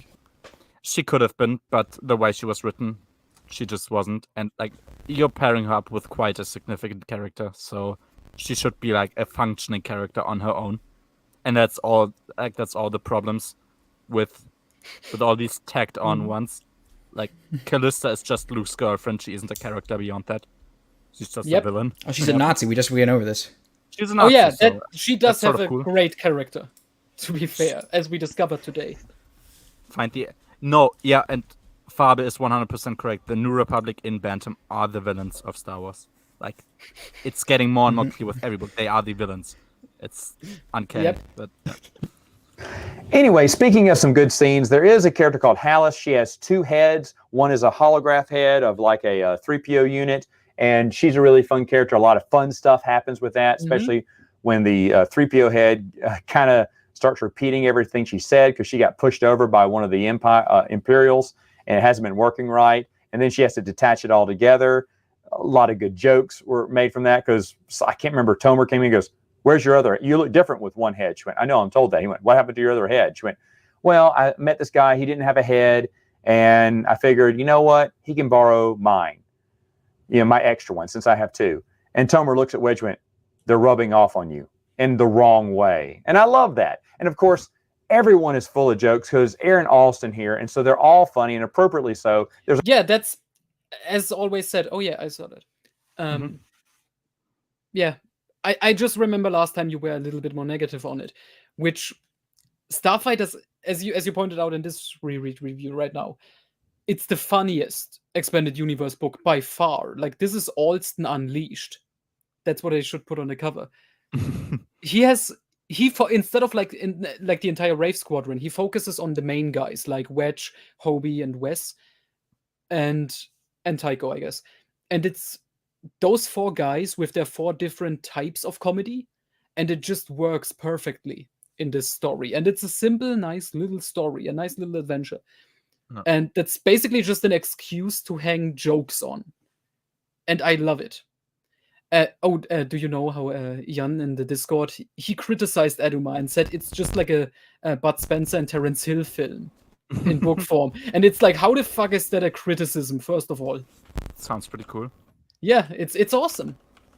She could have been, but the way she was written, she just wasn't. And like, you're pairing her up with quite a significant character, so she should be like a functioning character on her own. And that's all. Like, that's all the problems with all these tacked on ones. Like, Callista is just Luke's girlfriend. She isn't a character beyond that. She's just a villain. Oh, she's a Nazi. We went over this. She's a Nazi. She does have a cool. great character, to be fair, as we discovered today. And Fabe is 100% correct. The New Republic in Bantam are the villains of Star Wars. Like, it's getting more and more clear with every book. They are the villains. It's uncanny. But Anyway, speaking of some good scenes, there is a character called Hallis. She has 2 heads. One is a holograph head of like a 3PO unit, and she's a really fun character. A lot of fun stuff happens with that, especially when the 3PO head kind of starts repeating everything she said because she got pushed over by one of the Imperials, and it hasn't been working right. And then she has to detach it all together. A lot of good jokes were made from that because I can't remember. Tomer came in and goes, where's your other? You look different with one head. She went, I know, I'm told that. He went, what happened to your other head? She went, well, I met this guy. He didn't have a head. And I figured, you know what? He can borrow mine. My extra one, since I have 2. And Tomer looks at Wedge and went, they're rubbing off on you in the wrong way. And I love that. And of course, everyone is full of jokes because Aaron Alston here. And so they're all funny and appropriately so. That's, as always said. Oh, yeah, I saw that. Yeah. I just remember last time you were a little bit more negative on it, which Starfighters, as you pointed out in this reread review right now, it's the funniest expanded universe book by far. Like, this is Alston Unleashed. That's what I should put on the cover. Instead of like the entire Wraith Squadron, he focuses on the main guys like Wedge, Hobie, and Wes, and Tycho, I guess. And it's those 4 guys with their 4 different types of comedy, and it just works perfectly in this story. And it's a simple, nice little story, a nice little adventure. No. And that's basically just an excuse to hang jokes on. And I love it. Do you know how Jan in the Discord he criticized Aduma and said it's just like a Bud Spencer and Terence Hill film in book form, and it's like, how the fuck is that a criticism? First of all, Sounds pretty cool. yeah, it's awesome.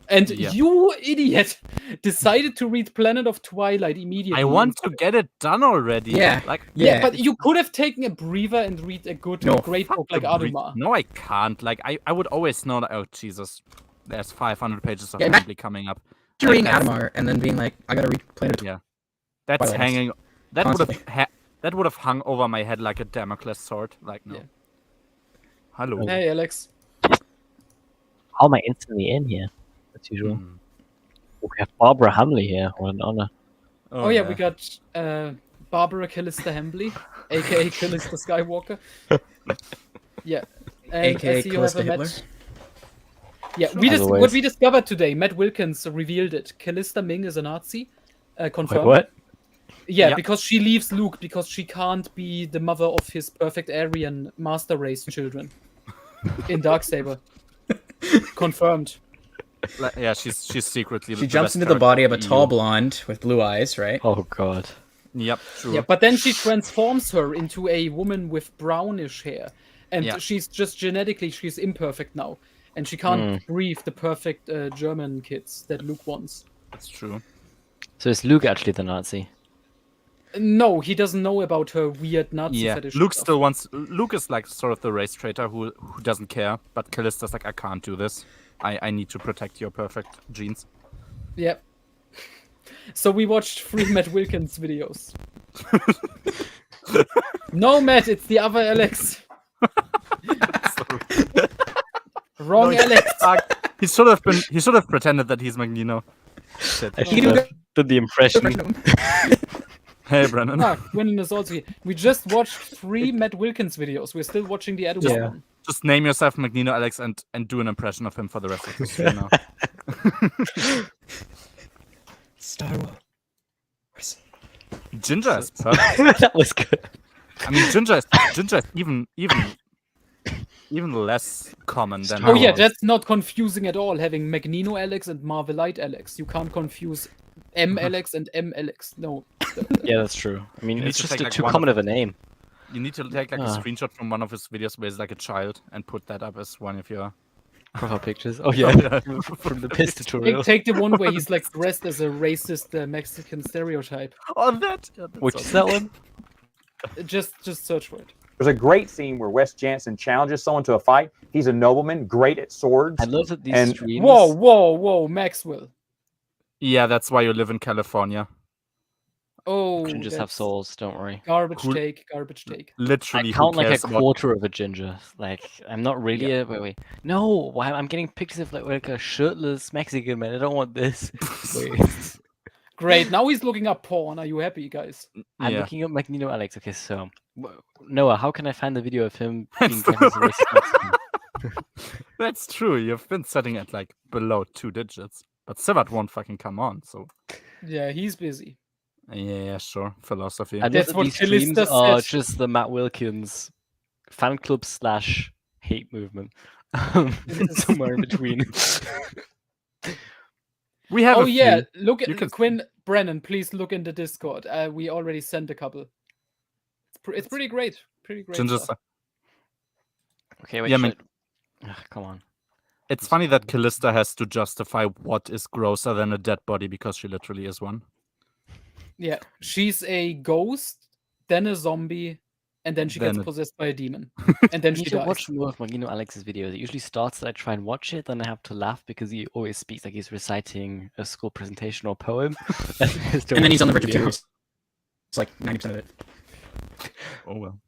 And Yeah. you idiot decided to read Planet of Twilight immediately. I want to get it done already. Yeah. Like, Yeah, Yeah. but you could have taken a breather and read a good, No, great fuck book like the Aduma. No, I can't. Like, I would always know that. Oh, Jesus. There's 500 pages of Yeah, Assembly coming up. You're reading that's- Adamar and then being like, I gotta read Planet of Yeah. That's Twilight. hanging. That would Constantly. have that would have hung over my head like a Damocles sword. Like, no. Yeah. Hello. Hey, Alex. How am I instantly in here? As usual. Mm. We have Barbara Hamley here. What an honor. Oh, yeah, we got Barbara Callista Hambly, aka Callista Skywalker. Yeah. And AKA I see you have Callista a Hitler. match. Yeah, As what always. we discovered today, Matt Wilkins revealed it. Callista Ming is a Nazi. Confirmed. Wait, what? Yeah, Yeah. because she leaves Luke because she can't be the mother of his perfect Aryan master race children in Darksaber. Confirmed. Like, yeah, she's secretly. She jumps into the body of a tall blonde with blue eyes, right? Oh god. Yep, true. Yeah, but then she transforms her into a woman with brownish hair. And Yeah. she's just genetically, she's imperfect now. And she can't breathe the perfect German kids that Luke wants. That's true. So is Luke actually the Nazi? No, he doesn't know about her weird Nazi Yeah, fetish. Luke stuff. still wants. Luke is like sort of the race traitor who doesn't care, but Callista's like, I can't do this. I need to protect your perfect genes. Yep. So we watched 3 Matt Wilkins videos. No, Matt, it's the other Alex. Wrong Alex. He should have pretended that he's Magneto. Shit. I should have done the impression. Hey, Brennan. Ah, Gwendolyn is also here. We just watched 3 Matt Wilkins videos. We're still watching the Aduma Yeah. one. Just name yourself Magneto, Alex, and do an impression of him for the rest of the stream now. Star Wars. Ginger is perfect. That was good. I mean, Ginger is even less common than. Oh yeah, ours. that's not confusing at all. Having Magneto Alex and Marvelite Alex. You can't confuse M Alex and M Alex. No. Yeah, that's true. I mean, You need it's to just take, like, too one common of of a name. You need to take like a Ah. screenshot from one of his videos where he's like a child and put that up as one of your. Profile pictures. Oh yeah, from the piss tutorial. Take the one where he's like dressed as a racist Mexican stereotype. Oh, that. Yeah, that's Which so is that one? Just search for it. There's a great scene where Wes Jansen challenges someone to a fight. He's a nobleman, great at swords. I love that these And- streams. Whoa, Maxwell. Yeah, that's why you live in California. Oh, Gingers have that's souls. Don't worry. Garbage Cool. take, garbage take. Literally, I who count like a cares about- quarter of a ginger. Like I'm not really a wait. No, why I'm getting pictures of like a shirtless Mexican man. I don't want this. Wait. Great. Now he's looking up porn. Are you happy, guys? I'm Yeah. looking up Magneto Alex. Okay, so Noah, how can I find the video of him being That's kept as a racist Mexican? That's true. You've been setting it like below 2 digits, but Sivat won't fucking come on. So Yeah, he's busy. yeah, sure. Philosophy. I love That's that what these streams Callista are said. just the Matt Wilkins fan club / hate movement. Somewhere in between. We have. Oh a yeah, few. look You at can- Quinn Brennan. Please look in the Discord. We already sent a couple. It's pretty great. Pretty great. Ginger's- stuff. Okay, wait. Yeah, should man. Come on. It's funny that Callista has to justify what is grosser than a dead body because she literally is one. Yeah, she's a ghost, then a zombie, and then she Then gets a- possessed by a demon, and then I she need to dies. watch more of Magneto Alex's videos. It usually starts that I try and watch it, then I have to laugh because he always speaks like he's reciting a school presentation or poem. And then he's on the verge of tears. It's like 90% of it. Oh well.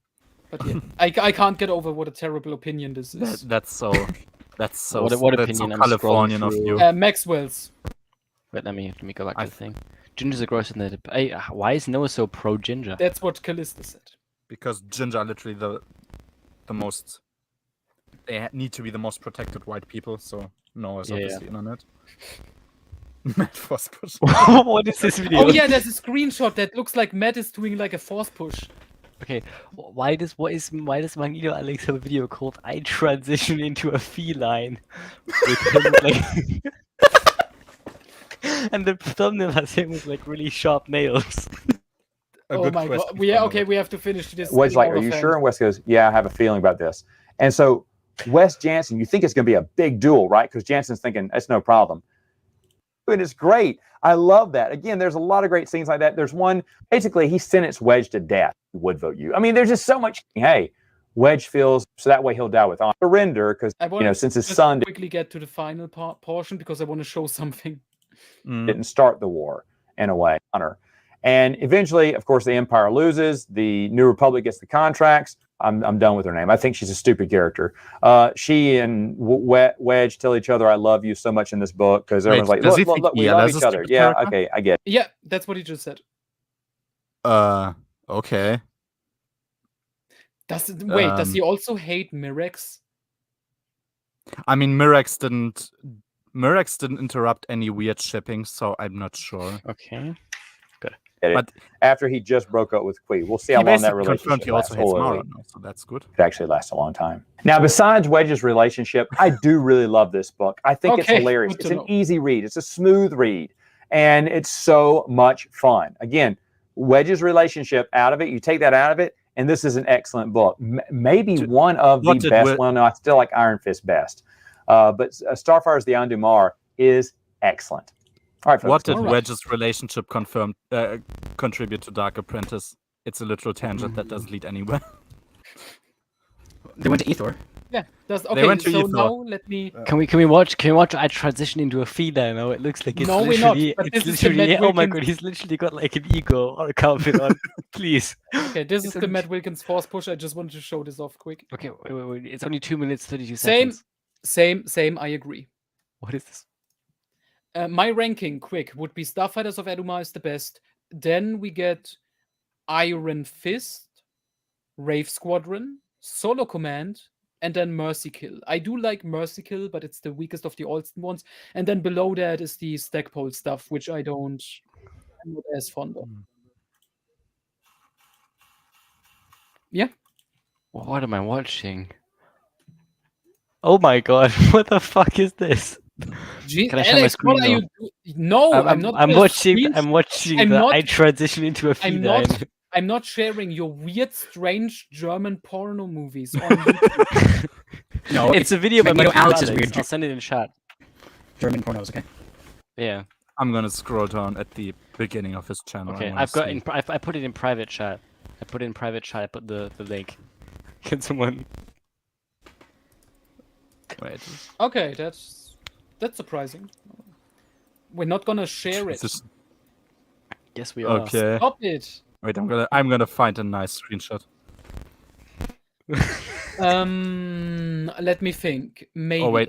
But yeah, I can't get over what a terrible opinion this is. That's so. That's so. What that's opinion? so I'm scrolling Californian of through. you. Maxwell's. Wait, let me go back to I- the thing. Gingers are gross in the. Hey, why is Noah so pro ginger? That's what Callista said. Because ginger are literally the most. They need to be the most protected white people. So Noah's Yeah, yeah. obviously in on it. Matt Force push. What is this video? Oh yeah, there's a screenshot that looks like Matt is doing like a force push. Okay, why does Magneto Alex have a video called "I Transition into a Feline"? With him, like, And the thumbnail has him with like really sharp nails. A Oh good my question god. for Yeah, another okay, we have to finish this. Wedge in like, out "Are of you hand. sure?" And Wes goes, "Yeah, I have a feeling about this." And so Wes Jansen, you think it's going to be a big duel, right? Because Jansen's thinking that's no problem, and it's great. I love that. Again, there's a lot of great scenes like that. There's one basically he sentenced Wedge to death. He would vote you. I mean, there's just so much. Hey, Wedge feels so that way he'll die with honor. Surrender because I want to since his son quickly get to the final portion because I want to show something. didn't start the war in a way, honor. And eventually, of course, the Empire loses. The New Republic gets the contracts. I'm done with her name. I think she's a stupid character. She and Wedge tell each other, "I love you" so much in this book because everyone's like, does he "Look, think look, we Yella love is a each other." stupid Yeah, character? okay, I get it. Yeah, that's what he just said. Okay. Does he also hate Mirex? I mean, Mirax didn't interrupt any weird shipping, so I'm not sure. Okay. But After he just broke up with Qui, we'll see he how long that basically confirmed relationship he lasts. also hates Oh, Mara wait. now, so that's good. It actually lasts a long time. Now, besides Wedge's relationship, I do really love this book. I think it's Okay, hilarious. good to It's an know. easy read. It's a smooth read, and it's so much fun. Again, Wedge's relationship out of it, you take that out of it, and this is an excellent book. Maybe one of the what did best. Wed- Well, no, I still like Iron Fist best, but Starfire's The Andumar is excellent. All right, folks. What did Alright. Wedge's relationship contribute to Dark Apprentice? It's a literal tangent that doesn't lead anywhere. They went to Ethor. Yeah. Okay, went to so Ethor. now let me. Can we watch? I transition into a feline now. It looks like it's No, we're not, literally. but It's this is the literally. Matt Oh my Wilkins- god, he's literally got like an ego or a carpet on. Please. Okay, this is It's the only- Matt Wilkins force push. I just wanted to show this off quick. Okay, wait. It's only 2 minutes 32 Same. seconds. Same. I agree. What is this? My ranking, quick, would be Starfighters of Adumar is the best. Then we get Iron Fist, Rave Squadron, Solo Command, and then Mercy Kill. I do like Mercy Kill, but it's the weakest of the Alston ones. And then below that is the Stackpole stuff, which I'm not as fond of. Yeah. What am I watching? Oh my god, what the fuck is this? Can I share my Alex, what screen are now? you doing? No, I'm not. I'm gonna watching. screen- I'm watching. I'm the not- I transition into a I'm feline. not. I'm not sharing your weird, strange German porno movies on YouTube. No, It's a video by Magneto Michael Alex's Alex. weird I'll send it in chat. German pornos. Okay. Yeah. I'm gonna scroll down at the beginning of his channel. Okay. I wanna see. I put it in private chat. I put the link. Can someone? Wait. Okay, that's surprising. We're not gonna share it. This- Yes, we are. Okay. Stop it. Wait, I'm gonna find a nice screenshot. Let me think. Maybe. Oh wait,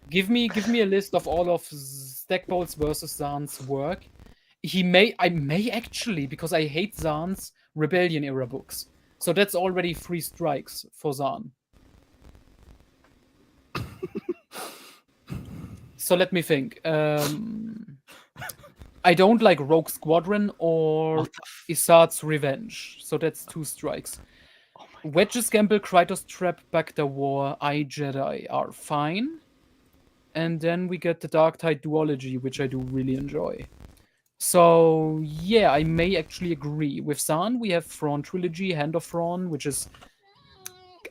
Give me a list of all of Stackpole's versus Zahn's work. I may actually, because I hate Zahn's Rebellion era books. So that's already 3 strikes for Zahn. So let me think. I don't like Rogue Squadron or Isard's Revenge. So that's 2 strikes. Wedge's Gamble, Krytos Trap, Baghdad War, I Jedi are fine. And then we get the Dark Tide Duology, which I do really enjoy. So yeah, I may actually agree. With Zahn, we have Thrawn Trilogy, Hand of Thrawn, which is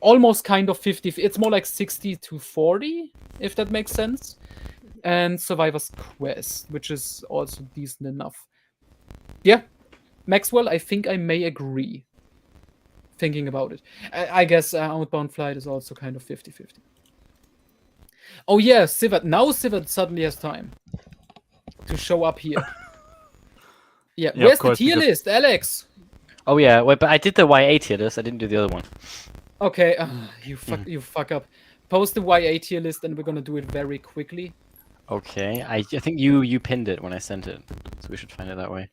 almost kind of 50. It's more like 60 to 40, if that makes sense. And Survivor's Quest, which is also decent enough. Yeah, Maxwell, I think I may agree. Thinking about it. I guess Outbound Flight is also kind of 50-50. Oh yeah, Sivert. Now Sivert suddenly has time to show up here. Yeah, Yeah, of where's the course, tier because- list, Alex? Oh yeah, wait, but I did the YA tier list. I didn't do the other one. Okay, you fuck up. Post the YA tier list and we're gonna do it very quickly. Okay, I think you pinned it when I sent it, so we should find it that way.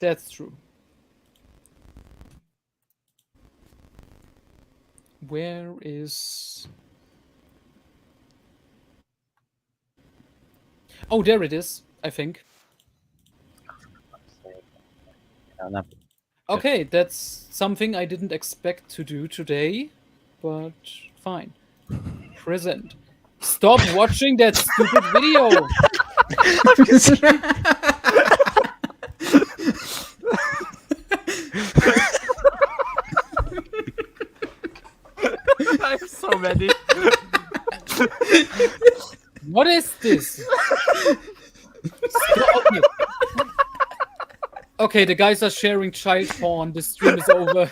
That's true. Where is... Oh, there it is, I think. Okay, that's something I didn't expect to do today, but fine. Present. Stop watching that stupid video. I have so many. What is this? Stop it. Okay, the guys are sharing child porn. The stream is over.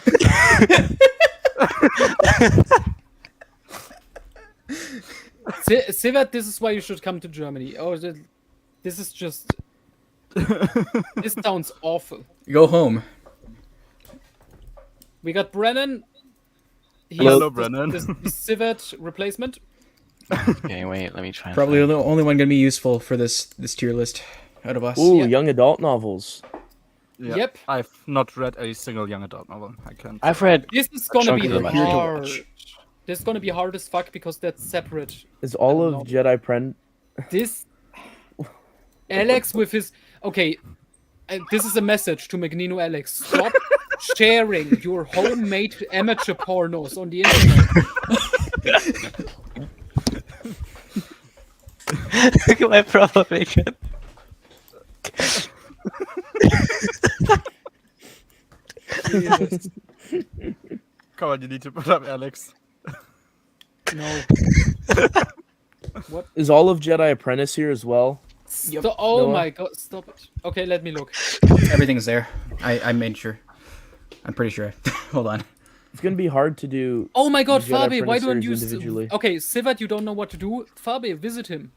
Sivat, this is why you should come to Germany. Oh, this is just... This sounds awful. Go home. We got Brennan. He's Hello, Brennan. The Sivat replacement. Okay, wait, let me try. And Probably find- the only one gonna be useful for this tier list out of us. Ooh, Yeah. young adult novels. Yeah, Yep. I've not read a single young adult novel. I can't. I've read. This is gonna chunk be of them, actually. hard. Here to This is gonna be hard as fuck because that's separate. Is all I of don't Jedi Pren? This Alex with his okay. This is a message to Magnino Alex. Stop sharing your homemade amateur pornos on the internet. Look at my profile picture. Jesus. Come on, you need to put up Alex. No. Is all of Jedi Apprentice here as well? Oh Noah? my god! Stop it. Okay, let me look. Everything's there. I made sure. I'm pretty sure. Hold on. It's gonna be hard to do. Oh my god, Jedi Fabi, why Apprentice don't you... series individually. Okay, Sivat, you don't know what to do. Fabi, visit him.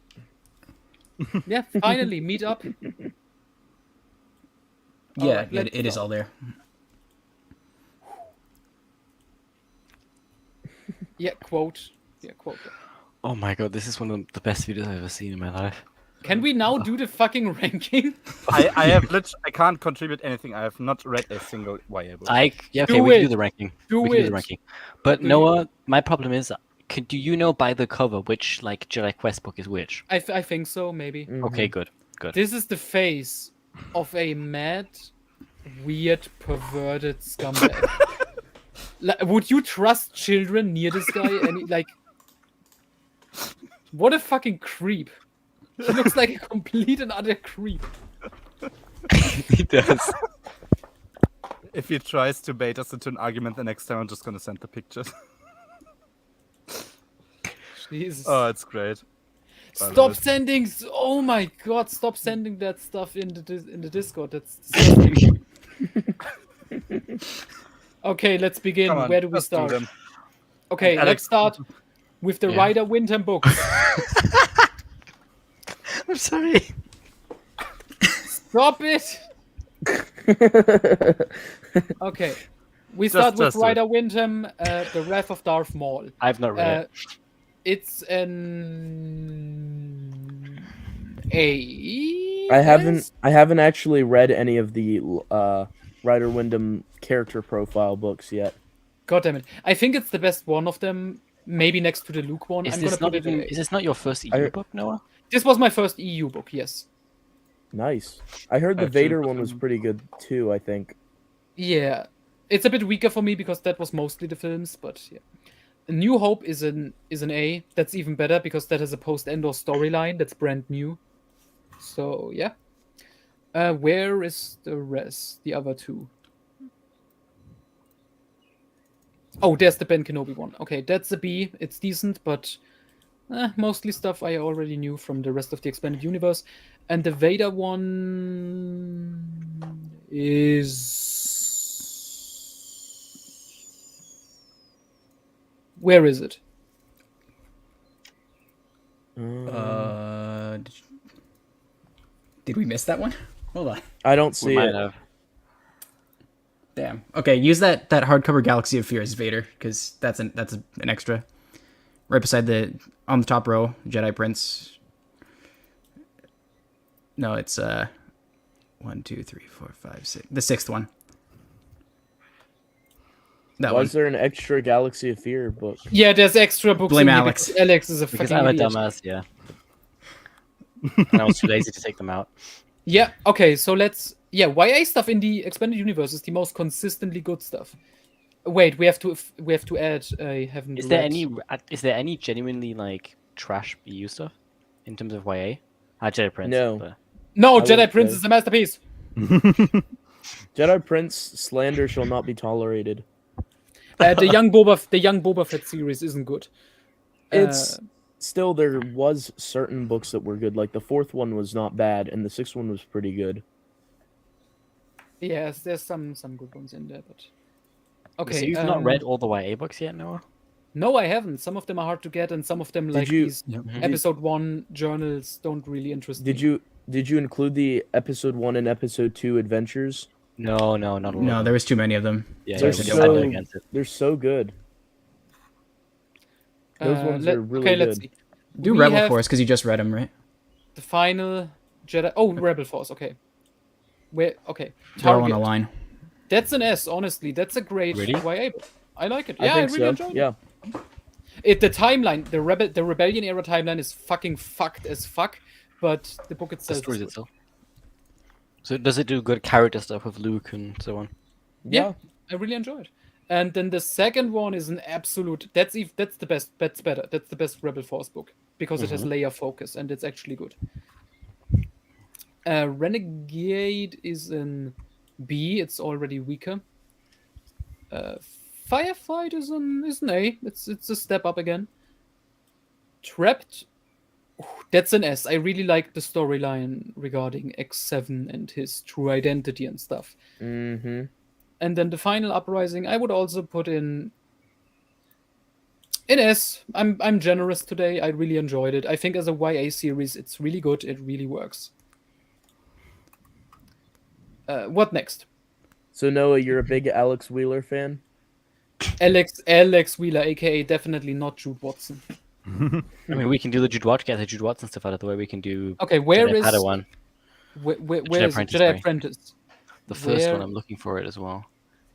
Yeah, finally, meet up. Yeah, Alright, let's it is go. all there. Yeah, quote. Yeah, quote. Oh my god, this is one of the best videos I've ever seen in my life. Can we now do the fucking ranking? I have I can't contribute anything. I have not read a single YA book. Yeah, okay, Do we can it. do the ranking. Do we can do it. the ranking. But Do Noah, my problem is, do you know by the cover which like Jedi Quest book is which? I think so, maybe. Okay, good, good. This is the face of a mad, weird, perverted scumbag. Would you trust children near this guy? What a fucking creep. He looks like a complete and utter creep. He does. If he tries to bait us into an argument the next time, I'm just gonna send the pictures. Jesus. Oh, it's great. I love Stop it. sending. Oh my god! Stop sending that stuff in the Discord. That's disgusting. Okay, let's begin. Come on, Where do we let's start? them. Okay, Alex- let's start with the Yeah. Ryder Wyndham books. I'm sorry. Stop it! Okay, we start with just do it. Ryder Wyndham, The Wrath of Darth Maul. I've not read it. It's an A. I haven't actually read any of the Ryder Wyndham character profile books yet. God damn it! I think it's the best one of them. Maybe next to the Luke one. Is I'm this gonna not put it even? in A. Is this not your first EU I- book, Noah? This was my first EU book. Yes. Nice. I heard the Actually, Vader one was pretty good too. I think. Yeah, it's a bit weaker for me because that was mostly the films, but yeah. A New Hope is an A. That's even better because that has a post-Endor storyline that's brand new. So yeah. Where is the rest? The other two. Oh, there's the Ben Kenobi one. Okay, that's a B. It's decent, but mostly stuff I already knew from the rest of the expanded universe. And the Vader one is... Where is it? Did we miss that one? Hold on. I don't We see might it. have. Damn. Okay, use that hardcover Galaxy of Fear as Vader because that's an extra. Right beside on the top row, Jedi Prince. No, it's 1, 2, 3, 4, 5, 6. The sixth one. That Why one. is there an extra Galaxy of Fear book? Yeah, there's extra books. Blame in here Alex. because Alex is a Because fucking I'm a idiot. dumbass, yeah. And I was too lazy to take them out. Yeah, okay, so let's... Yeah, YA stuff in the expanded universe is the most consistently good stuff. Wait, we have to add I haven't Is there read- any? Is there any genuinely like trash BU stuff in terms of YA? Jedi Prince. No. But... No, I Jedi wouldn't Prince say. is a masterpiece. Jedi Prince slander shall not be tolerated. The young Boba Fett series isn't good. It's still, there was certain books that were good. Like the 4th one was not bad, and the 6th one was pretty good. Yes, there's some good ones in there, but okay. So you've not read all the YA books yet, Noah? No, I haven't. Some of them are hard to get, and some of them, like you- these episode 1 journals, don't really interest me. Did you include the episode 1 and episode 2 adventures? No, not all. No, there was too many of them. Yeah, They're yeah, we so- decided against it. They're so good. Those ones are really okay, good. let's see. Do We Rebel have Force because you just read them, right? the final Jedi. Oh, Rebel Force. Okay. Where? Okay. They're all on a Target. line. That's an S. Honestly, that's a great Really? YA book. I like it. Yeah, I I think really so. enjoyed it. Yeah. The timeline, the rebellion era timeline is fucking fucked as fuck, but the book The itself. stories is good. itself. So does it do good character stuff with Luke and so on? Yeah, I really enjoy it. And then the second one is an absolute. That's the best. That's better. That's the best Rebel Force book because it has layer focus and it's actually good. Renegade is in B. It's already weaker. Firefight is an A. It's a step up again. Trapped. That's an S. I really like the storyline regarding X7 and his true identity and stuff. Mm-hmm. And then the final Uprising, I would also put in S. I'm generous today. I really enjoyed it. I think as a YA series, it's really good. It really works. What next? So Noah, you're a big Alex Wheeler fan? Alex Wheeler, aka definitely not Jude Watson. I mean, we can do the Jude Watson stuff out of the way. We can do Okay, where Jedi is Padawan, where Jedi is it? Apprentice, Jedi sorry. Apprentice? the first Where- one. I'm looking for it as well.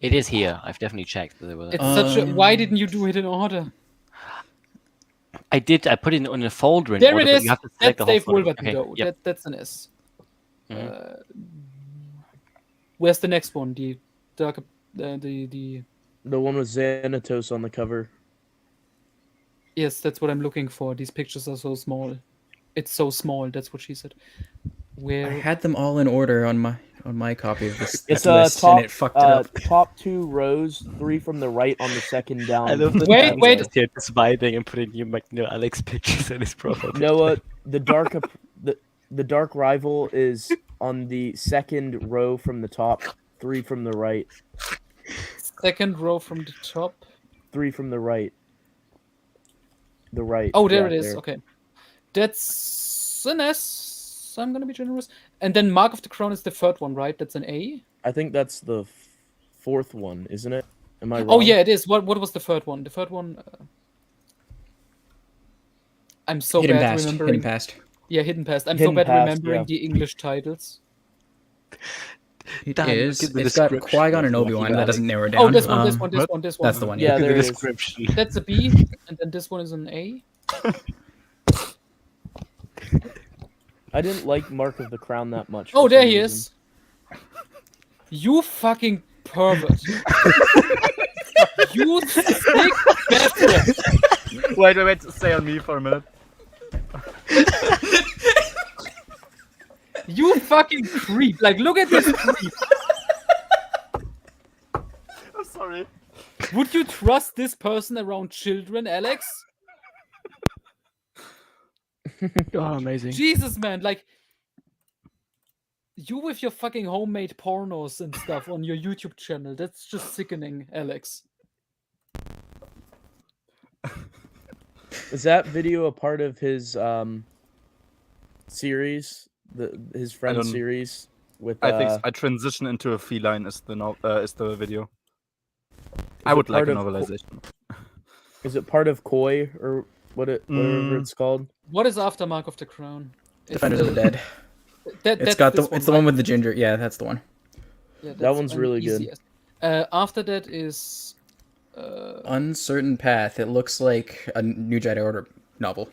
It is here. I've definitely checked that they were there. It's such a. Why didn't you do it in order? I did. I put it in a folder in There order, it but is. you have to select That's the whole Dave folder. Wolverton, Okay, though. yep. That's an S. Mhm. Where's the next one? The dark, the. The one with Xanatos on the cover. Yes, that's what I'm looking for. These pictures are so small. It's so small. That's what she said. I Where? had them all in order on my copy of this It's list, top and it fucked it up. top 2 rows, 3 from the right on the second down. I love the Wait. just here smiling and putting Alex pictures in his profile. picture. Noah, the dark rival is on the second row from the top, 3 from the right, Second row from the top. 3 from the right. The right. Oh, there yeah, it is. there. Okay. That's an S. I'm gonna be generous. And then Mark of the Crown is the third one, right? That's an A. I think that's the 4th one, isn't it? Am I wrong? Oh yeah, it is. What was the third one? The third one. I'm so Hidden bad past. remembering. Hidden past. Yeah, Hidden Past. I'm Hidden so bad Past, remembering yeah. the English titles. It Dan, is. look at the It's got description Qui-Gon of and Lucky Obi-Wan. That Alex. doesn't narrow it down. Oh, this one. That's the one. Yeah, Look at there the it is. description. That's a B, and then this one is an A. I didn't like Mark of the Crown that much. Oh, for there some he reason. is. You fucking pervert. You sick bastard. Wait. Stay on me for a minute. You fucking creep. Like, look at this creep. I'm sorry. Would you trust this person around children, Alex? Oh, amazing. Jesus, man. Like, you with your fucking homemade pornos and stuff on your YouTube channel. That's just sickening, Alex. Is that video a part of his series, his friend don't- series with? I think I transition into a feline is the video. I it would like part a of- novelization. Is it part of Koi or whatever Mm. it's called? What is after Mark of the Crown? It's Defenders of the Dead. That, It's that's got this it's the right? one with the ginger. Yeah, that's the one. Yeah, That that's one's an really good. easy S. After that is Uncertain Path. It looks like a New Jedi Order novel.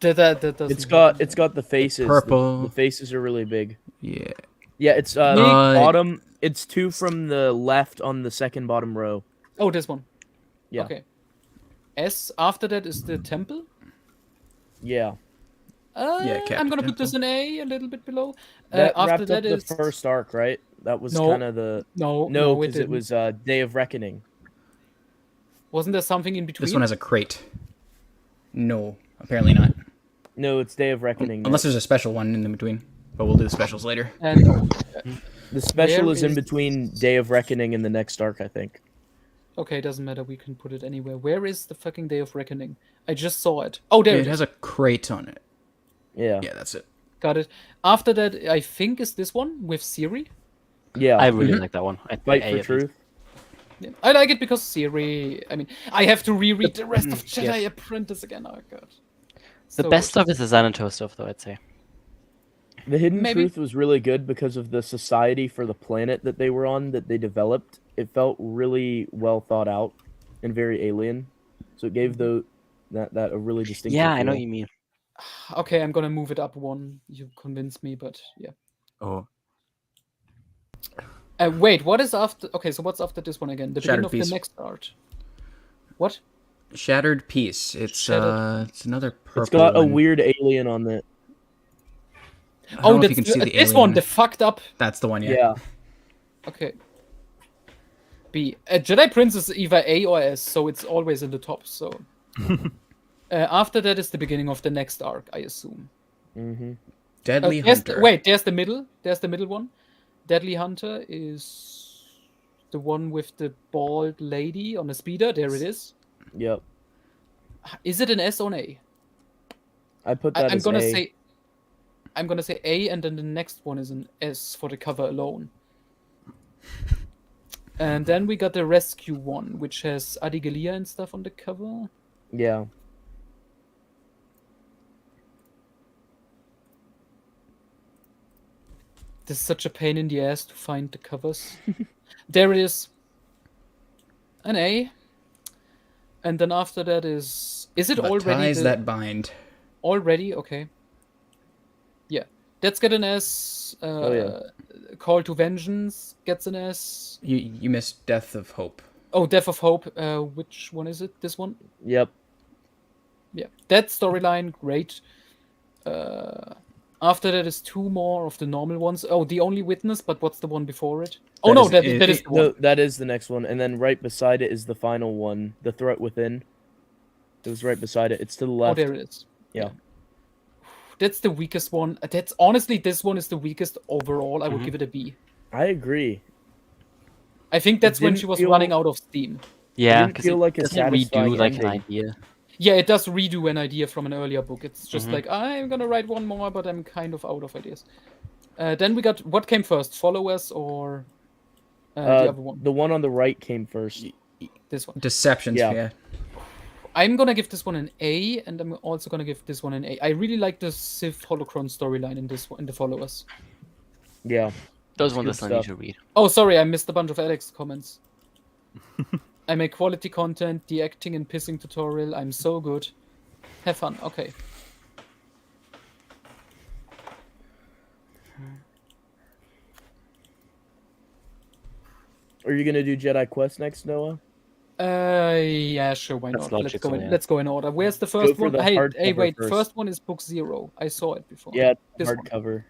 that doesn't It's got the faces. Purple. The faces are really big. Yeah. Yeah, it's Uh, bottom. It's 2 from the left on the second bottom row. Oh, this one. Yeah. Okay. S. After that is the temple. Yeah. I'm gonna put this in A, a little bit below. That After wrapped that up is the first arc, right? That was No. kind of the no, no, it because it didn't. was Day of Reckoning. Wasn't there something in between? This one has a crate. No, apparently not. No, it's Day of Reckoning. Unless Nick. there's a special one in between. But we'll do the specials later. And The special Where is in is- between Day of Reckoning and the next arc, I think. okay, doesn't matter. We can put it anywhere. Where is the fucking Day of Reckoning? I just saw it. Oh, there It it is. has a crate on it. Yeah. Yeah, that's it. Got it. After that, I think is this one with Siri. Yeah. I really like that one. I'd Fight put A for at least. Truth. Yeah. I like it because Siri. I mean, I have to reread the rest of Jedi Apprentice again. Oh god. The So best good. stuff is the Xanatos stuff, though, I'd say. The Hidden Maybe- Truth was really good because of the society for the planet that they were on that they developed. It felt really well thought out and very alien. So it gave that a really distinctive Yeah, I know feel. what you mean. Okay, I'm gonna move it up one. You convinced me, but yeah. Oh, Wait, what is after? Okay, so what's after this one again? The beginning Shattered of Peace. the next art. What? Shattered Piece. It's Shattered- it's another purple. It's got a one. weird alien on it. I don't know if that's you can see the this one, alien. the fucked up. That's the one. Yeah. Yeah. Okay. B. Jedi Prince is either A or S, so it's always in the top. So. After that is the beginning of the next arc, I assume. Mm-hmm. Deadly There's Hunter. wait, there's the middle. There's the middle one. Deadly Hunter is the one with the bald lady on a speeder. There it is. Yep. Is it an S or an A? I put that I'm as gonna A. say. I'm gonna say A, and then the next one is an S for the cover alone. And then we got the Rescue one, which has Adi Gallia and stuff on the cover. Yeah. This is such a pain in the ass to find the covers. There it is. An A. And then after that is it But already ties the- that bind. already? Okay. Yeah. Let's get an S. Oh, yeah. Call to Vengeance gets an S. You missed Death of Hope. Oh, Death of Hope. Which one is it? This one? Yep. Yeah. That storyline, great. After that is two more of the normal ones. Oh, The Only Witness, but what's the one before it? Oh That no, is- that is the one. No, that is the next one, and then right beside it is the final one, The Threat Within. It was right beside it. It's to the Oh, left. there it is. Yeah. That's the weakest one. That's honestly, this one is the weakest overall. I would give it a B. I agree. I think that's when didn't she was feel- running out of steam. Yeah, didn't because feel it like a doesn't satisfying redo like an ending. idea. Yeah, it does redo an idea from an earlier book. It's just like, I'm gonna write one more, but I'm kind of out of ideas. Then we got, what came first? Followers or the other one? The one on the right came first. This one. Deceptions. Yeah. Yeah. I'm gonna give this one an A, and I'm also gonna give this one an A. I really like the Sith Holocron storyline in this one, in the Followers. Yeah. Those ones good I still need stuff. to read. Oh, sorry, I missed a bunch of Alex comments. I make quality content, the acting and pissing tutorial. I'm so good. Have fun. Okay. Are you gonna do Jedi Quest next, Noah? Yeah, sure. Why That's not? Let's go. logical, In, yeah. Let's go in order. Where's the first for one? the Hey, hardcover wait. first. First one is book 0. I saw it before. Yeah, This one. hardcover.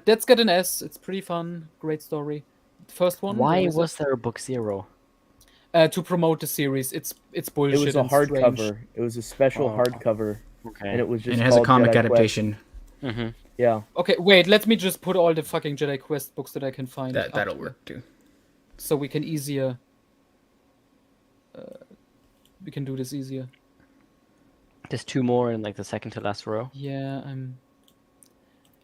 Let's get an S. It's pretty fun. Great story. First one. Why where is it? was there a book 0? To promote the series? It's It bullshit. was a and strange. hardcover. It was a special Oh. hardcover, Okay. and it was just And it has a called comic Jedi Quest. adaptation. Mm-hmm. Yeah. Okay, wait. Let me just put all the fucking Jedi Quest books that I can find. up That'll here, work too. So we can easier. We can do this easier. There's 2 more in like the second to last row. Yeah,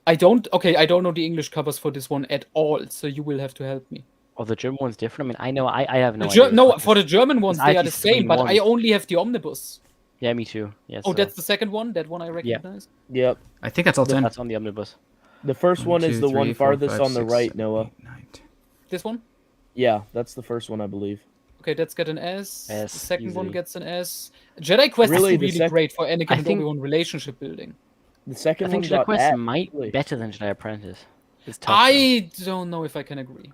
I don't. Okay, I don't know the English covers for this one at all. So you will have to help me. Oh, the German one's different. I mean, I know. I have no The idea. no, what for this- the German ones it's they are the actually same, but I 3-in-1. only have the omnibus. Yeah, me too. Yes. Oh, that's the second one. That one I recognize. Yep. I think that's all 10. That's on the omnibus. The first one is 2, the 3, one 4, farthest 5, on the 6, right, 7, Noah. 8, 9, 10. This one. Yeah, that's the first one, I believe. Okay, let's get an S. S, The second one easily. gets an S. Jedi Quest Really, is the really sec- great for Anakin I and think- Obi-Wan relationship building. The I second think one Jedi got Quest at, might be really. better than Jedi Apprentice. It's tough. though. I don't know if I can agree.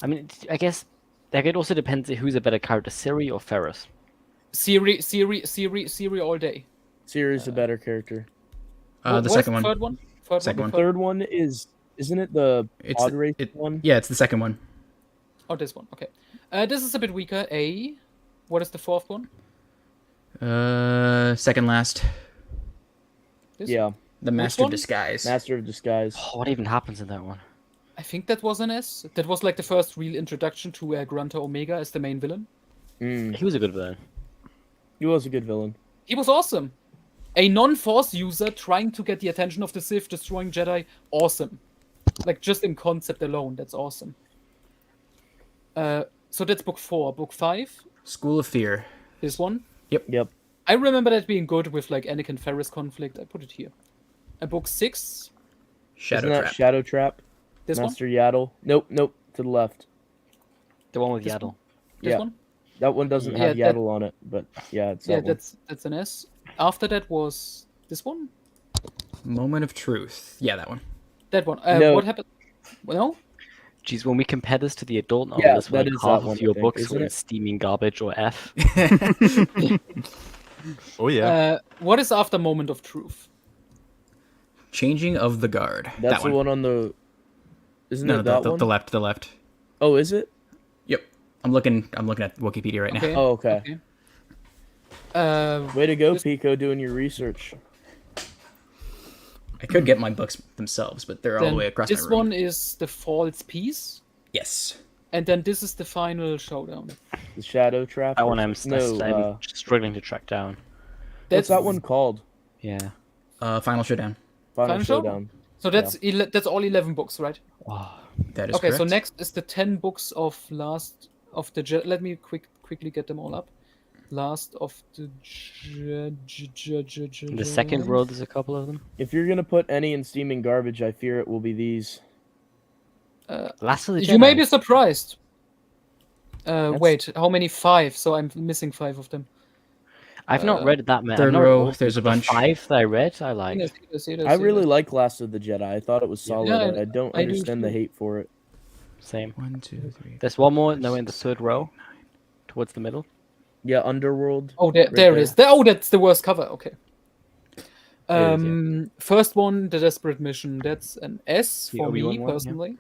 I mean, I guess like it also depends who's a better character, Siri or Ferris. Siri all day. Sirius a better character. What The is second one. Third one. Third Second one. Third one isn't it the It's pod race it, one? Yeah, it's the second one. Oh, this one. Okay. This is a bit weaker. A. What is the fourth one? Second last. This? Yeah, The Master of one? Disguise. Master of Disguise. Oh, what even happens in that one? I think that was an S. That was like the first real introduction to Grunter Omega as the main villain. He was a good villain. He was a good villain. He was awesome. A non-Force user trying to get the attention of the Sith, destroying Jedi. Awesome. Like, just in concept alone, that's awesome. So that's book 4. Book 5, School of Fear. this one. Yep. I remember that being good with, like, Anakin Ferris conflict. I put it here. Book 6, Shadow Isn't that Trap. Shadow Trap? this Master Yaddle. Nope, to the left. The one with This Yaddle. one? This Yeah. one? That one doesn't Yeah, have that- Yaddle on it, but yeah, it's Yeah, that one. that's an S. After that was this one? Moment of Truth. Yeah, that one. That one. No. What happened? Well, no? Jeez, when we compare this to the adult novel, Yeah, this one, that is half that one, of I your think, books isn't were it? steaming garbage or F. Oh yeah. What is after Moment of Truth? Changing of the Guard. That's that the one on the. Isn't No, it that the one? left. The left. Oh, is it? Yep. I'm looking at Wikipedia right Okay. now. Oh, okay. Okay. Way to go, This- Pico, doing your research. I could get my books themselves, but they're all the Then way across this my room. one is the False Peace, Yes. and then this is the final showdown. The Shadow Trap. That one I'm no. struggling to track down. What's that one called? Yeah. Final Showdown. Final Final Showdown. So that's that's all 11 books, right? Wow. That is Okay, correct. so next is the 10 books of Last of the Jedi. Let me quickly get them all up. Last of the In the second world, there's a couple of them. If you're gonna put any in steaming garbage, I fear it will be these. Last of the Jedi. You may be surprised. That's- Wait, how many? 5. So I'm missing 5 of them. I've not read that many. third I've not row, read there's a the bunch. 5 that I read, I like. I really like Last of the Jedi. I thought it was solid. Yeah, I don't I do understand the too. hate for it. Same. 1, 2, 3. There's one more, no, in the third row, towards the middle. Yeah, Underworld. Oh, there Right it there. is. Oh, that's the worst cover. Okay. There it is, First one, The Desperate Mission. That's an S The for me Obi-Wan one, yeah. personally.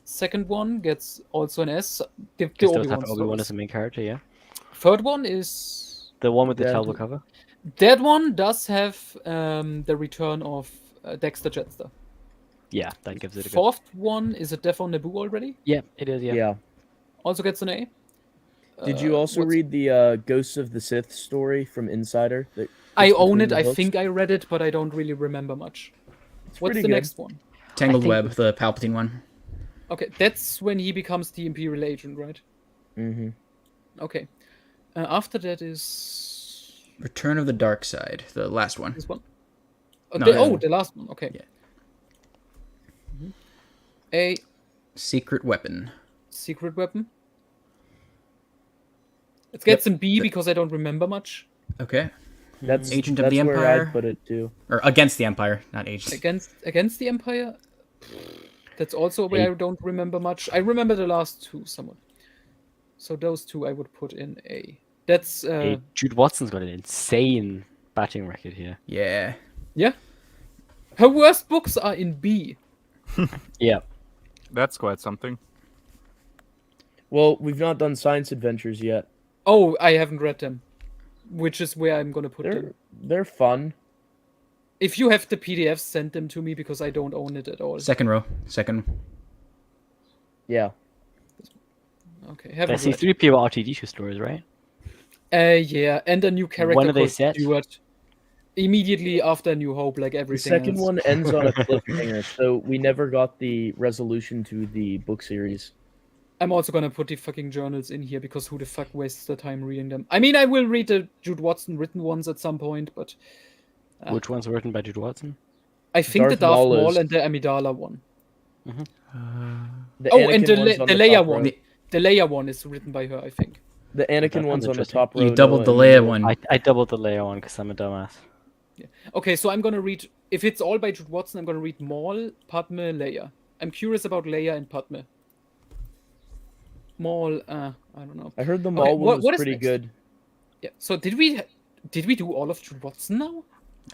Second one gets also an S. The Just does Obi-Wan have Obi-Wan stories. as the main character, yeah. Third one is The one with the Yeah, terrible the- cover. that one does have the return of Dexter Jetster. Yeah, that gives it a good. Fourth one is a Death on Naboo already. Yeah, it is. Yeah. Yeah. Also gets an A. Did you also what's- read the Ghosts of the Sith story from Insider? I It's own between it. the I books? think I read it, but I don't really remember much. What's pretty the good. next one? Tangled think- Web, the Palpatine one. Okay, that's when he becomes the Imperial agent, right? Mm-hmm. Okay. After that is Return of the Dark Side, the last one. this one. No, The last one. Okay. Yeah. A Secret Weapon. secret weapon. It gets an B because I don't remember much. Okay. That's Agent of that's the where Empire. I'd put it too. Or Against the Empire, not Agents. Against the Empire. That's also where I don't remember much. I remember the last two somewhat. So those two I would put in A. That's Hey, Jude Watson's got an insane batting record here. Yeah. yeah. Her worst books are in B. Yeah. That's quite something. Well, we've not done Science Adventures yet. Oh, I haven't read them, which is where I'm gonna put them. They're fun. If you have the PDFs, send them to me because I don't own it at all. Second row. Second. Yeah. Okay, I haven't see read. 3PO R2D2 stories, right? Yeah, and a new character When are they called set? Stuart. Immediately after New Hope, like The everything second else. one ends on a cliffhanger, so we never got the resolution to the book series. I'm also gonna put the fucking journals in here because who the fuck wastes the time reading them? I mean, I will read the Jude Watson written ones at some point, but Which ones were written by Jude Watson? I think the Darth Darth Maul Maul is- and the Amidala one. The Oh, and Anakin one's on the top Leia row. one. The Leia one is written by her, I think. The Anakin sounds one's on the interesting. top row. You doubled the Noah, and Leia you- one. I doubled the Leia one because I'm a dumbass. Okay, so I'm gonna read. If it's all by Jude Watson, I'm gonna read Maul, Padme, Leia. I'm curious about Leia and Padme. Maul, I don't know. I heard the Okay, Maul one what was is pretty next? good. Yeah. So did we? Did we do all of Drew Watson now?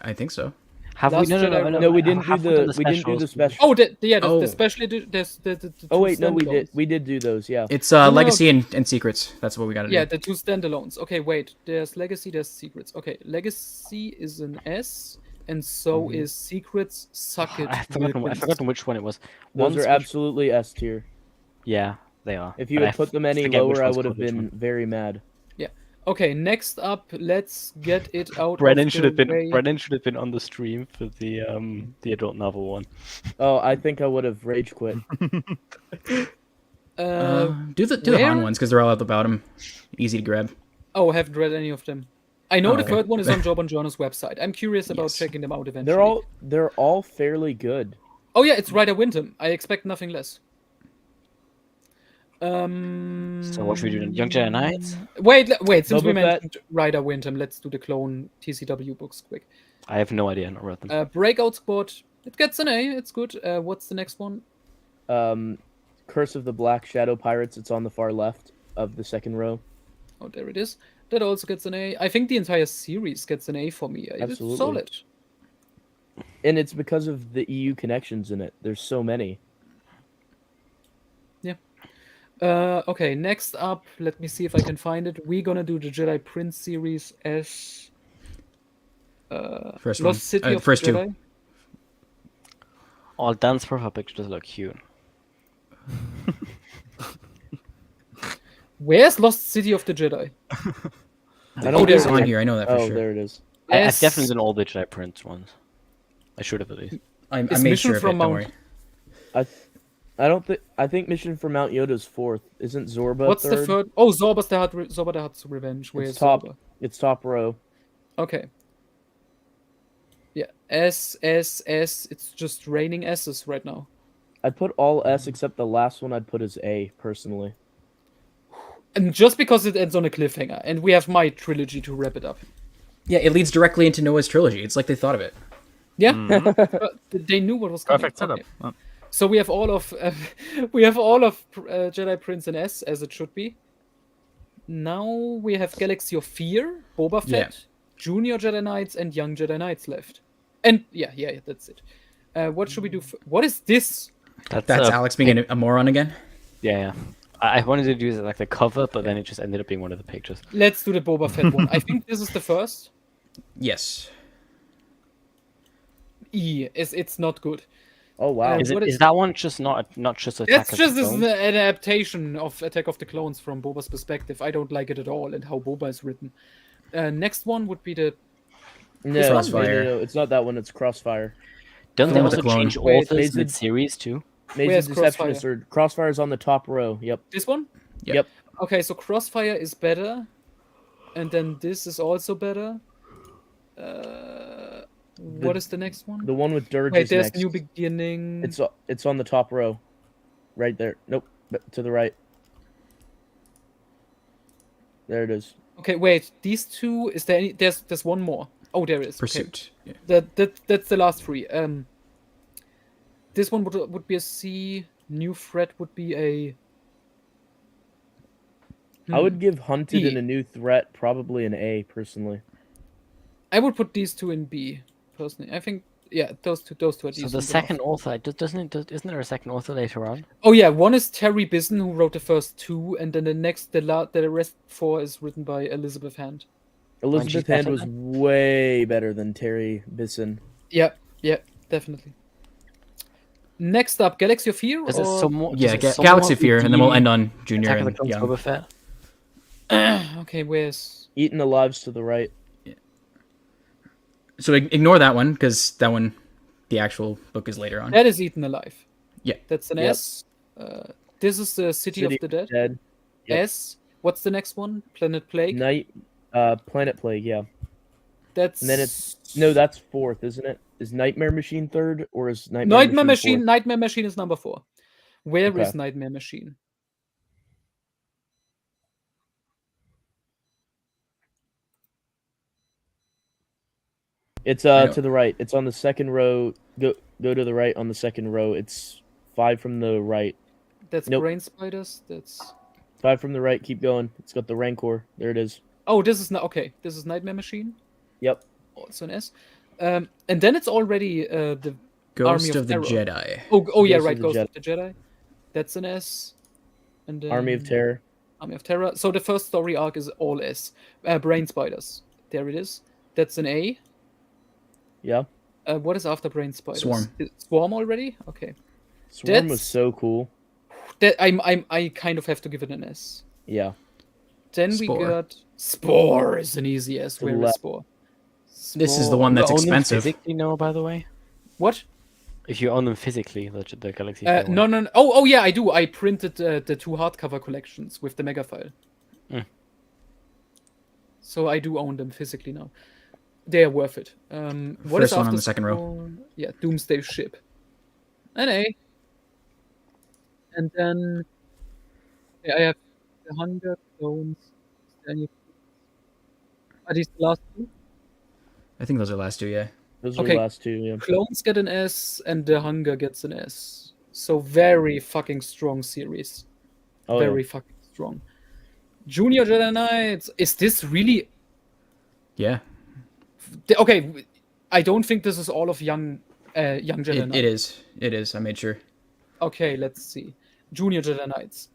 I think so. Have we? Last No, no, Jedi- no, no. No, we didn't do have we done the we didn't do the specials? special. Oh, the Oh. special. There's the Oh two wait, no, we did. standalones. We did do those. Yeah. It's No, no, Legacy and Secrets. That's what we gotta Yeah, do. the two standalones. Okay, wait. There's Legacy, there's Secrets. Okay, Legacy is an S, and so is Secrets. Suck it. I've forgotten which one it was. Those One's are absolutely S tier. Yeah, they are. If you but had I put them any forget which lower, I one's would have called which been one. very mad. Okay, next up, let's get it out. Brennan of should the have been. way. Brennan should have been on the stream for the adult novel one. Oh, I think I would have rage quit. Do the where? Han ones because they're all at the bottom, easy to grab. Oh, I haven't read any of them. I know Oh, the okay. third one is on Job on Jonas' website. I'm curious about Yes. checking them out eventually. They're all fairly good. Oh yeah, it's Ryder Wyndham. I expect nothing less. So what should we do then? Young Jedi Knights? Wait. Since we Boba Fett? mentioned Ryder Wyndham, let's do the clone TCW books quick. I have no idea. I've not read them. Breakout Squad. It gets an A. It's good. What's the next one? Curse of the Black Shadow Pirates. It's on the far left of the second row. Oh, there it is. That also gets an A. I think the entire series gets an A for me. It's Absolutely. solid. And it's because of the EU connections in it. There's so many. Okay, next up, let me see if I can find it. We're gonna do the Jedi Prince series as First Lost one. City of First the two. Jedi. All Dan's profile pictures look cute. Where's Lost City of the Jedi? I Oh, don't there's think on I- here. I know that for Oh, sure. there it is. I've Yes. definitely done all the Jedi Prince ones. I should have at least. I It's made Mission sure of from it. Don't Mount- worry. I don't think. I think Mission for Mount Yoda's fourth. Isn't Zorba What's third? the third? Oh, Zorba the Hutt's Revenge. Where's It's top. Zorba? It's top row. Okay. Yeah, S. It's just raining S's right now. I'd put all S except the last one. I'd put as A personally. And just because it ends on a cliffhanger, and we have my trilogy to wrap it up. Yeah, it leads directly into Noah's trilogy. It's like they thought of it. Yeah, they knew what was coming. Perfect setup. Okay. Oh. So we have all of Jedi Prince and S as it should be. Now we have Galaxy of Fear, Boba Fett, Yeah. Junior Jedi Knights, and Young Jedi Knights left. And yeah, that's it. What should we do? What is this? That's uh, Alex being a moron again. Yeah. I wanted to do like the cover, but then it just ended up being one of the pictures. Let's do the Boba Fett one. I think this is the first. Yes. It's not good. Oh wow. Is what it? is- Is that one just not just Attack That's of just the an Clones? adaptation of Attack of the Clones from Boba's perspective. I don't like it at all, and how Boba is written. Next one would be the No, Crossfire. no, it's not that one. It's Crossfire. Don't The they one with also the clone. change Wait, authors Mason- mid-series too? Where's Mason Deceptionist or Crossfire's on the top row. Yep. this one. Yep. Yep. Okay, so Crossfire is better, and then this is also better. What is the next one? The one with Dirge Wait, is there's next. New Beginning. It's on the top row, right there. Nope, but to the right. There it is. Okay, wait. These two. Is there any? There's one more. Oh, there is. Okay. Pursuit. Yeah. That's the last three. This one would be a C. New Threat would be a. I would give Hunted B. and a New Threat probably an A personally. I would put these two in B. Personally, I think. Yeah, those two are So decent the enough. second author isn't there a second author later on? Oh yeah, one is Terry Bisson who wrote the first two, and then the rest four is written by Elizabeth Hand. Elizabeth she's Hand better was way better than Terry Bisson. Yeah, definitely. Next up, Galaxy of Fear. Is it or- some more? Yeah, does it Galaxy of somewhat Fear, and then we'll redeem end on Junior Attack of the and Clones Young. Boba Fett? Okay, where's? Eaten Alive's to the right. So ignore that one because that one, the actual book is later on. That is Eaten Alive. Yeah. That's an Yep. S. This is the City of the Dead. Dead. Yep. S. What's the next one? Planet Plague. Planet Plague, yeah. That's And then that's fourth, isn't it? Is Nightmare Machine third or is Nightmare Nightmare Machine. fourth? Nightmare Machine is number 4. Where is Okay. Nightmare Machine? It's I know. to the right. It's on the second row. Go to the right on the second row. It's 5 from the right. That's Nope. Brain Spiders. That's 5 from the right. Keep going. It's got the Rancor. There it is. Oh, this is not okay. This is Nightmare Machine. Yep. Also an S. And then it's already the Ghost Army of the Terror. Jedi. Oh yeah, Ghost of right. the Ghost Jedi. of the Jedi. That's an S. And then Army of Terror. Army of Terror. So the first story arc is all S. Brain Spiders. There it is. That's an A. Yeah. What is after Brain Spiders? Swarm. Is Swarm already? Okay. Swarm was That's- so cool. That I kind of have to give it an S. Yeah. Then Spore. we got Spore is an easy S. To the Where is left. Spore? This is the one that's You own them expensive. physically, no, by the way? What? If you own them physically, the Galaxy. Fair No, one. no, no. Oh, yeah, I do. I printed the 2 hardcover collections with the mega file. Hmm. So I do own them physically now. They are worth it. What is First one on after the second row. Spore? Yeah, Doomsday Ship. An A. And then I have the Hunger, Clones. Are these the last two? I think those are the last two, yeah. Those are Okay. the last two. Yeah. Clones get an S, and the Hunger gets an S. So very fucking strong series. Oh, Very fucking strong. Junior Jedi Knights. Is this really Yeah, okay? I don't think this is all of young Jedi Knights. it is. It is. I made sure. Okay, let's see. Junior Jedi Knights.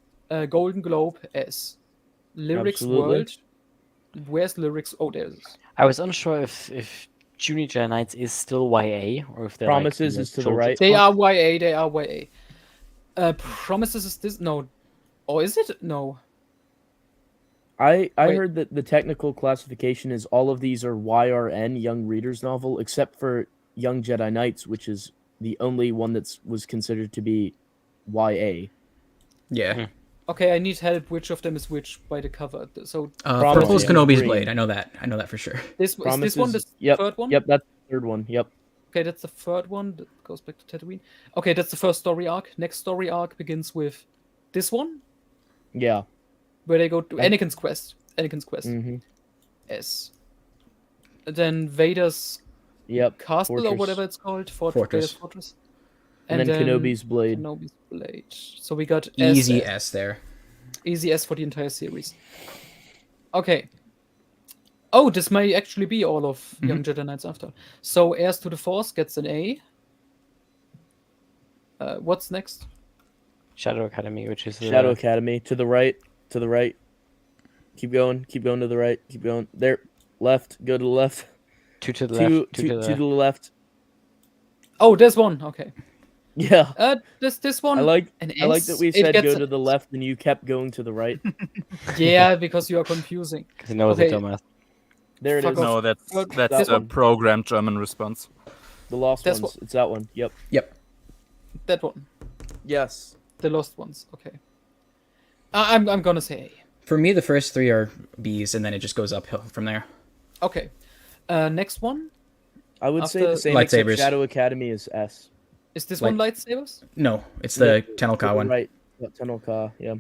Golden Globe S. Lyrics Absolutely. World. Where's Lyrics? Oh, there's. I was unsure if Junior Jedi Knights is still YA or if they're Promises like, is to the children's right. They book. are YA. They are YA. Promises is this? No. Or is it? No. I Wait. heard that the technical classification is all of these are YRN, Young Readers Novel, except for Young Jedi Knights, which is the only one that was considered to be YA. Yeah. Okay, I need help. Which of them is which by the cover? So Promise Purple is is Kenobi's green. blade. I know that. I know that for sure. this is this one the Yep, third one? Yep, that's the third one. Yep. Okay, that's the third one. That goes back to Tatooine. Okay, that's the first story arc. Next story arc begins with this one, Yeah. where they go to And- Anakin's quest. Anakin's quest. Mm-hmm. S. Then Vader's Yep. castle or Fortress. whatever it's called. Fortress. Vader's fortress. And then Kenobi's blade. Kenobi's blade. So we got Easy S. S there. Easy S for the entire series. Okay. Oh, this may actually be all of Young Jedi Knights after. So Heirs to the Force gets an A. What's next? Shadow Academy, which is Shadow Academy to the right. To the right. Keep going. Keep going to the right. Keep going. There. Left. Go to the left. two to the Two, left, two two, to the to the left. Oh, there's one. Okay. Yeah. This one. I like an I like S, that we it said gets go a- to the left and you kept going to the right. Yeah, because you are confusing. because he knows Okay. the dumbass. There it Fuck is. off. No, that's Well, that's that a one. programmed German response. The lost That's ones. It's that one. Yep. Yep. That one. Yes. The lost ones. Okay. I'm gonna say For me, the first three are B's, and then it just goes uphill from there. A. Okay. Next one. I would say After- the same except Lightsabers. Shadow Academy is S. Is this Like- one lightsabers? No, it's the To Tenel Ka the one. Right. Tunnel Ka. Yeah.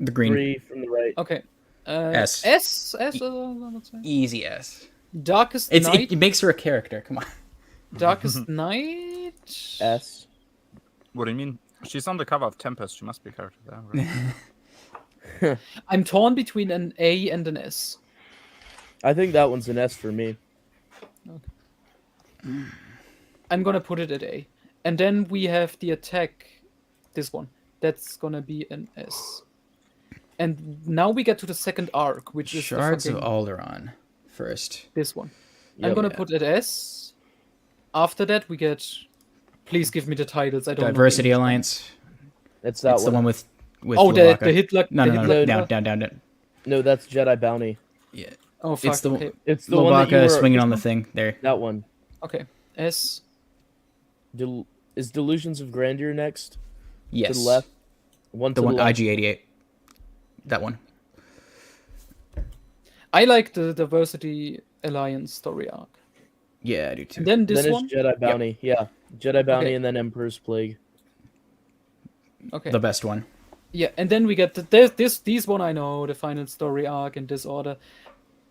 The green. 3 from the right. Okay. S. S. I would say. Easy S. Darkest It's Night. it makes her a character. Come on. Darkest Night. S. What do you mean? She's on the cover of Tempest. She must be a character there. Right? I'm torn between an A and an S. I think that one's an S for me. I'm gonna put it at A. And then we have the attack. This one. That's gonna be an S. And now we get to the second arc, which is the Shards of fucking- Alderaan first. this one. I'm Yep. gonna put it S. After that, we get. Please give me the titles. I don't know. the Diversity English. Alliance. That's that It's one. the one with Oh, the Lubaka. Hitler. No, the no, no, Hitler- no, down. No, that's Jedi Bounty. Yeah, Oh fuck. it's the okay. It's the one that you Lubaka were, swinging on the thing there. That one. Okay. S. Is Delusions of Grandeur next? Yes, To the left. One the to one the left. IG-88. That one. I like the Diversity Alliance story arc. Yeah, I do too. And then this then one. it's Jedi Bounty. Yeah. Jedi Bounty Okay. and then Emperor's Plague. Okay. The best one. Yeah, and then we get these one I know, the final story arc in this order.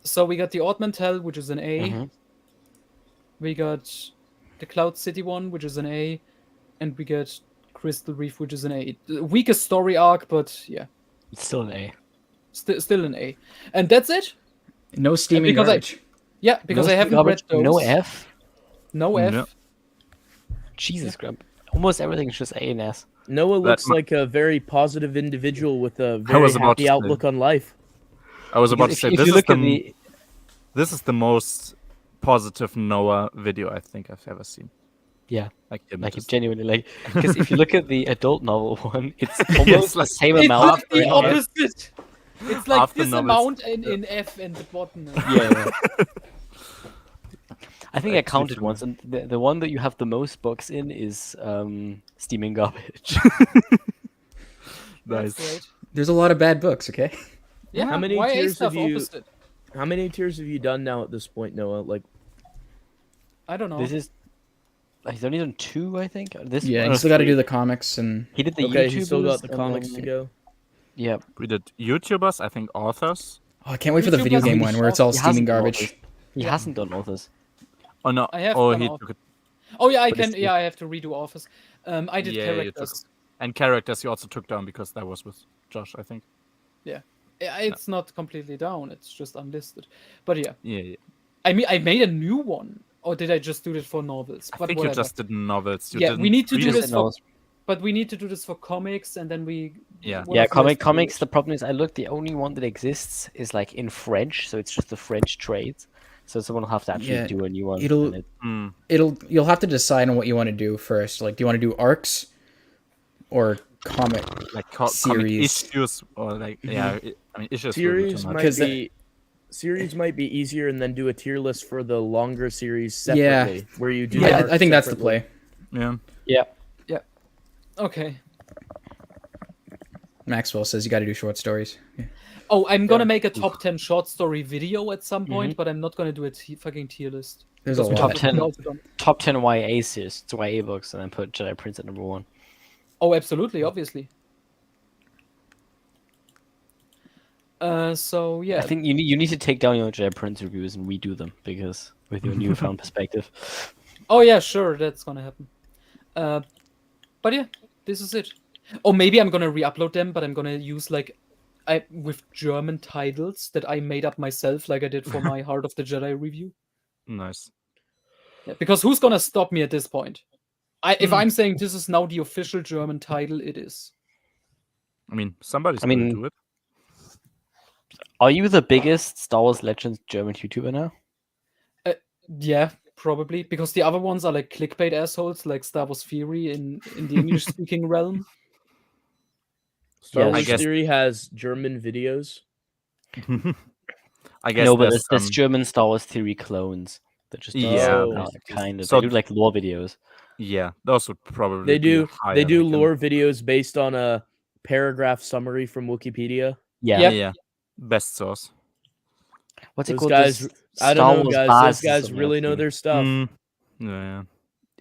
So we got the Ord Mantell, which is an A. Mhm. We got the Cloud City one, which is an A, and we get Crystal Reef, which is an A. The weakest story arc, but yeah, It's still an A. still an A. And that's it. No steaming Because garbage. Yeah, because No I haven't garbage, read those. no F. No F. No. Jesus Christ. Almost everything's just A and S. Noah That looks mi- like a very positive individual with a I very was about happy to say. outlook on life. I was about to If, say if this you is look the at the this is the most positive Noah video I think I've ever seen. yeah, Like, him like just- genuinely like because if you look at the adult novel one, it's almost Yes, the like- same It's amount. like the in F. opposite. It's like Half the this novels- amount in F and the bottom. Yeah. I think I Actually counted true. once, and the one that you have the most books in is Steaming Garbage. Nice. That's great. There's a lot of bad books. Okay. Yeah. How many YA tiers stuff have you- opposite? How many tiers have you done now at this point, Noah? Like, I don't know. This is he's only done 2, I think. This Yeah, one you or still got to 3. do the comics and He did the okay, YouTubers. he's still got the and comics then- to go. Yeah, We did YouTubers, I think authors. oh, I can't wait for the YouTube video has game really one where it's all He steaming hasn't done garbage. authors. He hasn't done authors. Oh no. I have oh, done he authors. took it. Oh yeah, I But can. it's- Yeah, I have to redo Office. I did Yeah, you took characters. And characters you also took down because that was with Josh, I think. It's not completely down. It's just unlisted. But yeah, Yeah. I mean, I made a new one. Or did I just do it for novels? I But think whatever. you just did novels. You Yeah, didn't we need to read do it. this Just for. novels. But we need to do this for comics, and then we. Yeah. one Yeah, of you has to do comics. it. The problem is, I looked. The only one that exists is like in French, so it's just the French trades. So someone will have to actually Yeah, do a new one. it'll- and it- Hmm. You'll have to decide on what you want to do first. Like, do you want to do arcs or comic? Like comic Series. issues or like yeah. I mean issues. will be Series too much. might 'Cause that- be series might be easier, and then do a tier list for the longer series Yeah. separately, where you do. Yeah, the I arcs think that's the separately. play. Yeah. Okay. Maxwell says you got to do short stories. Yeah. Oh, I'm gonna make a top 10 short story video at some point, Mm-hmm. but I'm not gonna do a fucking tier list. There's a Because we lot. Top 10. also done- top 10 YA series, it's YA books, and then put Jedi Prince at number 1. Oh, absolutely, obviously. So yeah, I think you need to take down your Jedi Prince reviews and redo them because with your newfound perspective. Oh yeah, sure, that's gonna happen. But yeah, this is it. Or maybe I'm gonna re-upload them, but I'm gonna use like with German titles that I made up myself, like I did for my Heart of the Jedi review. Nice. Yeah, because who's gonna stop me at this point? If I'm saying this is now the official German title, it is. I mean somebody's I gonna mean- do it. Are you the biggest Star Wars Legends German YouTuber now? Yeah, probably because the other ones are like clickbait assholes, like Star Wars Theory in the English-speaking realm. Star Yeah, I Wars guess- Theory has German videos. I guess No, but there's there's German Star Wars Theory clones that just Yeah, kind of. so- They do like lore videos. yeah, those would probably They be do higher, they do like, lore videos based on a paragraph summary from Wikipedia. Yeah. Yep. Yeah. Best source. What's it Those called? guys, This I Star don't know, Wars guys. Bars Those or guys something, really I know think. their stuff.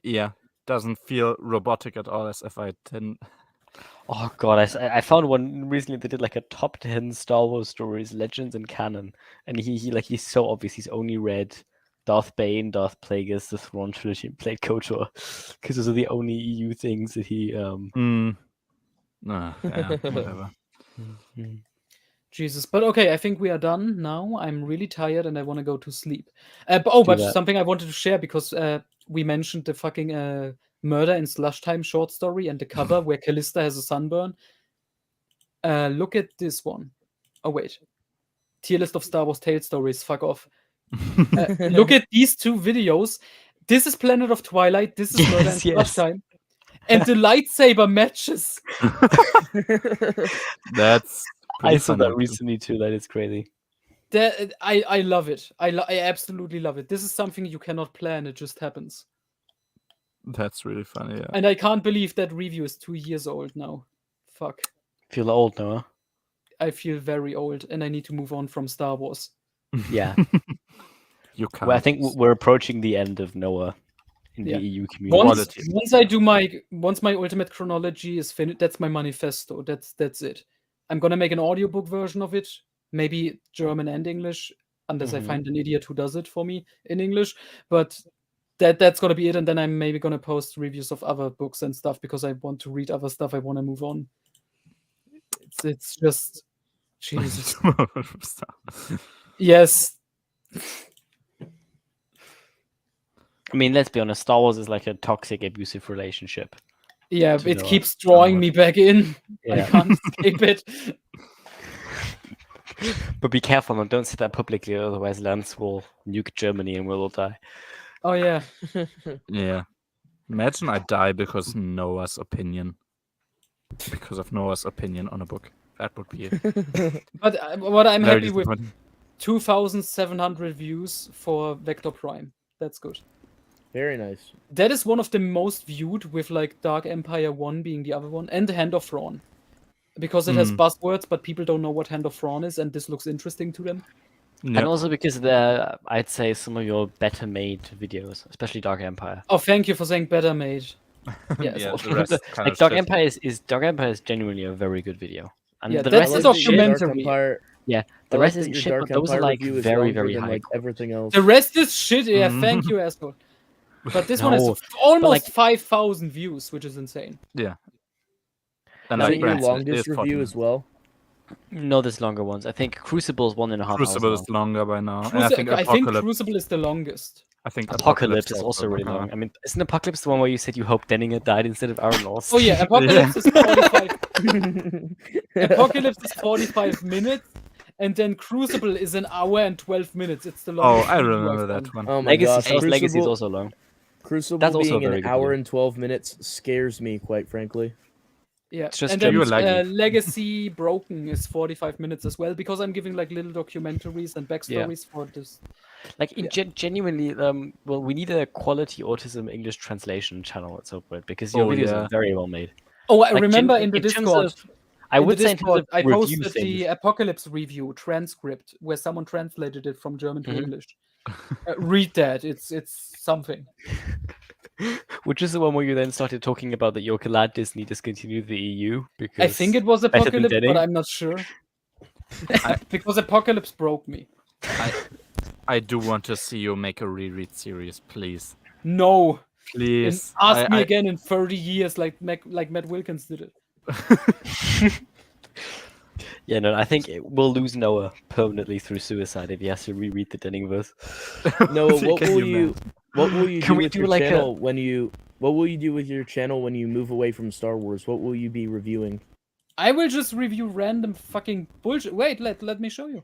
Yeah. Doesn't feel robotic at all as if I didn't. Oh god, I found one recently that did like a top 10 Star Wars stories, legends and canon, and he's so obvious. He's only read Darth Bane, Darth Plagueis, the Thrawn trilogy, and played KOTOR, because those are the only EU things that he Yeah, whatever. Jesus, but okay, I think we are done now. I'm really tired and I want to go to sleep. But that. something I wanted to share because we mentioned the fucking Murder in Slush Time short story and the cover where Callista has a sunburn. Look at this one. Oh wait, tier list of Star Wars tale stories. Fuck off. Look at these two videos. This is Planet of Twilight. This is Murder in Yes, Slush yes. Time. And the lightsaber matches. That's. I pretty saw funny. that recently too. That is crazy. I love it. I absolutely love it. This is something you cannot plan. It just happens. That's really funny. Yeah. And I can't believe that review is 2 years old now. Fuck. Feel old, Noah. I feel very old and I need to move on from Star Wars. Yeah. You can't. Well, I think we're approaching the end of Noah in Yeah. the EU community. Once I do once my ultimate chronology is finished, that's my manifesto. That's it. I'm gonna make an audiobook version of it, maybe German and English, unless I Mhm. find an idiot who does it for me in English. But that's gonna be it, and then I'm maybe gonna post reviews of other books and stuff because I want to read other stuff. I want to move on. It's just Jesus. Yes, I mean, let's be honest. Star Wars is like a toxic, abusive relationship. Yeah, To it Noah. keeps drawing me back in. I Yeah. can't escape it. But be careful and don't say that publicly, otherwise Lance will nuke Germany and we'll all die. Oh yeah. Yeah. Imagine I die because Noah's opinion. Because of Noah's opinion on a book. That would be it. But what I'm Very happy with, disappointing. 2,700 views for Vector Prime. That's good. Very nice. That is one of the most viewed, with like Dark Empire 1 being the other one, and Hand of Thrawn. Because it has buzzwords, but people don't know what Hand of Thrawn is, and this looks interesting to them. And Yeah. also because they're, I'd say, some of your better made videos, especially Dark Empire. Oh, thank you for saying better made. Yes. Yeah, the rest kind Like of Dark shit. Empire is Dark Empire is genuinely a very good video. And Yeah, the that's rest the is shit. documentary. The rest isn't shit, but those are like very, very high. like everything else. The rest is shit. Yeah, thank you, asshole. But this one No, has almost like- 5,000 views, which is insane. Yeah. Is And it like your Brent said, it longest is review 14. as well? No, there's longer ones. I think Crucible's 1.5 Crucible hours is long. longer by now. And I think Apocalypse. Crucible is the longest. I think Apocalypse is also also really longer. long. I mean, isn't Apocalypse the one where you said you hoped Denninger died instead of Aaron Lost? Oh yeah, Apocalypse is 45. Apocalypse is 45 minutes, and then Crucible is an hour and 12 minutes. It's the Oh, longest. I review remember I've that done. one. Oh my Legacy, gosh, Legacy is Crucible, also long. Crucible That's also a being very an good hour video. and 12 minutes scares me, quite frankly. Yeah, It's just and then you like Legacy Broken is 45 minutes as well, because I'm giving like little documentaries and backstories for this. Like genuinely, well, we need a quality autism English translation channel at some point because your Oh, videos yeah. are very well made. Oh, I Like, remember gen- in the terms Discord. of- I would say in terms of I review posted things. the Apocalypse review transcript where someone translated it from German to Mhm. English. Read that. It's something. Which is the one where you then started talking about that you're glad Disney discontinued the EU because I think it was better than Apocalypse, Denning? but I'm not sure. Because Apocalypse broke me. I do want to see you make a reread series, please. No. And Please. ask me again in 30 years, like Matt Wilkins did it. Yeah, no, I think we'll lose Noah permanently through suicide if he has to reread the Denningverse. No, what Can will you you what will you Can do we with do your like a- channel when you what will you do with your channel when you move away from Star Wars? What will you be reviewing? I will just review random fucking bullshit. Wait, let me show you.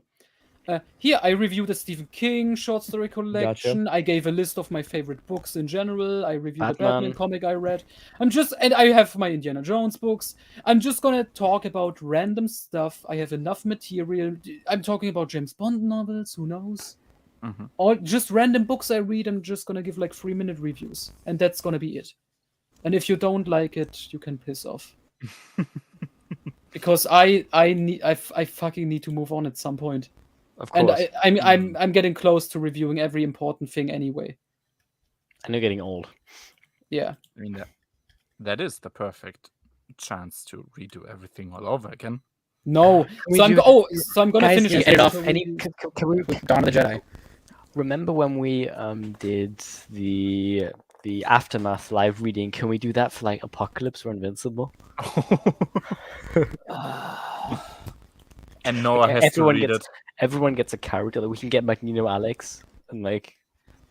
Here, I reviewed the Stephen King short story collection. I gave a list of my favorite books in general. I reviewed the Batman Batman. comic I read. And I have my Indiana Jones books. I'm just gonna talk about random stuff. I have enough material. I'm talking about James Bond novels. Who knows? Mhm. Or just random books I read. I'm just gonna give like 3-minute reviews, and that's gonna be it. And if you don't like it, you can piss off. Because I fucking need to move on at some point. Of And course. I'm getting close to reviewing every important thing anyway. And you're getting old. Yeah. I mean, that is the perfect chance to redo everything all over again. No. we So I'm do- so I'm gonna Guys, finish can you this edit with off a Any, review. can we Dawn of the Jedi. remember when we did the Aftermath live reading? Can we do that for like Apocalypse or Invincible? And Noah has to everyone read gets it. everyone gets a character. Like, we can get Magneto Alex and like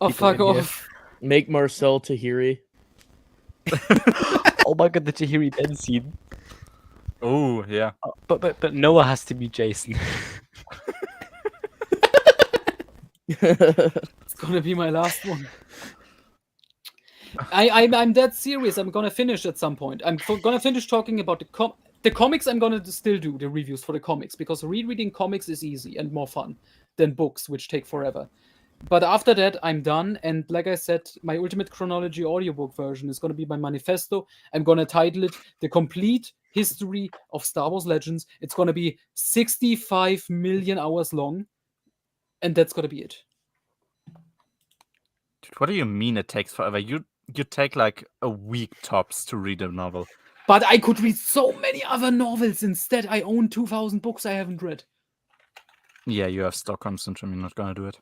Oh people fuck in here. off. Make Marcel Tahiri. Oh my god, the Tahiri Ben scene. Oh, yeah. But Noah has to be Jason. It's gonna be my last one. I'm that serious. I'm gonna finish at some point. Gonna finish talking about the comics. I'm gonna still do the reviews for the comics because rereading comics is easy and more fun than books, which take forever. But after that, I'm done. And like I said, my Ultimate Chronology audiobook version is gonna be my manifesto. I'm gonna title it "The Complete History of Star Wars Legends." It's gonna be 65 million hours long, and that's gonna be it. Dude, what do you mean it takes forever? You take like a week tops to read a novel. But I could read so many other novels instead. I own 2,000 books I haven't read. Yeah, you have Stockholm Syndrome. You're not gonna do it.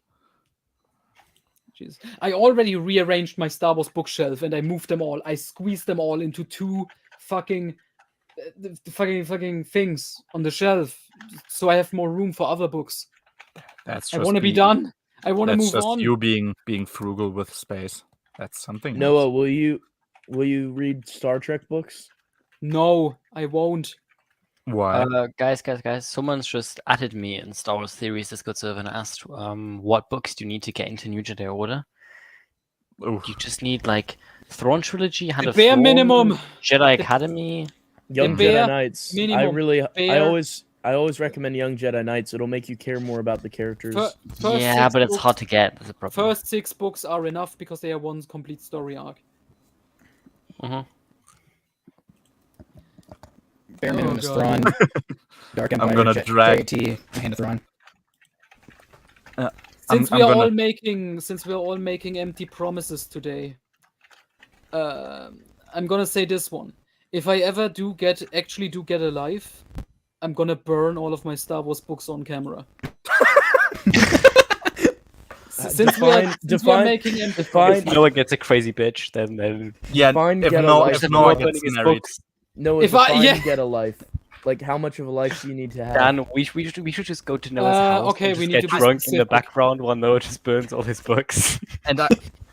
Jeez. I already rearranged my Star Wars bookshelf and I moved them all. I squeezed them all into two fucking fucking things on the shelf, so I have more room for other books. That's I just want to be me. done. I want to That's move just on. you being frugal with space. That's something. Noah, else. will you read Star Trek books? No, I won't. Why? Guys, someone's just added me in Star Wars Theories Discord server and asked, what books do you need to get into New Jedi Order? Oof. You just need like Thrawn trilogy, Hand The of bare Thrawn, minimum. Jedi The- Academy. Young bare Jedi Knights. minimum. I Bare- always recommend Young Jedi Knights. It'll make you care more about the characters. First Yeah, 6 but it's books- hard to get. That's a problem. First 6 books are enough because they are one complete story arc. Mhm. Bare minimum is God. Thrawn, Dark Empire, gonna drag- JT, Hand of Thrawn. Since I'm we are gonna- all making empty promises today, I'm gonna say this one. If I ever actually do get a life, I'm gonna burn all of my Star Wars books on camera. Since we are define- making empty define- If Noah gets a crazy bitch, then Yeah, Fine, if get a no, life. if Noah Noah gets his married, books. No, If if I- yeah. get a life, like how much of a life do you need to have? Dan, we should just go to Noah's house. okay, and we just need get to be drunk in the specific. background while Noah just burns all his books. and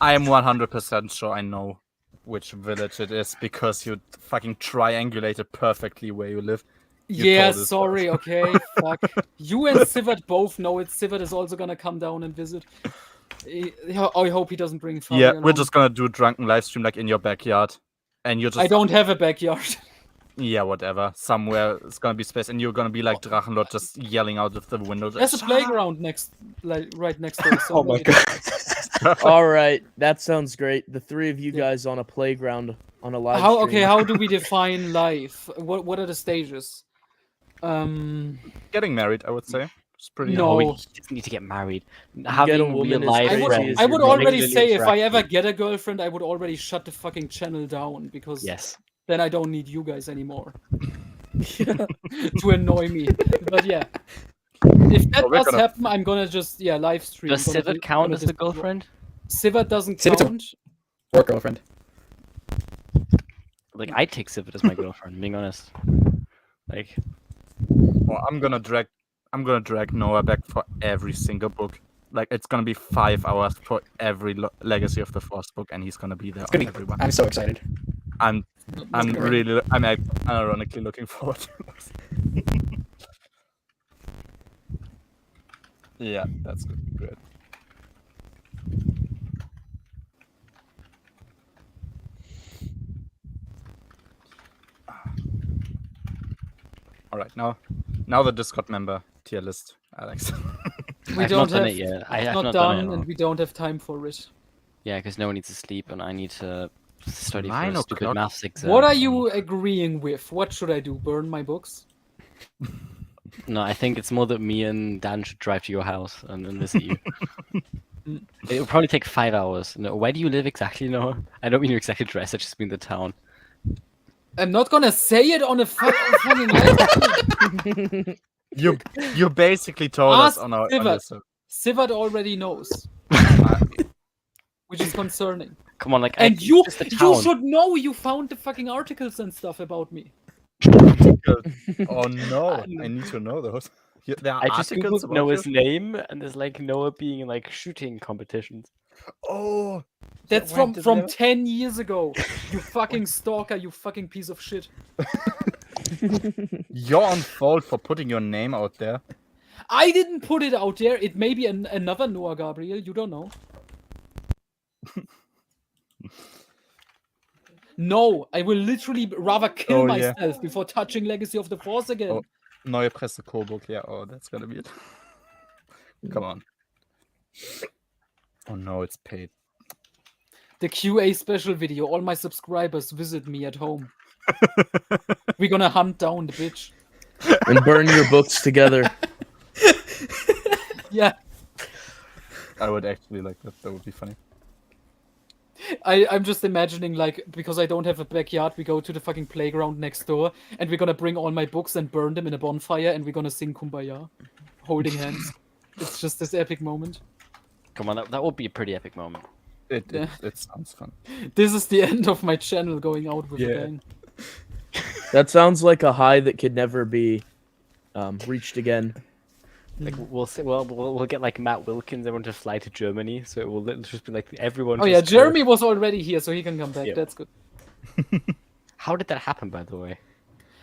I am 100% sure I know which village it is because you fucking triangulated perfectly where you live. You Yeah, told us sorry, okay, fuck. You and Sivert both know it. Sivert is also gonna come down and visit. I hope he doesn't bring Fabi Yeah, we're along. just gonna do a drunken live stream like in your backyard, and you're just I don't have a backyard. yeah, whatever. Somewhere it's gonna be space, and you're gonna be like Drachenlord, just yelling out of the window. There's a "Shut playground right next door. So Oh my maybe- All right, that sounds great. The three of you guys on a playground on a live How stream. okay? How do we define life? What are the stages? Getting married, I would say. It's pretty. No. he doesn't need to get married. get a Having woman real as life I would, crazy as I would you're already regularly say if I ever attractive. get a girlfriend, I would already shut the fucking channel down because Yes. then I don't need you guys anymore to annoy me. But yeah, if that Well, we're does gonna- happen, I'm gonna just live stream. Does Gonna Sivert do- count gonna as the just- girlfriend? Sivert doesn't Sivert's a- count. Or girlfriend. Like, I take Sivert as my girlfriend, being honest. Like, Well, I'm gonna drag Noah back for every single book. Like it's gonna be 5 hours for every Legacy of the Force book, and he's gonna be there It's on gonna be, everyone. I'm so excited. I'm ironically looking forward to this. Yeah, that's good. Great. All right, now the Discord member tier list, Alex. We I've don't not done have. it yet. It's I've not not done done, it at all. and we don't have time for it. Yeah, because no one needs to sleep, and I need to study for 9 a stupid o'clock? maths exam. What are you agreeing with? What should I do? Burn my books? No, I think it's more that me and Dan should drive to your house and visit you. It will probably take 5 hours. No, where do you live exactly, Noah? I don't mean your exact address. I just mean the town. I'm not gonna say it on a fucking live. You basically told us Ask on our. Sivert. On Sivert already knows, which is concerning. Come on, like, And it's you just the town. you should know. You found the fucking articles and stuff about me. oh no, I need to know those. There are I just articles googled about Noah's you? name, and there's like Noah being in like shooting competitions. Oh, That's when from did from they- 10 years ago. You fucking stalker. You fucking piece of shit. you're on fault for putting your name out there. I didn't put it out there. It may be another Noah Gabriel. You don't know. No, I will literally rather kill Oh, yeah. myself before touching Legacy of the Force again. Oh. Neue Presse Coburg, yeah. Oh, that's gonna be it. Come on. Oh no, it's paid. The QA special video. All my subscribers visit me at home. We're gonna hunt down the bitch. and burn your books together. Yeah, I would actually like that. That would be funny. I'm just imagining, like, because I don't have a backyard, we go to the fucking playground next door, and we're gonna bring all my books and burn them in a bonfire, and we're gonna sing Kumbaya, holding hands. It's just this epic moment. Come on, that would be a pretty epic moment. It sounds fun. This is the end of my channel going out with a Yeah. bang. That sounds like a high that could never be reached again. Like we'll say, we'll get like Matt Wilkins, everyone to fly to Germany, so it will literally just be like everyone. Oh yeah, just go. Jeremy was already here, so he can come back. Yep. That's good. How did that happen, by the way?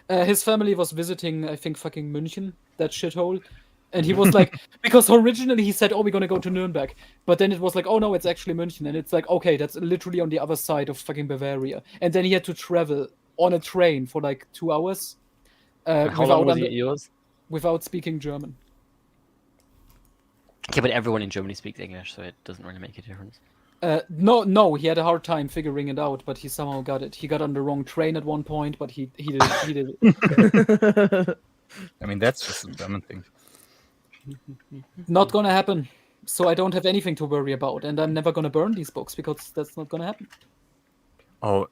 His family was visiting, I think, fucking München, that shithole. And he was like, because originally he said, oh, we're gonna go to Nuremberg. But then it was like, oh no, it's actually München. And it's like, okay, that's literally on the other side of fucking Bavaria. And then he had to travel on a train for like 2 hours How long was it yours? without speaking German. Okay, but everyone in Germany speaks English, so it doesn't really make a difference. No, he had a hard time figuring it out, but he somehow got it. He got on the wrong train at one point, but he did it. I mean, that's just a German thing. Not gonna happen. So I don't have anything to worry about, and I'm never gonna burn these books because that's not gonna happen. Oh,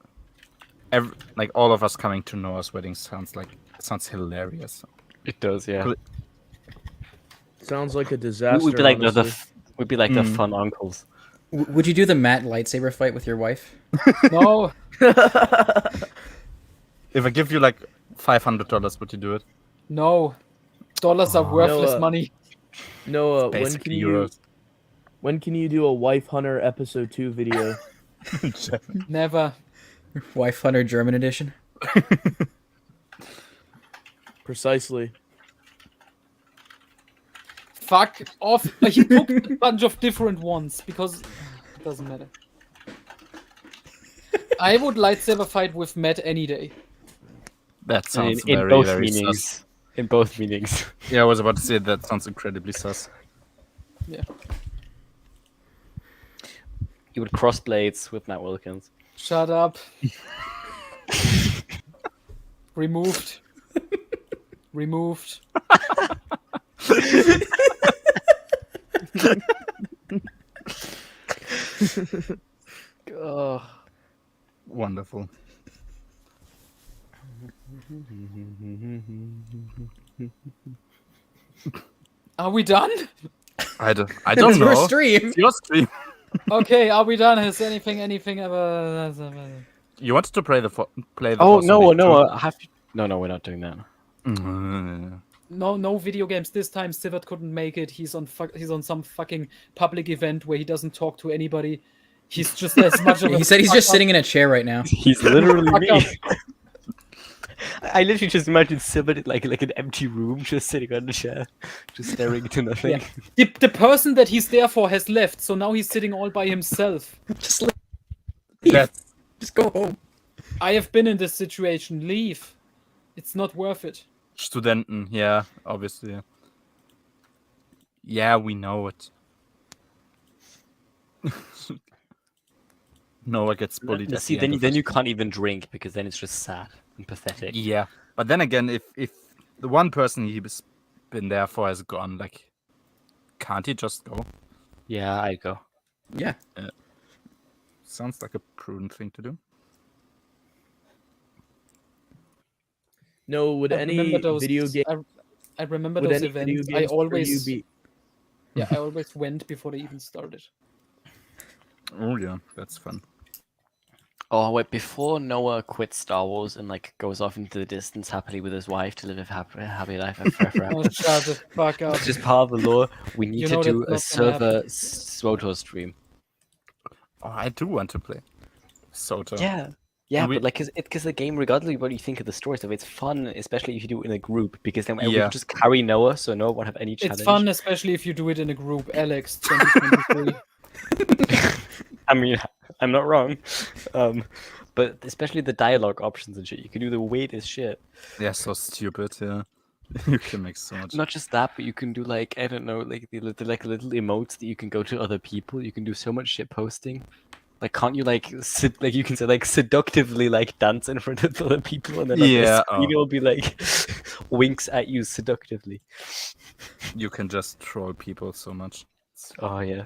like all of us coming to Noah's wedding sounds hilarious. It does, yeah. Good. Sounds like a disaster. We'd be like honestly. the fun uncles. Would you do the Matt lightsaber fight with your wife? No, If I give you like $500, would you do it? no. Dollars are worthless Noah. money. Noah, Basically euros. when can you do a Wife Hunter episode 2 video? Never. Wife Hunter German edition. Precisely. Fuck off. He took a bunch of different ones because it doesn't matter. I would lightsaber fight with Matt any day. That sounds in very, both very meanings. sus. In both meanings. Yeah, I was about to say that sounds incredibly sus. Yeah. You would cross blades with Matt Wilkins. Shut up. Removed. Removed. Oh. Wonderful. Are we done? I don't It's your know. stream. It's your stream. Okay, are we done? Has anything ever? You wanted to play the play the. Oh Force no, Unleashed no, no, we're not doing that. too? Mm. No video games this time. Sivert couldn't make it. He's on some fucking public event where he doesn't talk to anybody. He's just as much of a He said he's just fuck sitting in a chair right now. He's literally Fuck me. up. I literally just imagine Sivert like an empty room, just sitting on the chair, just staring into nothing. Yeah. The person that he's there for has left, so now he's sitting all by himself. Just leave. That's Just go home. I have been in this situation. Leave. It's not worth it. Studenten, yeah, obviously. Yeah, we know it. Noah gets bullied. at See, the end then of you his- can't even drink because then it's just sad and pathetic. Yeah, but then again, if the one person he's been there for has gone, like, can't he just go? Yeah, I go. Yeah. Sounds like a prudent thing to do. No, would I any remember those video game I remember would those any video events. games for you be I always went before they even started. Oh yeah, that's fun. Oh wait, before Noah quits Star Wars and like goes off into the distance happily with his wife to live a happy life forever, Oh, shut the fuck up. it's just part of the lore. We need You to know do a that's not gonna server SWOTOR stream. Oh, I do want to play Sota. Yeah, we- but like, because the game, regardless of what you think of the story stuff, it's fun, especially if you do it in a group, because then we Yeah. can just carry Noah, so Noah won't have any challenge. It's fun, especially if you do it in a group. Alex, 2023. I mean, I'm not wrong. But especially the dialogue options and shit, you can do the weirdest shit. Yeah, so stupid. Yeah, you can make so much. Not just that, but you can do like, I don't know, like the like little emotes that you can go to other people. You can do so much shit posting. Like, can't you like like you can say like seductively like dance in front of other people, and then on Yeah, the screen it will be like winks at you seductively. You can just troll people so much. Oh yeah.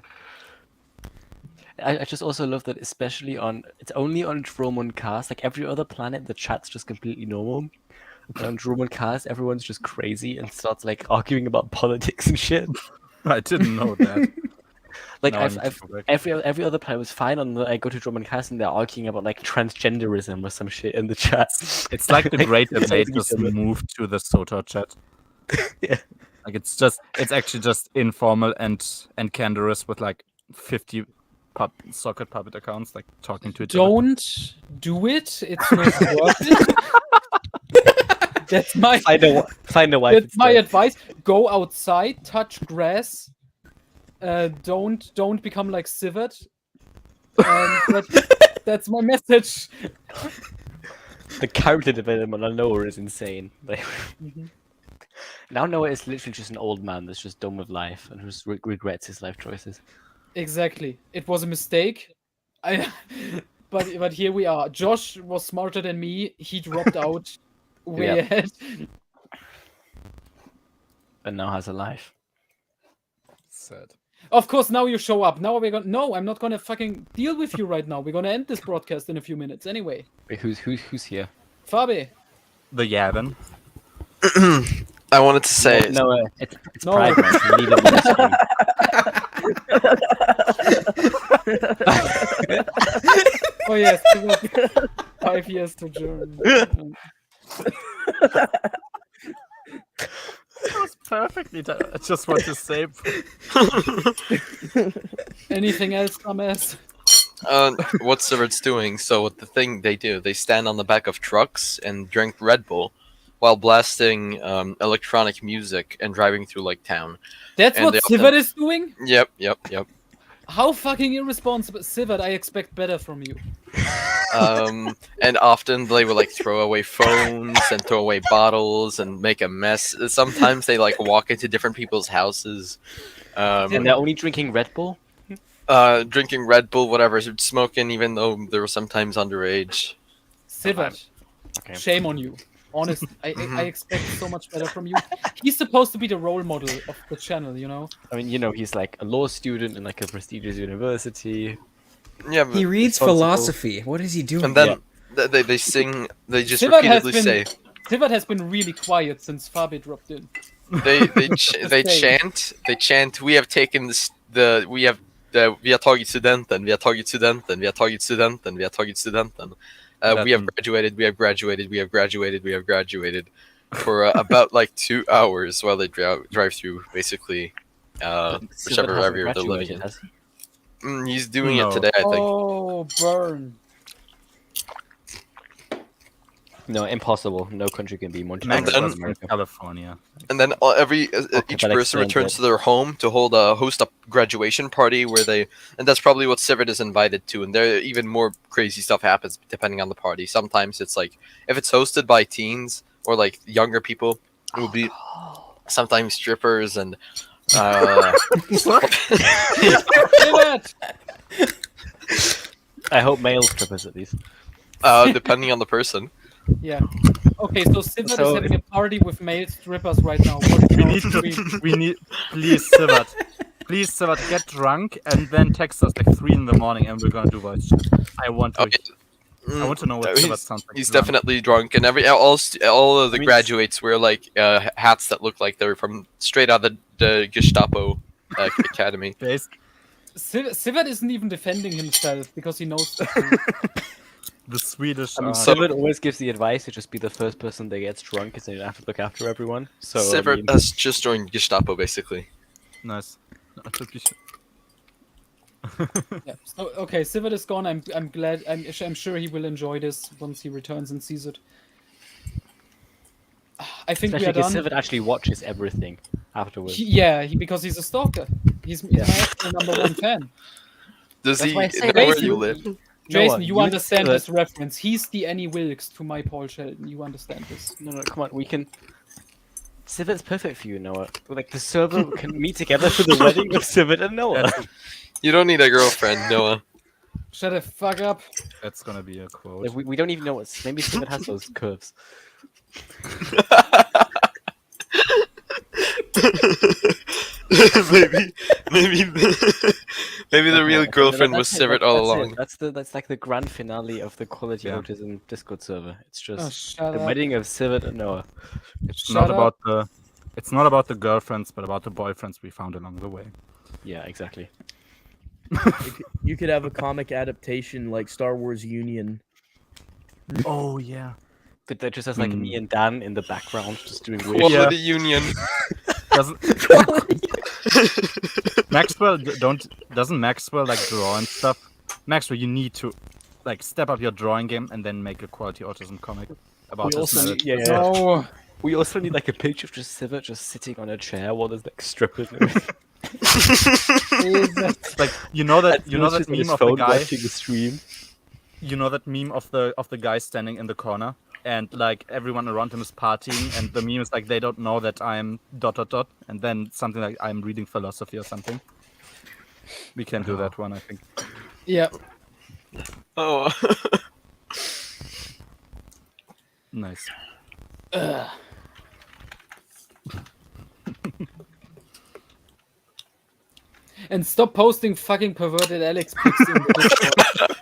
I just also love that, especially it's only on Dromund Cast. Like every other planet, the chat's just completely normal. But on Dromund Cast, everyone's just crazy and starts like arguing about politics and shit. I didn't know that. Like Now I need to I've go back. every other planet was fine. I go to Dromund Cast and they're arguing about like transgenderism or some shit in the chat. It's like the great Like, debate each just other. moved to the Sota chat. Yeah. Like it's actually just informal and candorous with like 50 socket puppet accounts like talking to each other. Don't do it. It's not worth it. That's my Find a wife. that's my instead. advice. Go outside, touch grass. Don't become like Sivert. That's my message. The character development on Noah is insane. Like, now Noah is literally just an old man that's just done with life and just regrets his life choices. Exactly. It was a mistake. But here we are. Josh was smarter than me. He dropped out way Yeah. ahead. And now has a life. Sad. Of course, now you show up. Now we're gonna. No, I'm not gonna fucking deal with you right now. We're gonna end this broadcast in a few minutes anyway. Wait, who's here? Fabi. The Yavin. I wanted to say No, it's No. Pride Month. You need a more screen. Oh yes, 5 years to German. That was perfectly done. I just want to say. Anything else, dumbass? what Sivert's doing. So what the thing they do, they stand on the back of trucks and drink Red Bull while blasting electronic music and driving through like town. That's And what they often- Sivert is doing? Yep. How fucking irresponsible. Sivert, I expect better from you. And often they would like throw away phones and throw away bottles and make a mess. Sometimes they like walk into different people's houses. And they're only drinking Red Bull? Drinking Red Bull, whatever, smoking, even though they were sometimes underage. Sivert, Okay. shame on you. Honest, I expect so much better from you. He's supposed to be the role model of the channel, you know? I mean, you know, he's like a law student in like a prestigious university. Yeah, but, He reads Responsible. philosophy. What is he doing? and then they sing. They just Sivert has repeatedly say. Sivert has been really quiet since Fabi dropped in. They chant. We have taken we have tagit studenten. We har tagit studenten. Vi har tagit studenten. Vi har tagit studenten. We have graduated. We have graduated. We have graduated. We have graduated. For about like 2 hours while they drive through basically whichever area they're living in. Has he? He's doing No. it today, I think. Oh, burn. No, impossible. No country can be more And democratic then- than in America. California. And then each but person explain returns that. to their home to host a graduation party and that's probably what Sivert is invited to. And there even more crazy stuff happens depending on the party. Sometimes it's like if it's hosted by teens or like younger people, it will be sometimes strippers and Sivert! I hope male strippers at least. depending on the person. Yeah. Okay, so Sivert is So- having a party with male strippers right now. What We else need do we- to. We need. Please, Sivert. Please, Sivert, get drunk and then text us like 3 in the morning, and we're gonna do voice chat. I want to. Okay. I want to know what He's- Sivert sounds like. He's drunk. definitely drunk, and all of the I mean, graduates wear like hats that look like they're from straight out of the Gestapo academy. Based- Sivert isn't even defending himself because he knows the truth. the Swedish. I mean, So- Sivert always gives the advice to just be the first person that gets drunk, because then you don't have to look after everyone. So I Sivert mean, has just joined Gestapo, basically. Nice. I think we should- Yeah. So, okay, Sivert is gone. I'm glad. I'm sure he will enjoy this once he returns and sees it. I think we especially are because done. Sivert actually watches everything afterwards. Because he's a stalker. He's my actual #1 fan. Does That's he why I know say where Jason, you live? Jason, Noah, you you understand Sivert- this reference. He's the Annie Wilkes to my Paul Sheldon. You understand this. No, come on, we can. Sivert's perfect for you, Noah. Like the server can meet together for the wedding of Sivert and Noah. You don't need a girlfriend, Noah. Shut the fuck up. That's gonna be a quote. Like, we don't even know what's. Maybe Sivert has those curves. maybe the real girlfriend was That's it, Sivert all that's it. along. That's like the grand finale of the Quality Yeah. Autism Discord server. It's Oh, just shut the up. wedding of Sivert and Noah. It's Shut not up. about the. It's not about the girlfriends, but about the boyfriends we found along the way. Yeah, exactly. You could have a comic adaptation like Star Wars Union. Oh yeah. But that just has like me and Dan in the background just doing weird. Quality Union. Maxwell doesn't Maxwell like draw and stuff? Maxwell, you need to like step up your drawing game and then make a quality autism comic about We this also marriage. need, No. we also need like a picture of just Sivert just sitting on a chair while there's like strippers. And Like you know that meme of the guy. watching the stream. You know that meme of the guy standing in the corner and like everyone around him is partying and the meme is like they don't know that I'm ... and then something like I'm reading philosophy or something. We can do that one, I think. Yeah. Oh. Nice. And stop posting fucking perverted Alex pics in the Discord.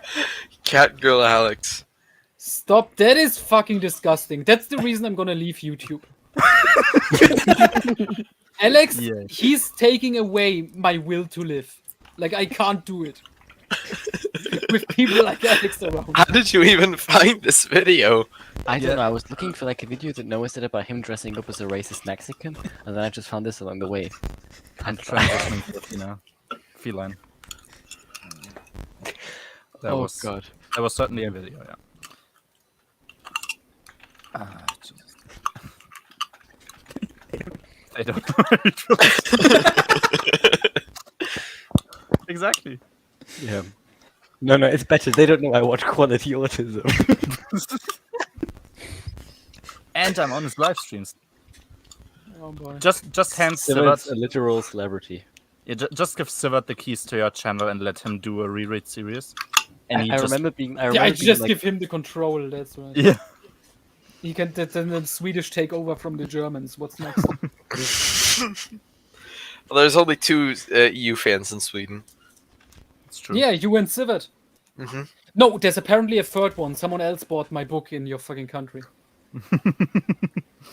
Cat girl Alex. Stop. That is fucking disgusting. That's the reason I'm gonna leave YouTube. Alex, Yeah. he's taking away my will to live. Like, I can't do it. With people like Alex around. How did you even find this video? I don't know. I was looking for like a video that Noah said about him dressing up as a racist Mexican, and then I just found this along the way. I'm transitioning to, feline. That was God. That was certainly a video, yeah. Jesus. They don't know. Exactly. Yeah. No, it's better. They don't know I watch quality autism. And I'm on his live streams. Oh boy. Just hand Sivert's Sivert. a literal celebrity. Yeah, just give Sivert the keys to your channel and let him do a reread series. And he I just... remember being. I Yeah, remember I being, just like, give him the control, that's right. Yeah. He can then the Swedish take over from the Germans. What's next? Well, there's only 2 EU fans in Sweden. It's true. Yeah, you and Sivert. Mhm. No, there's apparently a third one. Someone else bought my book in your fucking country.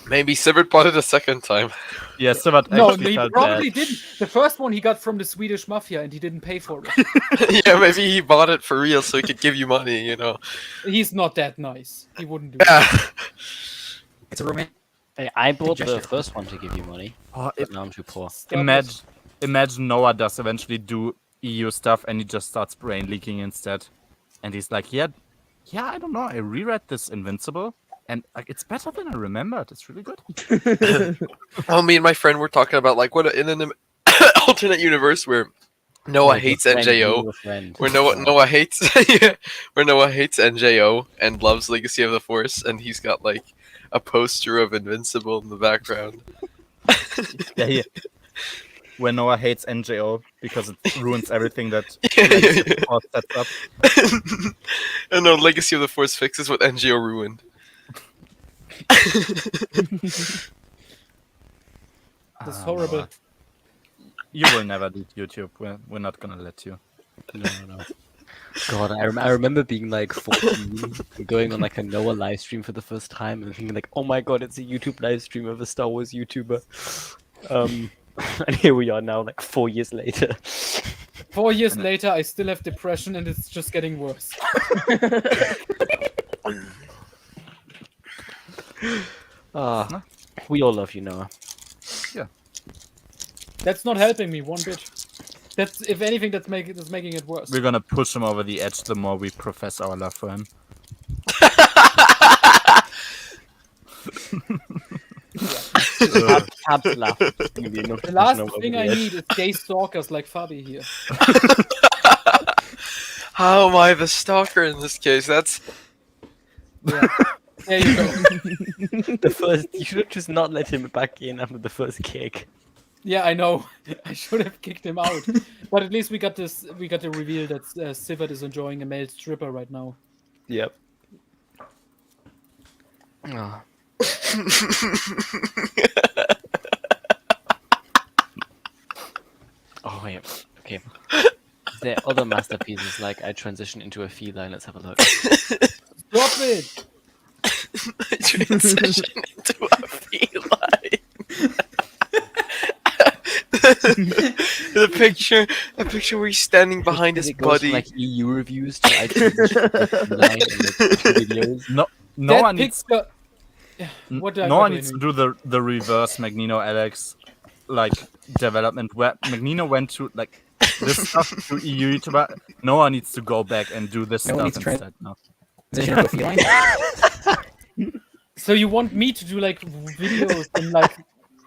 Maybe Sivert bought it a second time. Yeah, Sivert No, actually he felt probably bad. didn't. The first one he got from the Swedish mafia and he didn't pay for it. Yeah, maybe he bought it for real so he could give you money, you know. He's not that nice. He wouldn't do that. Yeah. It's a romantic Hey, I bought the gesture. first one to give you money, Oh, but now I'm too poor. Stop it. Imagine Noah does eventually do EU stuff and he just starts brain leaking instead. And he's like, yeah, I don't know. I reread this Invincible and like it's better than I remembered. It's really good. Well, me and my friend were talking about like what in an alternate universe where Noah hates NJO, where Noah hates where Noah hates NJO and loves Legacy of the Force, and he's got like a poster of Invincible in the background. Yeah. When Noah hates NJO because it ruins everything that Yeah. Legacy of the Force sets up. And no, Legacy of the Force fixes what NGO ruined. This is horrible. You will never do YouTube. We're not gonna let you. No. God, I remember being like 14, and going on like a Noah live stream for the first time, and thinking like, oh my god, it's a YouTube live stream of a Star Wars YouTuber. And here we are now, like 4 years later. 4 years later, I still have depression and it's just getting worse. We all love you, Noah. That's not helping me one bit. That's, if anything, that's making it worse. We're gonna push him over the edge the more we profess our love for him. Tabs laugh. The last thing I need is gay stalkers like Fabi here. How am I the stalker in this case? That's Yeah. There you go. The first, you should just not let him back in after the first kick. Yeah, I know. I should have kicked him out. But at least we got this. We got the reveal that Sivert is enjoying a male stripper right now. Yep. Oh yeah. Okay. There are other masterpieces like I transition into a feline. Let's have a look. Stop it! transition into a feline. the picture where he's standing behind his It goes from, buddy. like EU reviews to I transition into a feline in the videos. Noah That needs picture. What do I Noah do needs to anyway? do the reverse Magneto Alex. like development where Magnino went to like this stuff to EU YouTuber. Noah needs to go back and do this Noah stuff needs to instead. No. Transition to a feline. So you want me to do like videos in like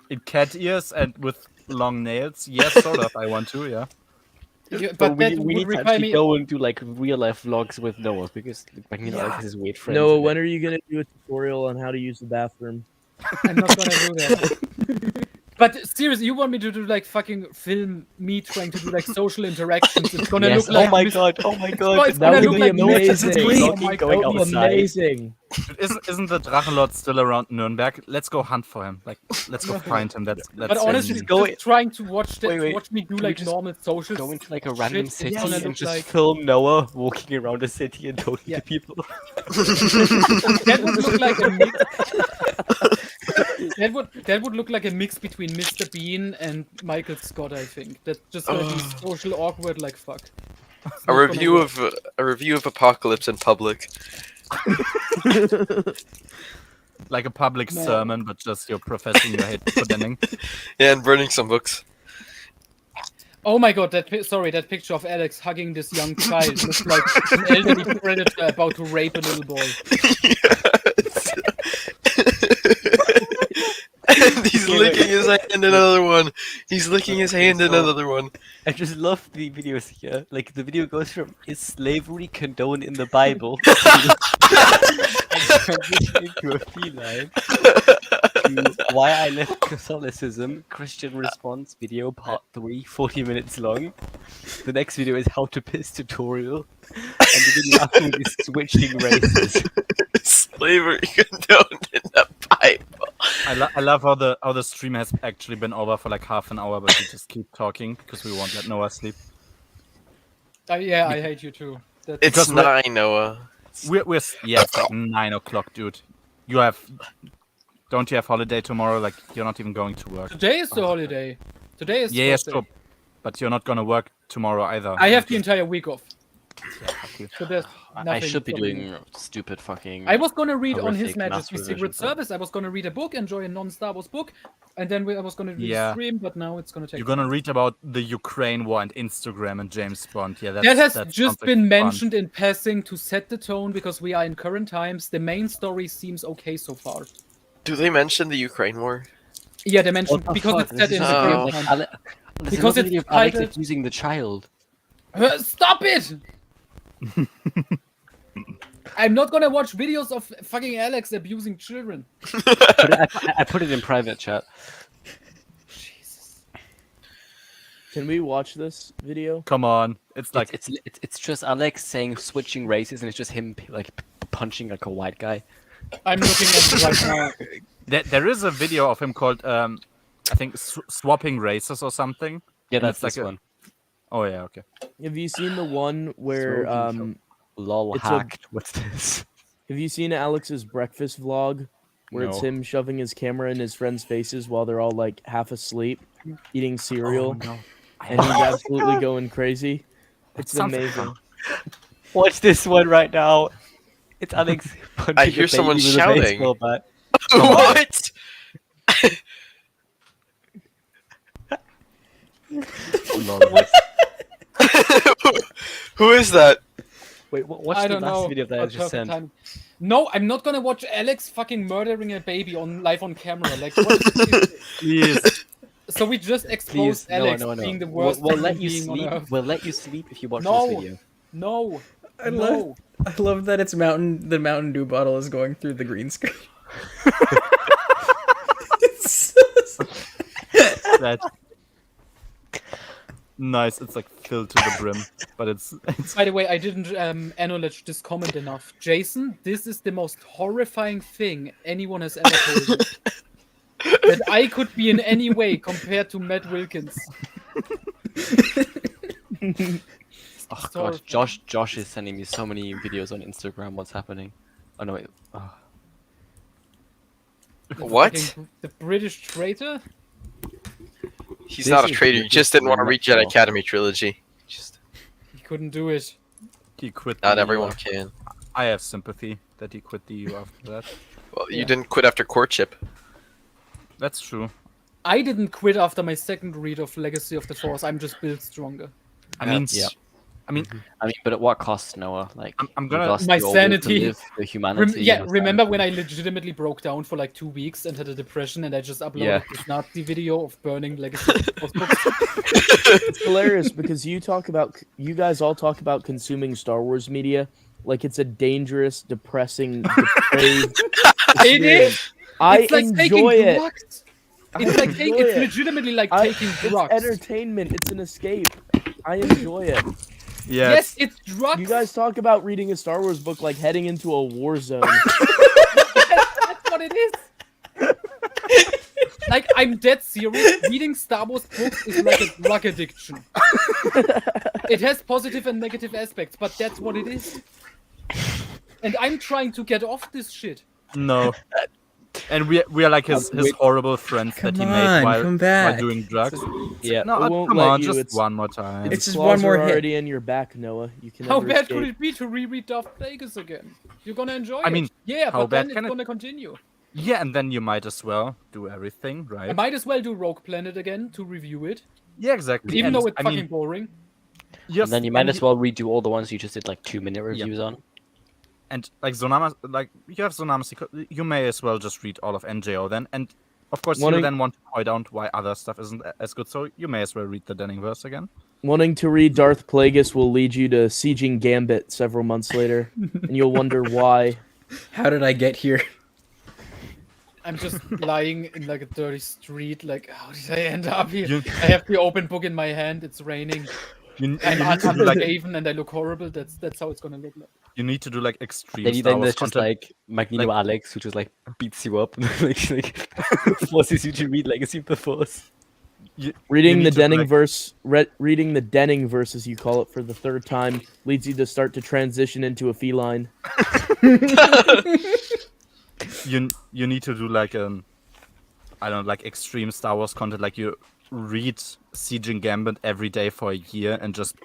In cat ears and with long nails? Yes, sort of. I want to, yeah. but we that would need to require actually me. go and do like real life vlogs with Noah because like, you know, like his weird friends. Noah, and when are you gonna do a tutorial on how to use the bathroom? I'm not gonna do that. But seriously, you want me to do like fucking film me trying to do like social interactions? It's gonna Yes, look like oh my god, oh my No, god. it's That gonna would look be like amazing. Mr. Green. Oh Going my going god. That would be outside. amazing. Isn't the Drachenlord still around Nuremberg? Let's go hunt for him. Like, let's go find him. That's But honestly, amazing. go- just trying to watch that, Wait, watch me do Can we like just normal social Go into like a random shit, city it's gonna and look just like film Noah walking around the city and talking Yeah. to people. that would look like a mix. that would look like a mix between Mr. Bean and Michael Scott. I think that's just gonna be social awkward like fuck. It's A not gonna review work. of Apocalypse in public. Like a public No. sermon, but just you're professing your hate for Denning. Yeah, and burning some books. Oh my god, that picture of Alex hugging this young child looks like an elderly predator about to rape a little boy. And he's licking his hand in another one. He's licking his hand in another one. I just love the videos here. Like the video goes from "Is slavery condoned in the Bible?" and transitioning to a feline to "Why I Left Catholicism." Christian response video part 3, 40 minutes long. The next video is how to piss tutorial, and the video after is switching races. Slavery condoned in the Bible. I love how the stream has actually been over for like half an hour, but we just keep talking because we won't let Noah sleep. Yeah, I hate you too. That's It's Because we're- 9, Noah. We're it's like 9 o'clock, dude. Don't you have holiday tomorrow? Like you're not even going to work. Today is the holiday. Today is Yeah, Thursday. sure. But you're not gonna work tomorrow either. I have the entire week off. Yeah, fuck you. So there's I nothing should be stopping me. doing stupid fucking. I was gonna read on His horrific Majesty's master Secret version, but- Service. I was gonna read a book, enjoy a non-Star Wars book, and then I was gonna do Yeah. the stream. But now it's gonna take. You're gonna read about the Ukraine war and Instagram and James Bond. Yeah, That has that just sounds like been fun. mentioned in passing to set the tone because we are in current times. The main story seems okay so far. Do they mention the Ukraine war? Yeah, they mentioned What the because fuck? it's set This in is the Oh. current like time. Because it's Alex titled- accusing the child. Stop it! I'm not gonna watch videos of fucking Alex abusing children. I put it in private chat. Jesus. Can we watch this video? Come on, it's like It's just Alex saying switching races, and it's just him like punching like a white guy. I'm looking at it right now. there is a video of him called I think swapping races or something. Yeah, And that's it's like this one. Oh yeah, okay. Have you seen the one where Lol it's a- hacked. What's this? have you seen Alex's breakfast vlog where it's No. him shoving his camera in his friends' faces while they're all like half asleep eating cereal Oh, no. and he's absolutely going crazy? It's sounds amazing. Watch this one right now. It's Alex punching I a hear baby someone with a shouting. baseball bat. What? Who is that? Wait, watch I the don't last know. video that I What just perfect sent. time. No, I'm not gonna watch Alex fucking murdering a baby on live on camera. Like, what is this? Please. So we just Please, exposed Alex no. being the We'll, worst we'll human let you being on sleep. earth. We'll let you sleep if you watch No. this video. No, I no. I love that it's the Mountain Dew bottle is going through the green screen. That nice. It's like filled to the brim, but it's By the way, I didn't acknowledge this comment enough. Jason, this is the most horrifying thing anyone has ever told me. That I could be in any way compared to Matt Wilkins. Oh Sorry. god, Josh is sending me so many videos on Instagram. What's happening? Oh no, wait. Oh. The What? fucking- The British traitor? He's This not a is traitor. He just didn't want to read Jedi wonderful. Academy trilogy. Just He couldn't do it. he quit. not the everyone EU. can. I have sympathy that he quit the EU after that. Well, Yeah. you didn't quit after courtship. That's true. I didn't quit after my second read of Legacy of the Force. I'm just built stronger. I mean, Yeah. I mean, but at what cost, Noah? Like, I'm you've gonna- lost My your will to sanity. live, your humanity. your Remember sanity. when I legitimately broke down for like 2 weeks and had a depression, and I just uploaded Yeah. this Nazi video of burning Legacy of the Force books? It's hilarious because you guys all talk about consuming Star Wars media like it's a dangerous, depressing, depraved It is. experience. I It's like enjoy taking it. drugs. I It's like enjoy it's it. legitimately like I- taking It's drugs. entertainment. It's an escape. I enjoy it. yeah. Yes, it's drugs. You guys talk about reading a Star Wars book like heading into a war zone. That's what it is. Like, I'm dead serious. Reading Star Wars books is like a drug addiction. It has positive and negative aspects, but that's what it is. And I'm trying to get off this shit. No. And we are like his horrible friends that he Come made on, while come back. doing drugs. Yeah. No, It won't come let on, you, just it's- one more time. It's just Claws one more are hit. already in your back, Noah. You can How never bad escape. could it be to reread Darth Plagueis again? You're gonna enjoy it. I mean, yeah, how but bad then it's can it- gonna continue. Yeah, and then you might as well do everything, I right? might as well do Rogue Planet again to review it, Yeah, exactly. even and, though it's I fucking mean, boring. just, And then you might as well redo all the ones you just did like 2-minute reviews on. And like Zonama, like you have Zonama, you may as well just read all of NJO then, and of course you Wanting- then want to point out why other stuff isn't as good, so you may as well read the Denningverse again. Wanting to read Darth Plagueis will lead you to Sieging Gambit several months later, and you'll wonder why. How did I get here? I'm just lying in like a dirty street. Like, how did I end up here? You- I have the open book in my hand. It's raining. You, I'm you need to do like unshaven and I look horrible. That's how it's gonna look like. you need to do like extreme Then, Star then Wars there's just content. like Magneto Alex, who just like beats you up and like forces you to read Legacy of the Force. Reading You the need to, like- Denningverse, reading the Denningverse, as you call it, for the third time leads you to start to transition into a feline. You need to do like I don't know, like extreme Star Wars content, like you read Siege and Gambit every day for a year and just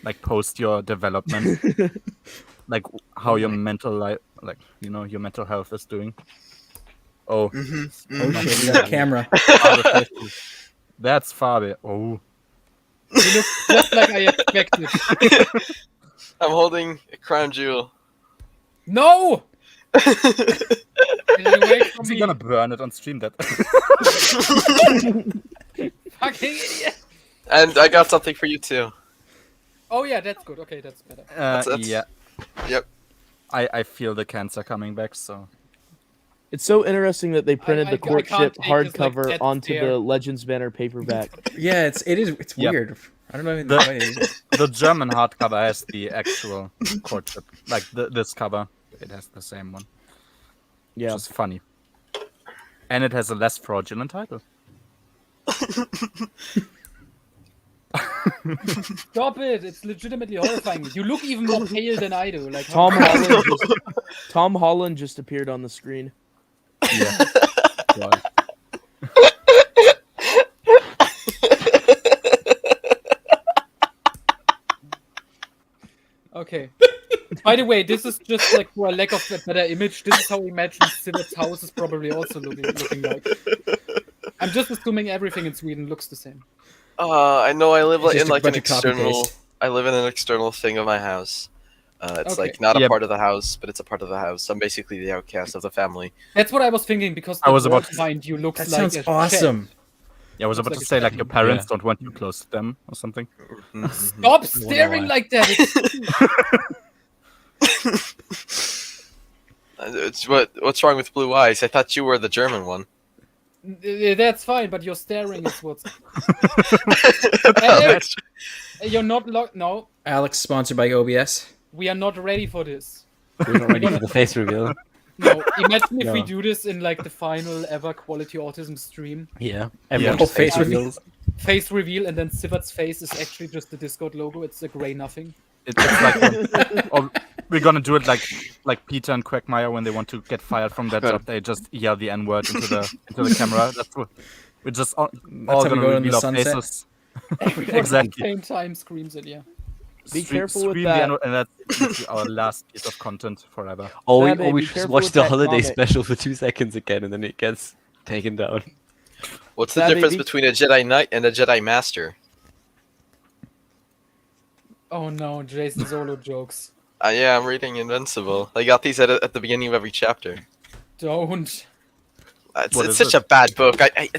like post your development, like how your mental life, like your mental health is doing. Oh, Oh shit, we got a camera. that's Fabi. Oh, You look just like I expected. I'm holding a crown jewel. No! Get it away from is he me, gonna burn it on stream? That fucking idiot! And I got something for you too. Oh yeah, that's good. Okay, that's better. That's- yeah. Yep. I feel the cancer coming back. So It's so interesting that they printed I the can't courtship take this, like, hardcover dead onto stare. the Legends banner paperback. Yeah, it's Yep. weird. I don't know. the German hardcover has the actual courtship, like this cover. It has the same one. Yeah. Which is funny. And it has a less fraudulent title. Stop it! It's legitimately horrifying. You look even more pale than I do. Like Tom Holland just appeared on the screen. Yeah. God. Okay. By the way, this is just like for a lack of a better image. This is how we imagine Sivert's house is probably also looking like. I'm just assuming everything in Sweden looks the same. I know I live It's just in a like an bunch of copy external. paste. I live in an external thing of my house. It's Okay. like not a Yeah. part of the house, but it's a part of the house. I'm basically the outcast of the family. That's what I was thinking because the I was wall about to- behind you looks That like sounds a shed. awesome. Yeah, I was Looks about like to a say like statue. your parents Yeah. don't want you close to them or something. Stop staring why. like that. It's what's wrong with blue eyes? I thought you were the German one. That's fine, but you're staring is what's. That's- You're not locked. No, Alex, sponsored by OBS. we are not ready for this. We're not ready for the face reveal. No, imagine if we No. do this in like the final ever quality autism stream. Yeah. Oh, Everyone face just face reveal. reveals. Face reveal, and then Sivert's face is actually just the Discord logo. It's a grey nothing. It's like or we're gonna do it like Peter and Quagmire when they want to get fired from their Good. job. They just yell the N word into the camera. That's what we're just all how we gonna go in the reveal our sunset. faces. Everyone Exactly. at the same time screams it. Yeah. Be careful with scream that. The N-word, and that's our last piece of content forever. Or Sabe, we be should careful watch with the that holiday comic. special for 2 seconds again and then it gets taken down. What's the Yeah, difference baby. between a Jedi Knight and a Jedi Master? Oh no, Jason Solo jokes. Yeah, I'm reading Invincible. I got these at the beginning of every chapter. Don't. It's What it's is such it? a bad book. I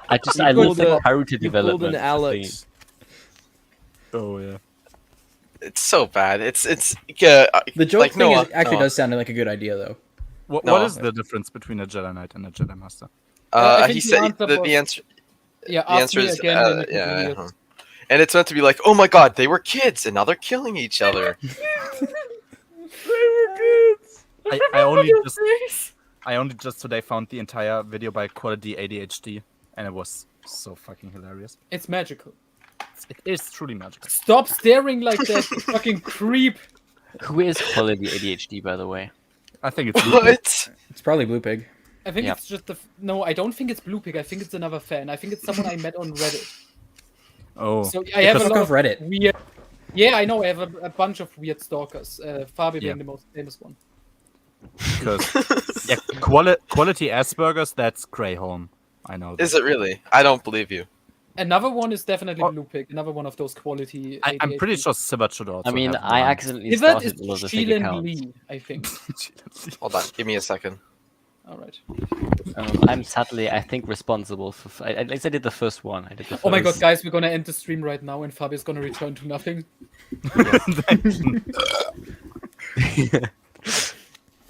You love pulled a- the character You pulled development. an Alex. Oh yeah. it's so bad. It's The joke like, thing Noah, actually Noah. does sound like a good idea, though. What No. is the difference between a Jedi Knight and a Jedi Master? I think He the said answer the was- answer. Yeah, The ask answer me is again in a couple yeah. years. uh-huh. And it's meant to be like, oh my god, they were kids and now they're killing each other. I only just today found the entire video by Quality ADHD, and it was so fucking hilarious. It's magical. It is truly magical. Stop staring like that, you fucking creep. Who is quality ADHD, by the way? I think it's What? It's probably Blue Pig. I think Yeah. it's just no. I don't think it's Blue Pig. I think it's another fan. I think it's someone I met on Reddit. Oh, So I have a Fuck lot off of Reddit. weird. Yeah, I know. I have a bunch of weird stalkers. Fabi being Yeah. the most famous one. because yeah, quality Asperger's. That's Greyholm. I know. Is that. it really? I don't believe you. Another one is definitely Oh. Blue Pig. Another one of those quality. I'm pretty ADHD. sure Sivat should also. I mean, have I one. accidentally That is started all of the fake Sheelan accounts. Lee, I think. Hold on, give me a second. All right. I'm sadly, I think, responsible for. At least I did the first one. I did the Oh my god, first. guys, we're gonna end the stream right now, and Fabi's gonna return to nothing.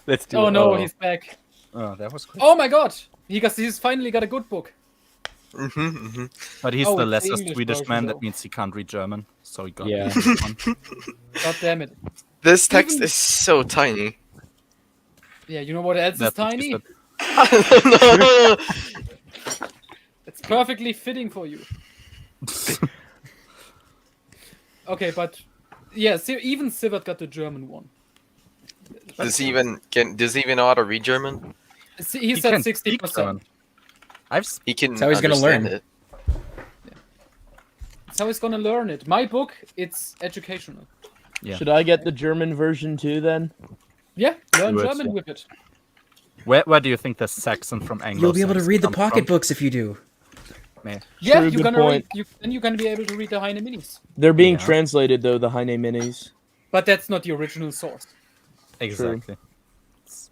Let's do Oh it. no, he's back. Oh, that was quick. Oh my god, he's finally got a good book. But he's Oh, the it's lesser English Swedish version, man. though. That means he can't read German, so he got Yeah. this one. God damn it. This text Even- is so tiny. Yeah, you know what else is That's what she tiny? said. No. It's perfectly fitting for you. Okay, but yeah, even Sivat got the German one. Does he even know how to read German? He He said can speak 60%. German. He can. That's how he's gonna understand learn. it. That's how he's gonna learn it. My book, it's educational. Yeah. Should I get the German version too then? Yeah, learn Do it, German yeah. with it. Where do you think the Saxon from Anglo? You'll be able to read the pocketbooks if you do. Yeah, True, you're good gonna point. then you're gonna be able to read the Heine Minis. They're being Yeah. translated though, the Heine Minis. But that's not the original source. Exactly.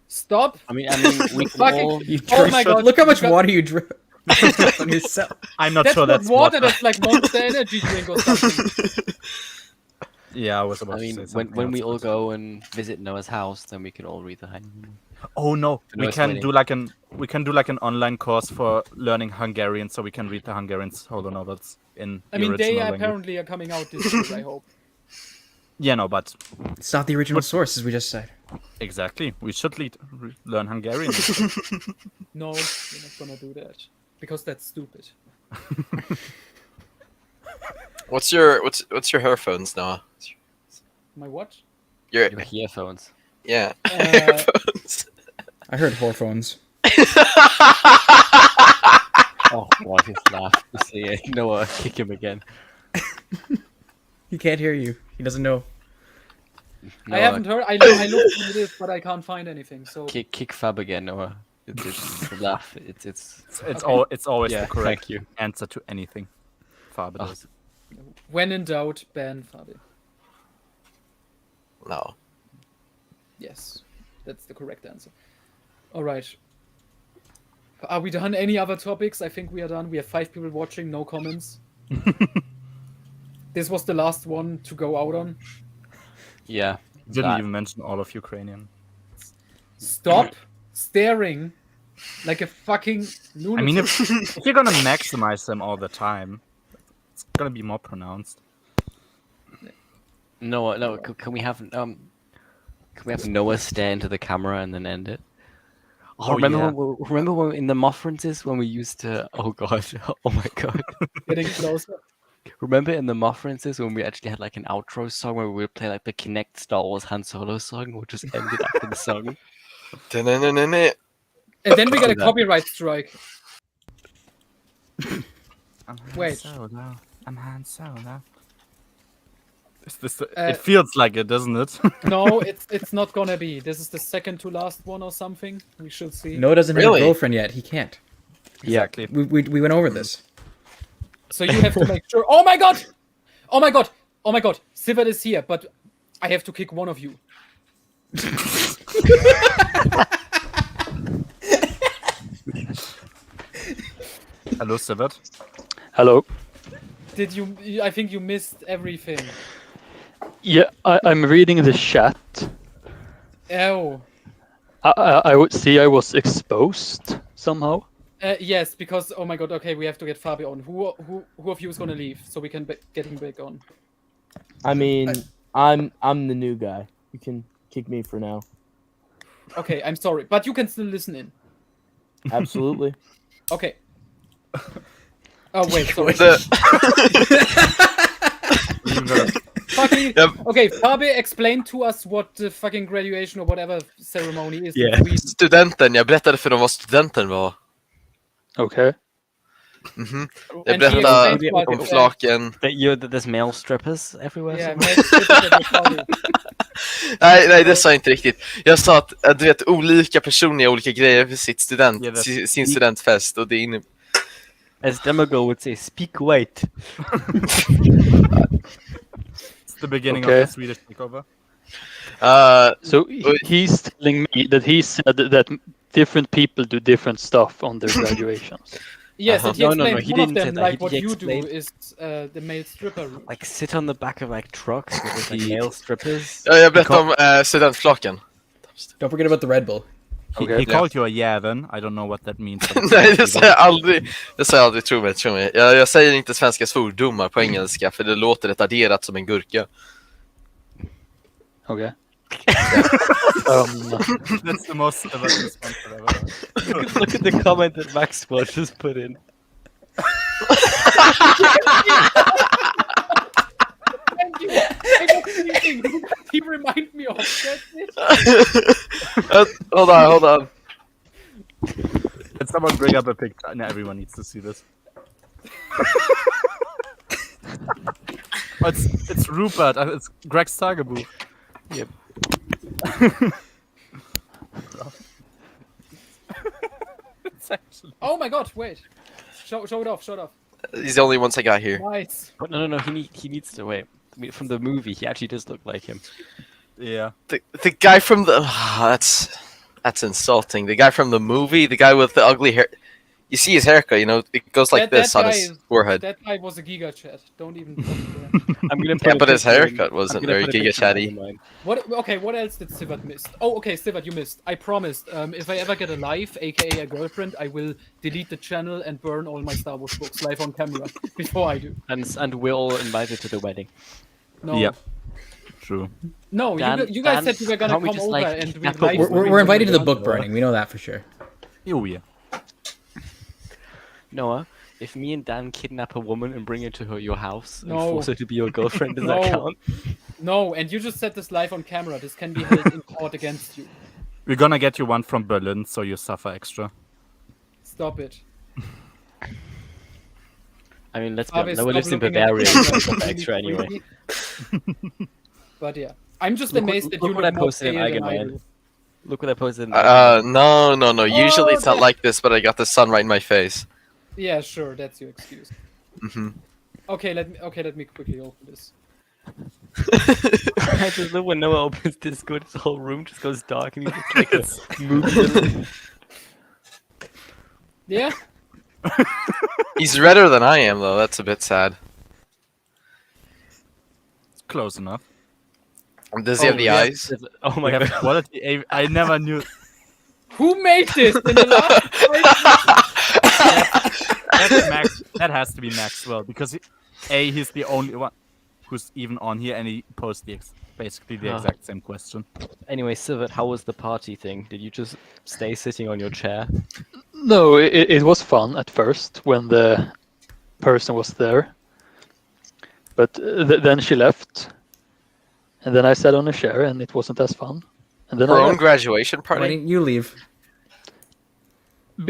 Stop. I mean, we can Fucking- all. You Oh drink- my god, Look how much you got- water you drink on yourself. I'm not That's sure not that's water, what. that's like Monster Energy drink or something. Yeah, I was about I mean, to say when something we else, all but- go and visit Noah's house, then we can all read the Heinlein. Oh no, No, we it's can waiting. do like an online course for learning Hungarian, so we can read the Hungarian solo novels in I the mean, they original language. apparently are coming out this year, I hope. Yeah, no, but It's not the original source, as we just said. exactly, we should learn Hungarian. No, we're not gonna do that. Because that's stupid. What's your headphones, Noah? My what? Your Your earphones. yeah. Uh, I heard whorephones. Oh, what his laugh to see it. Noah, kick him again. He can't hear you. He doesn't know. Noah, I haven't heard. I looked what it is, but I can't find anything. So kick Fab again, Noah. It's a laugh. It's It's always yeah. the correct Thank you. answer to anything. Faber Oh. does. when in doubt, ban Fabi. No. Yes, that's the correct answer. All right. Are we done? Any other topics? I think we are done. We have 5 people watching. No comments. This was the last one to go out on. Yeah. Didn't That- even mention all of Ukrainian. Stop staring like a fucking lunatic. I mean, if you're gonna maximize them all the time, it's gonna be more pronounced. Noah, no. Can we have Noah stare into the camera and then end it? Oh, Oh, remember yeah. remember when in the Mothrances when we used to? Oh god! Oh my god! Getting closer. Remember in the Mothrances when we actually had like an outro song where we would play like the Kinect Star Wars Han Solo song, which just ended after the song. Da-na-na-na-na. And then we get a Do that. copyright strike. Wait. Solo. I'm Han Solo. Is this Uh, it feels like it, doesn't it? No, it's not gonna be. This is the second to last one or something. We should see. Noah doesn't have Really? a girlfriend yet. He can't. Exactly. We went over this. So you have to make sure. Oh my god! Oh my god! Oh my god! Sivert is here, but I have to kick one of you. Hello, Sivert. Hello. Did you? I think you missed everything. Yeah, I'm reading the chat. Oh. I would see I was exposed somehow. Yes, because oh my god. Okay, we have to get Fabi on. Who of you is gonna leave so we can get him back on? I mean, I'm the new guy. You can kick me for now. Okay, I'm sorry, but you can still listen in. Absolutely. Okay. Oh wait, sorry. Fabi, Yep. okay, Fabi, explain to us what the fucking graduation or whatever ceremony is Yeah. in Sweden. Studenten, jag berättade för dem vad studenten var. Okay. Mhm. Jag And she berättade explained what om it was. flaken. That there's male strippers everywhere. Yeah, somewhere? make sure that you're Fabi. Nej, det sa jag inte riktigt. Jag sa att du vet, olika personer gör olika grejer för sin studentfest. Och det är As Demago would say, speak white. It's the beginning Okay. of the Swedish takeover. So he's telling me that he said that different people do different stuff on their graduations. Yes, and he No, explained he one of didn't say them, that. like what He you do explained- is the male stripper room. Like sit on the back of like trucks with like male strippers. Ja, jag berättade om studentflaken. Don't forget about the Red Bull. He called you a jäveln. I don't know what that means. but it's Nej, det not säger jag aldrig. Det säger jag aldrig, tro mig. Jag säger inte svenska svordomar på engelska för det låter retarderat som en gurka. Okay. That's the most ever response I've ever. Look at the comment that Maxwell just put in. Thank you. I was thinking, did he remind me of that? Hold on. Can someone bring up a picture? No, everyone needs to see this. Oh, it's Rupert. It's Greg's Tagebuch. Yep. It's actually. Oh my god, wait. Show it off, show it off. He's the only ones I got here. Nice. But no. He needs to wait. I mean, from the movie, he actually does look like him. Yeah. The guy from the that's insulting. The guy from the movie, the guy with the ugly hair. You see his haircut, you know, it goes like this on his forehead. That guy was a Giga Chat. Don't even. I'm gonna put Yeah, a but his picture in- haircut I'm wasn't gonna very put a Giga picture Chatty. in mine. What? Okay, what else did Sivert miss? Oh, okay, Sivert, you missed. I promised. If I ever get a life, aka a girlfriend, I will delete the channel and burn all my Star Wars books live on camera before I do. And we're all invited to the wedding. No. Yep. True. No, Dan- you guys Dan, said you were gonna can't we come just, over like, and we kidnap a live woman? stream We're invited to the when book we're done. burning. We know that for sure. Oh yeah. Noah, if me and Dan kidnap a woman and bring her to your house and No. force her to be your girlfriend, does No. that count? No, and you just said this live on camera. This can be held in court against you. We're gonna get you one from Berlin, so you suffer extra. Stop it. I mean, let's be Fabi, honest. Noah lives in stop looking at Bavaria. me. so it's not extra anyway. But yeah, I'm just Look amazed what- that look you what look I more posted in pale than I Eigenman. do. Look what I posted. In No. Usually it's not that- like this, but I got the sun right in my face. Yeah, sure, that's your excuse. Hmm Okay, let me quickly open this. I just love when Noah opens Discord, his whole room just goes dark and he looks like a movie. Yeah, He's redder than I am, though. That's a bit sad. It's close enough. Does he have the yeah. eyes? Oh We my have god. quality. I never knew. who made this in the last? That's Max. That has to be Maxwell because he's the only one who's even on here, and he posts basically the exact same question. Anyway, Sivert, how was the party thing? Did you just stay sitting on your chair? No, it was fun at first when the person was there, but then she left, and then I sat on a chair, and it wasn't as fun. And then Her I own left. graduation Why party? didn't you leave?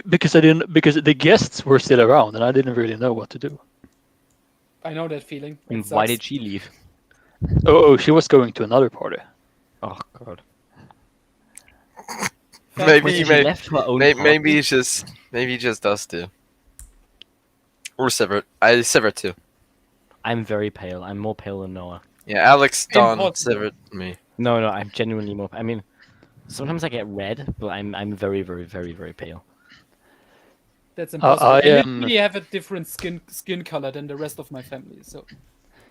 Because I didn't, because the guests were still around, and I didn't really know what to do. I know that feeling. It And why sucks. did she leave? Oh, she was going to another party. Oh god. Maybe Wait, he so she may, left her own maybe party? he just does too. Or Sivert. Sivert too. I'm very pale. I'm more pale than Noah. Yeah, Alex, Don, Impossible. Sivert, me. No, I'm genuinely more. I mean, sometimes I get red, but I'm very, very, very, very pale. That's impossible. I I am- literally have a different skin color than the rest of my family. So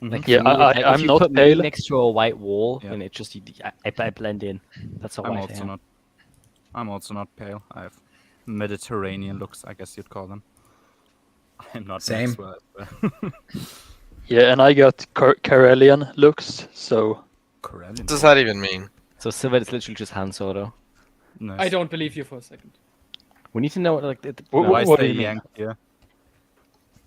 Like Yeah, for me, like, if I'm you not put me pale. next to a white wall, Yeah. and it just I blend in. That's how I'm white I also am. not. I'm also not pale. I have Mediterranean looks, I guess you'd call them. I'm not Same. Maxwell. Yeah, and I got Karelian looks, so Corellian. What does that even mean? So Sivert is literally just Han Solo. Nice. I don't believe you for a second. We need to know what like. Why What do stay you mean? Yank here?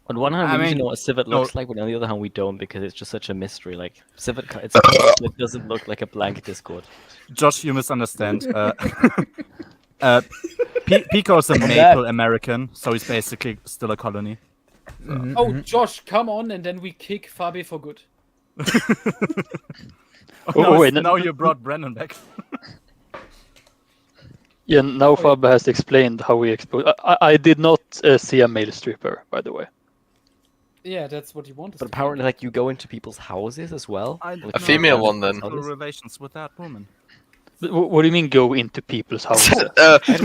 On one hand, I we need to mean, know what Sivert no. looks like, but on the other hand, we don't because it's just such a mystery. Like Sivert, it doesn't look like a blank Discord. Josh, you misunderstand. Pico's a that- Maple American, so he's basically still a colony. Oh, Josh, come on, and then we kick Fabi for good. Oh, wait, now you brought Brennan back. yeah. Now Fab has explained how we expose. I did not see a male stripper, by the way. Yeah, that's what you wanted. But apparently, like you go into people's houses as well. I Like, A female one, then. Sexual relations with that woman. But what do you mean go into people's houses?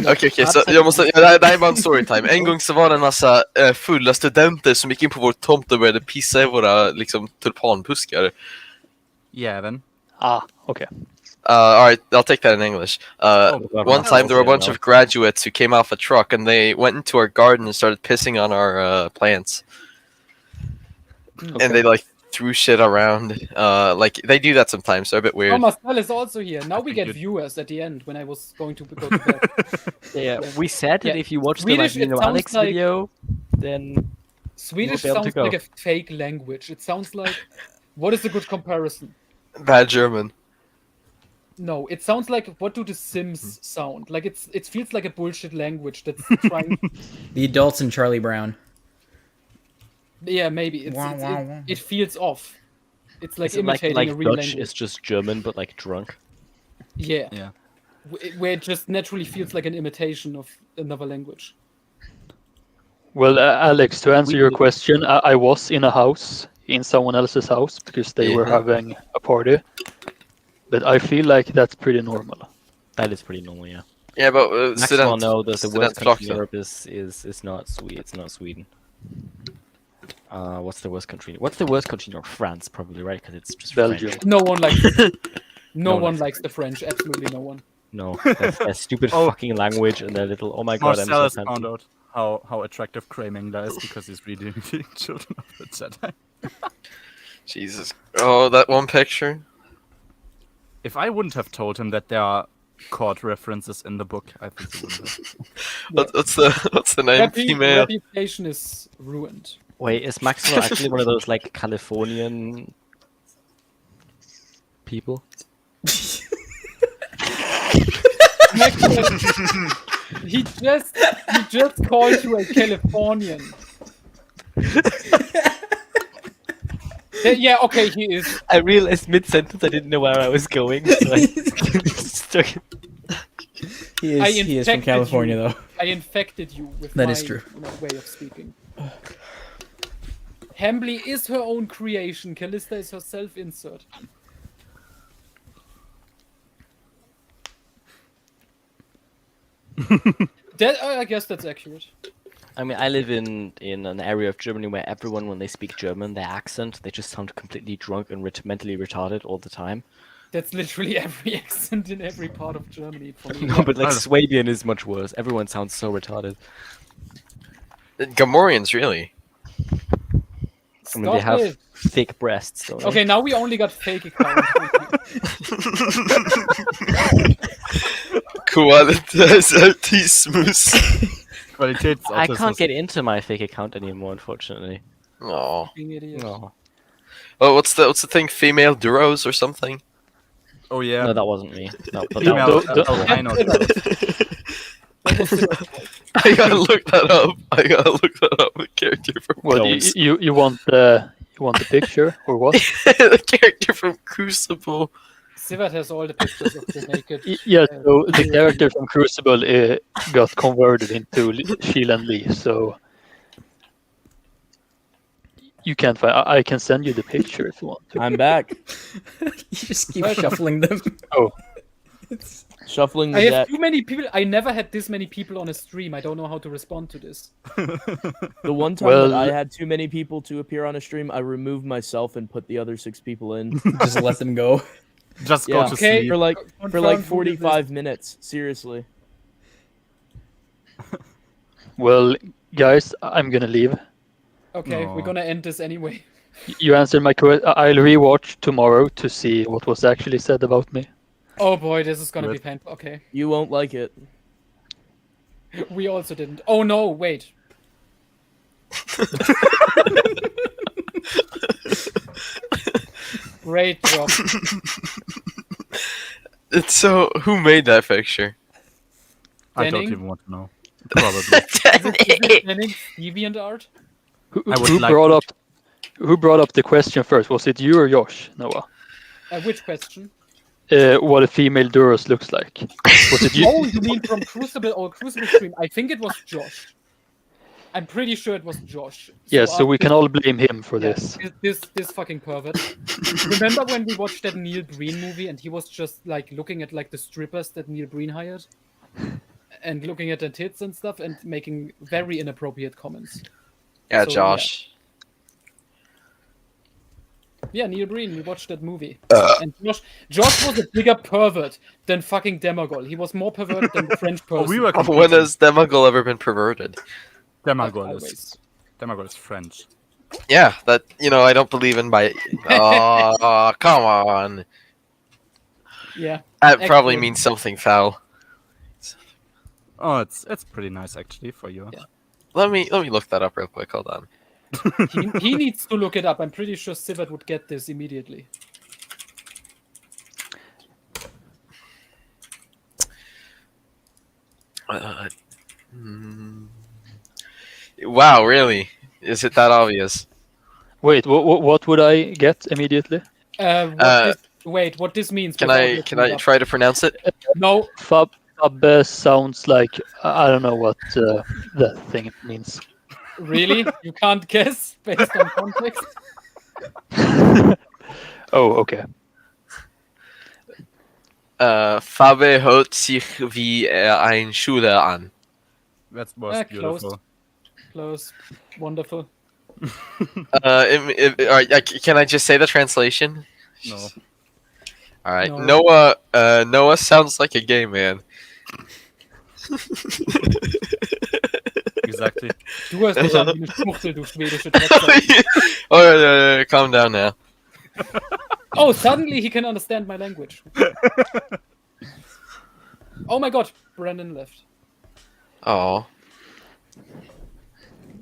Okej, så jag måste... Det här är bara en storytime. En gång så var det en massa fulla studenter som gick in på vår tomt och började pissa i våra liksom, tulpanbuskar. Yeah, then. Okay. Alright, I'll take that in English. One time there were a bunch no. of graduates who came off a truck and they went into our garden and started pissing on our plants. And they like threw shit around. Like they do that sometimes, so a bit weird. Oh, Marcel is also here. Now we think get you- viewers at the end when I was going to go to bed. Yeah, we said that Yeah, if you watch Swedish, the it like, sounds Alex like- video, then Swedish be able to sounds go. like a fake language. It sounds like. What is a good comparison? Bad German. No, it sounds like what do the Sims sound like? It feels like a bullshit language that's trying. The adults in Charlie Brown. Yeah, maybe Wah, wah, wah. it feels off. It's like is it like imitating a real Dutch language. is just German but like drunk. Yeah, Yeah. where it just naturally feels like an imitation of another language. Well, Alex, to answer We your did- question, I was in a house, in someone else's house, because they were Yeah. having a party. But I feel like that's pretty normal. That is pretty normal, yeah. Yeah, but Maxwell know that the worst country in Studentflock. Europe is not Sweden. It's not Sweden. What's the worst country? What's the worst country in Europe? France, probably, right? Because it's just Belgium. French. No one likes. No one one likes likes the French. Absolutely no one. No, their stupid Oh. fucking language and their little. Oh my god, I'm Marcel so has fancy. found out how attractive Kraymangla is because he's reading Children of the Jedi. Jesus. Oh, that one picture. If I wouldn't have told him that there are chord references in the book, I think he wouldn't have. What's the name? Female. Reputation is ruined. Wait, is Maxwell actually one of those like Californian people? He just called you a Californian. Yeah, okay, he is. I realized mid-sentence I didn't know where I was going, so I stuck it. He is, I he is from infected California, you. though. I infected you with That my is true. way of speaking. Hambly is her own creation. Callista is her self-insert. I guess that's accurate. I mean, I live in an area of Germany where everyone, when they speak German, their accent, they just sound completely drunk and mentally retarded all the time. That's literally every accent in every part of Germany for me. No, but like I- Swabian is much worse. Everyone sounds so retarded. Gamorreans, really. I mean, they Stop have it. thick breasts, don't they? Okay, now we only got fake accounts. Qualitätsautismus. I can't get into my fake account anymore, unfortunately. Oh. Fucking idiot. No, Oh, what's the thing? Female duros or something? Oh yeah. no, that wasn't me. No, but Female that was- albino. I gotta look that up. A character from Well, you want the picture or what? the character from Crucible. Sivat has all the pictures of the naked. Yeah, so the character from Crucible got converted into Sheila Lee. So You can't find. I can send you the picture if you want to. I'm back. You just keep shuffling them. Shuffling I the have deck. too many people. I never had this many people on a stream. I don't know how to respond to this. The one time Well- that I had too many people to appear on a stream, I removed myself and put the other 6 people in. Just let them go. Just go Yeah. to Okay. sleep. for like Confirmed who did this. 45 minutes. Seriously. Well, guys, I'm gonna leave. Okay, we're No. gonna end this anyway. You answered my question. I'll rewatch tomorrow to see what was actually said about me. Oh boy, this is gonna be Good. painful. Okay, You won't like it. we also didn't. Oh no, wait. Great job. It's so. Who made that picture? I don't Denning? even want to know. Probably. Is it Denning's DeviantArt? Who, I would who like brought to- up? Who brought up the question first? Was it you or Josh, Noah? Which question? What a female Duros looks like. Was it you? Oh, you mean from Crucible or Crucible stream? I think it was Josh. I'm pretty sure it was Josh. Yes, so we after- can all blame him for Yeah, this. this fucking pervert. Remember when we watched that Neil Breen movie and he was just like looking at like the strippers that Neil Breen hired, and looking at their tits and stuff and making very inappropriate comments. Yeah, So, Josh. Yeah, Neil Breen. We watched that movie, and Josh was a bigger pervert than fucking Demagol. He was more perverted than the French person. we were When has Demagol ever been perverted? Demagol is Always. Demagol is French. Yeah, that I don't believe in by. Oh, come on. Yeah. That probably Excellent. means something foul. Oh, it's pretty nice actually for you. Yeah. Let me look that up real quick. Hold on. He needs to look it up. I'm pretty sure Sivert would get this immediately. Hmm. Wow, really? Is it that obvious? Wait, what would I get immediately? What this means? Can without I looking I it up. try to pronounce it? No, Fab sounds like I don't know what that thing means. really? You can't guess based on context? Oh, okay. Fabe hört sich wie ein Schüler an. That's most Close. beautiful. Close. Wonderful. Alright, can I just say the translation? No. All right, No. Noah sounds like a gay man. Exactly. Du hast mich an wie eine Schwuchtel, du schwedische Drecksack. Oh, calm down now. Oh, suddenly he can understand my language. Oh my god, Brandon left. Oh,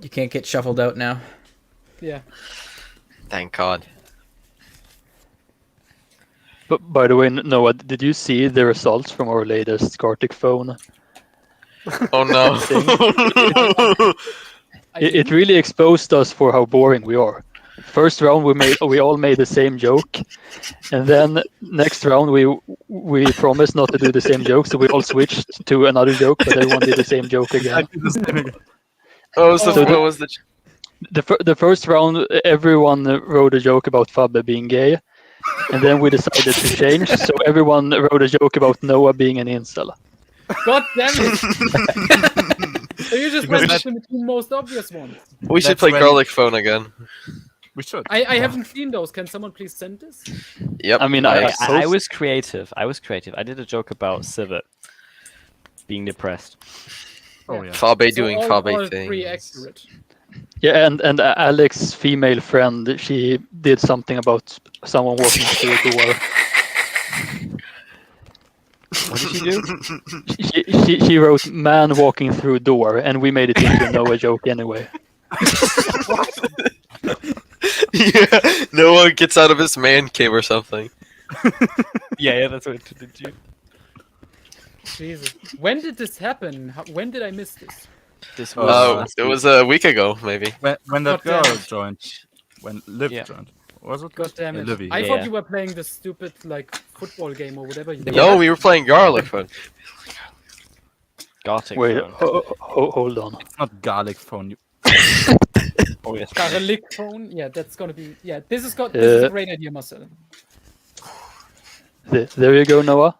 You can't get shuffled out now. Yeah. thank God. But by the way, Noah, did you see the results from our latest Gartic phone? Oh no. It really exposed us for how boring we are. First round we all made the same joke, and then next round we promised not to do the same joke, so we all switched to another joke, but everyone did the same joke again. Oh, so Oh. what was the? The first round, everyone wrote a joke about Fabbe being gay, and then we decided to change, so everyone wrote a joke about Noah being an incel. God damn it! So you just went with the two most obvious ones. We should That's play when- garlic phone again. We should. I haven't seen those. Can someone please send this? Yep. I mean, I I was creative. I did a joke about Civet being depressed. Oh yeah. Fabe So doing all Fabe three things. accurate. yeah, and Alex's female friend, she did something about someone walking through a door. What did she do? She wrote "man walking through a door," and we made it into a Noah joke anyway. Yeah, Noah gets out of his man cave or something. yeah, that's what it did. You. Jesus. When did this happen? When did I miss this? This Oh, was It was a week ago, maybe. When that God damn girl it. joined, when Liv Yeah. joined, was it? God damn it. Livy. I Yeah. thought you were playing the stupid like football game or whatever you No, we were playing garlic phone. Gartic Wait, phone. hold on. It's not garlic phone. You... Oh yes. Garlic phone. Yeah, that's gonna be. Yeah, this is a great idea, Marcel. There you go, Noah.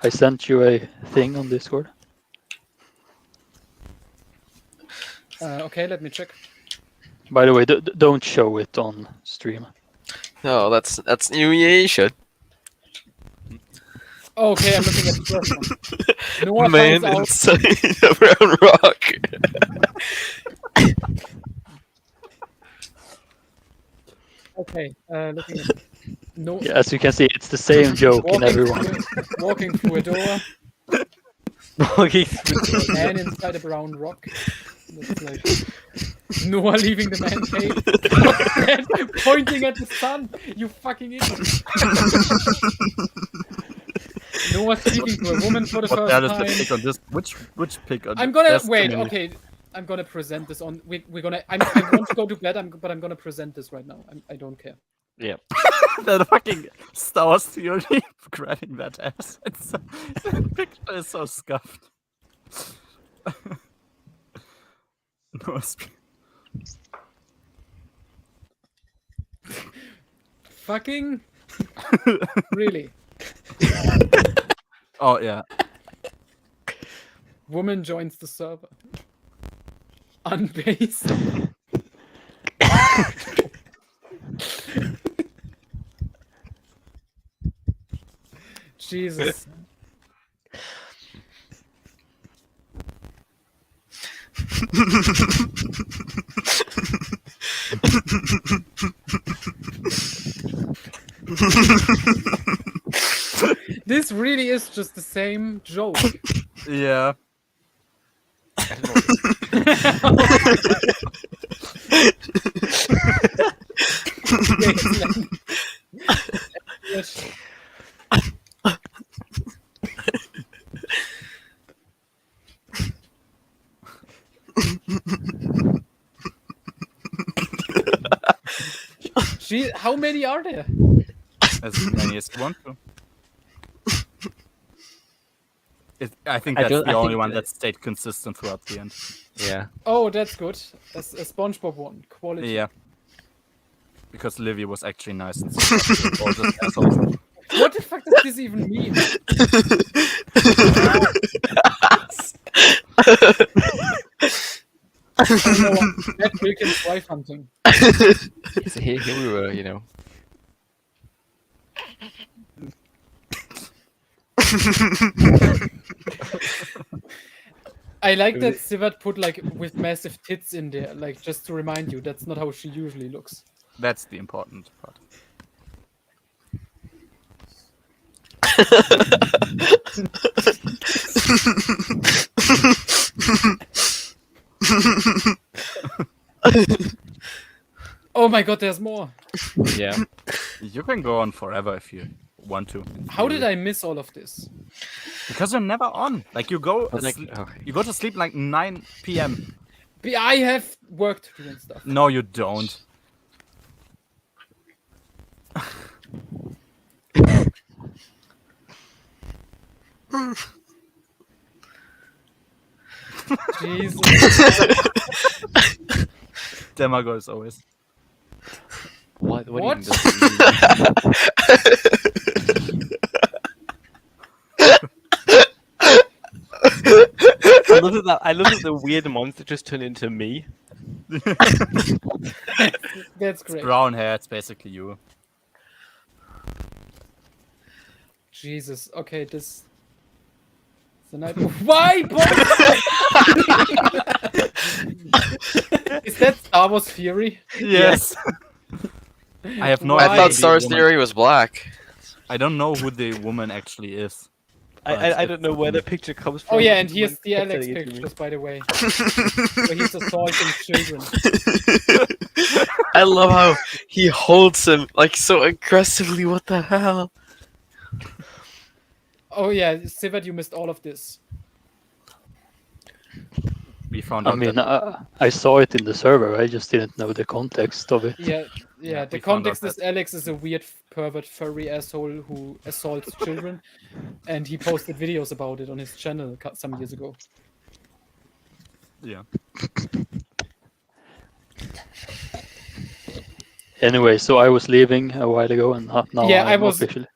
I sent you a thing on Discord. Okay, let me check. By the way, don't show it on stream. No, that's you. Yeah, you should. Okay, I'm looking at the first one. Noah Man finds out. inside a brown rock. Okay, looking at. No. Yeah, as you can see, it's the same joke in everyone. Walking through a door. Okay. A man inside a brown rock. That's like Noah leaving the man cave. Pointing at the sun. You fucking idiot. Noah speaking to a woman for the What first that is the time. pick on this? Which pick on I'm gonna Destiny? wait. Okay, I'm gonna present this on. We're gonna. I want to go to bed. But I'm gonna present this right now. I don't care. Yeah. The fucking Star Wars theory grabbing that ass. The picture is so scuffed. No, Fucking. Really. Oh yeah. Woman joins the server. Unbased. Jesus. This really is just the same joke. Yeah. Yes. How many are there? As many as you want to. I think I that's don't- the I only think one that- that stayed consistent throughout the end. Yeah. Oh, that's good. That's a SpongeBob one. Quality. Yeah. Because Livy was actually nice and so or just assholes. What the fuck does this even mean? That freaking wife hunting. So here we were, you know. I like that Sivert put like with massive tits in there, like just to remind you that's not how she usually looks. That's the important part. Oh my god, there's more. Yeah. You can go on forever if you want to. How did I miss all of this? Because you're never on. Like you go, But, like, you go to sleep like 9 p.m. I have work to do and stuff. No, you don't. Jesus. Demago is always. What? What? Even does it mean? I love that the weird monster just turned into me. That's great. Brown hair, it's basically you. Jesus. Okay, this. The night. Why? Is that Star Wars Fury? Yes. I have no Why? idea. I thought who the Star Wars woman- Theory was black. I don't know who the woman actually is. I don't know where the picture comes from. Oh yeah, and Someone here's the kept Alex sending it to me. pictures, by the way, where he's assaulting children. I love how he holds him like so aggressively. What the hell? Oh yeah, Sivert, you missed all of this. We found I out mean, that I saw it in the server. I just didn't know the context of it. Yeah. Yeah, The we found out context is Alex is a weird pervert furry asshole who assaults children, and he posted videos about it on his channel some years ago. yeah. Anyway, so I was leaving a while ago, and now Yeah, I I'm was- officially.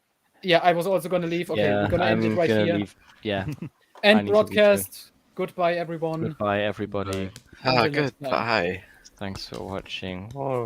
Yeah, I was also gonna leave. Okay, yeah, we're gonna end I'm it right gonna here. leave. Yeah. I End need to leave too. broadcast. Goodbye, everyone. Goodbye, everybody. Ah, Until next time. goodbye. Thanks for watching. Whoa.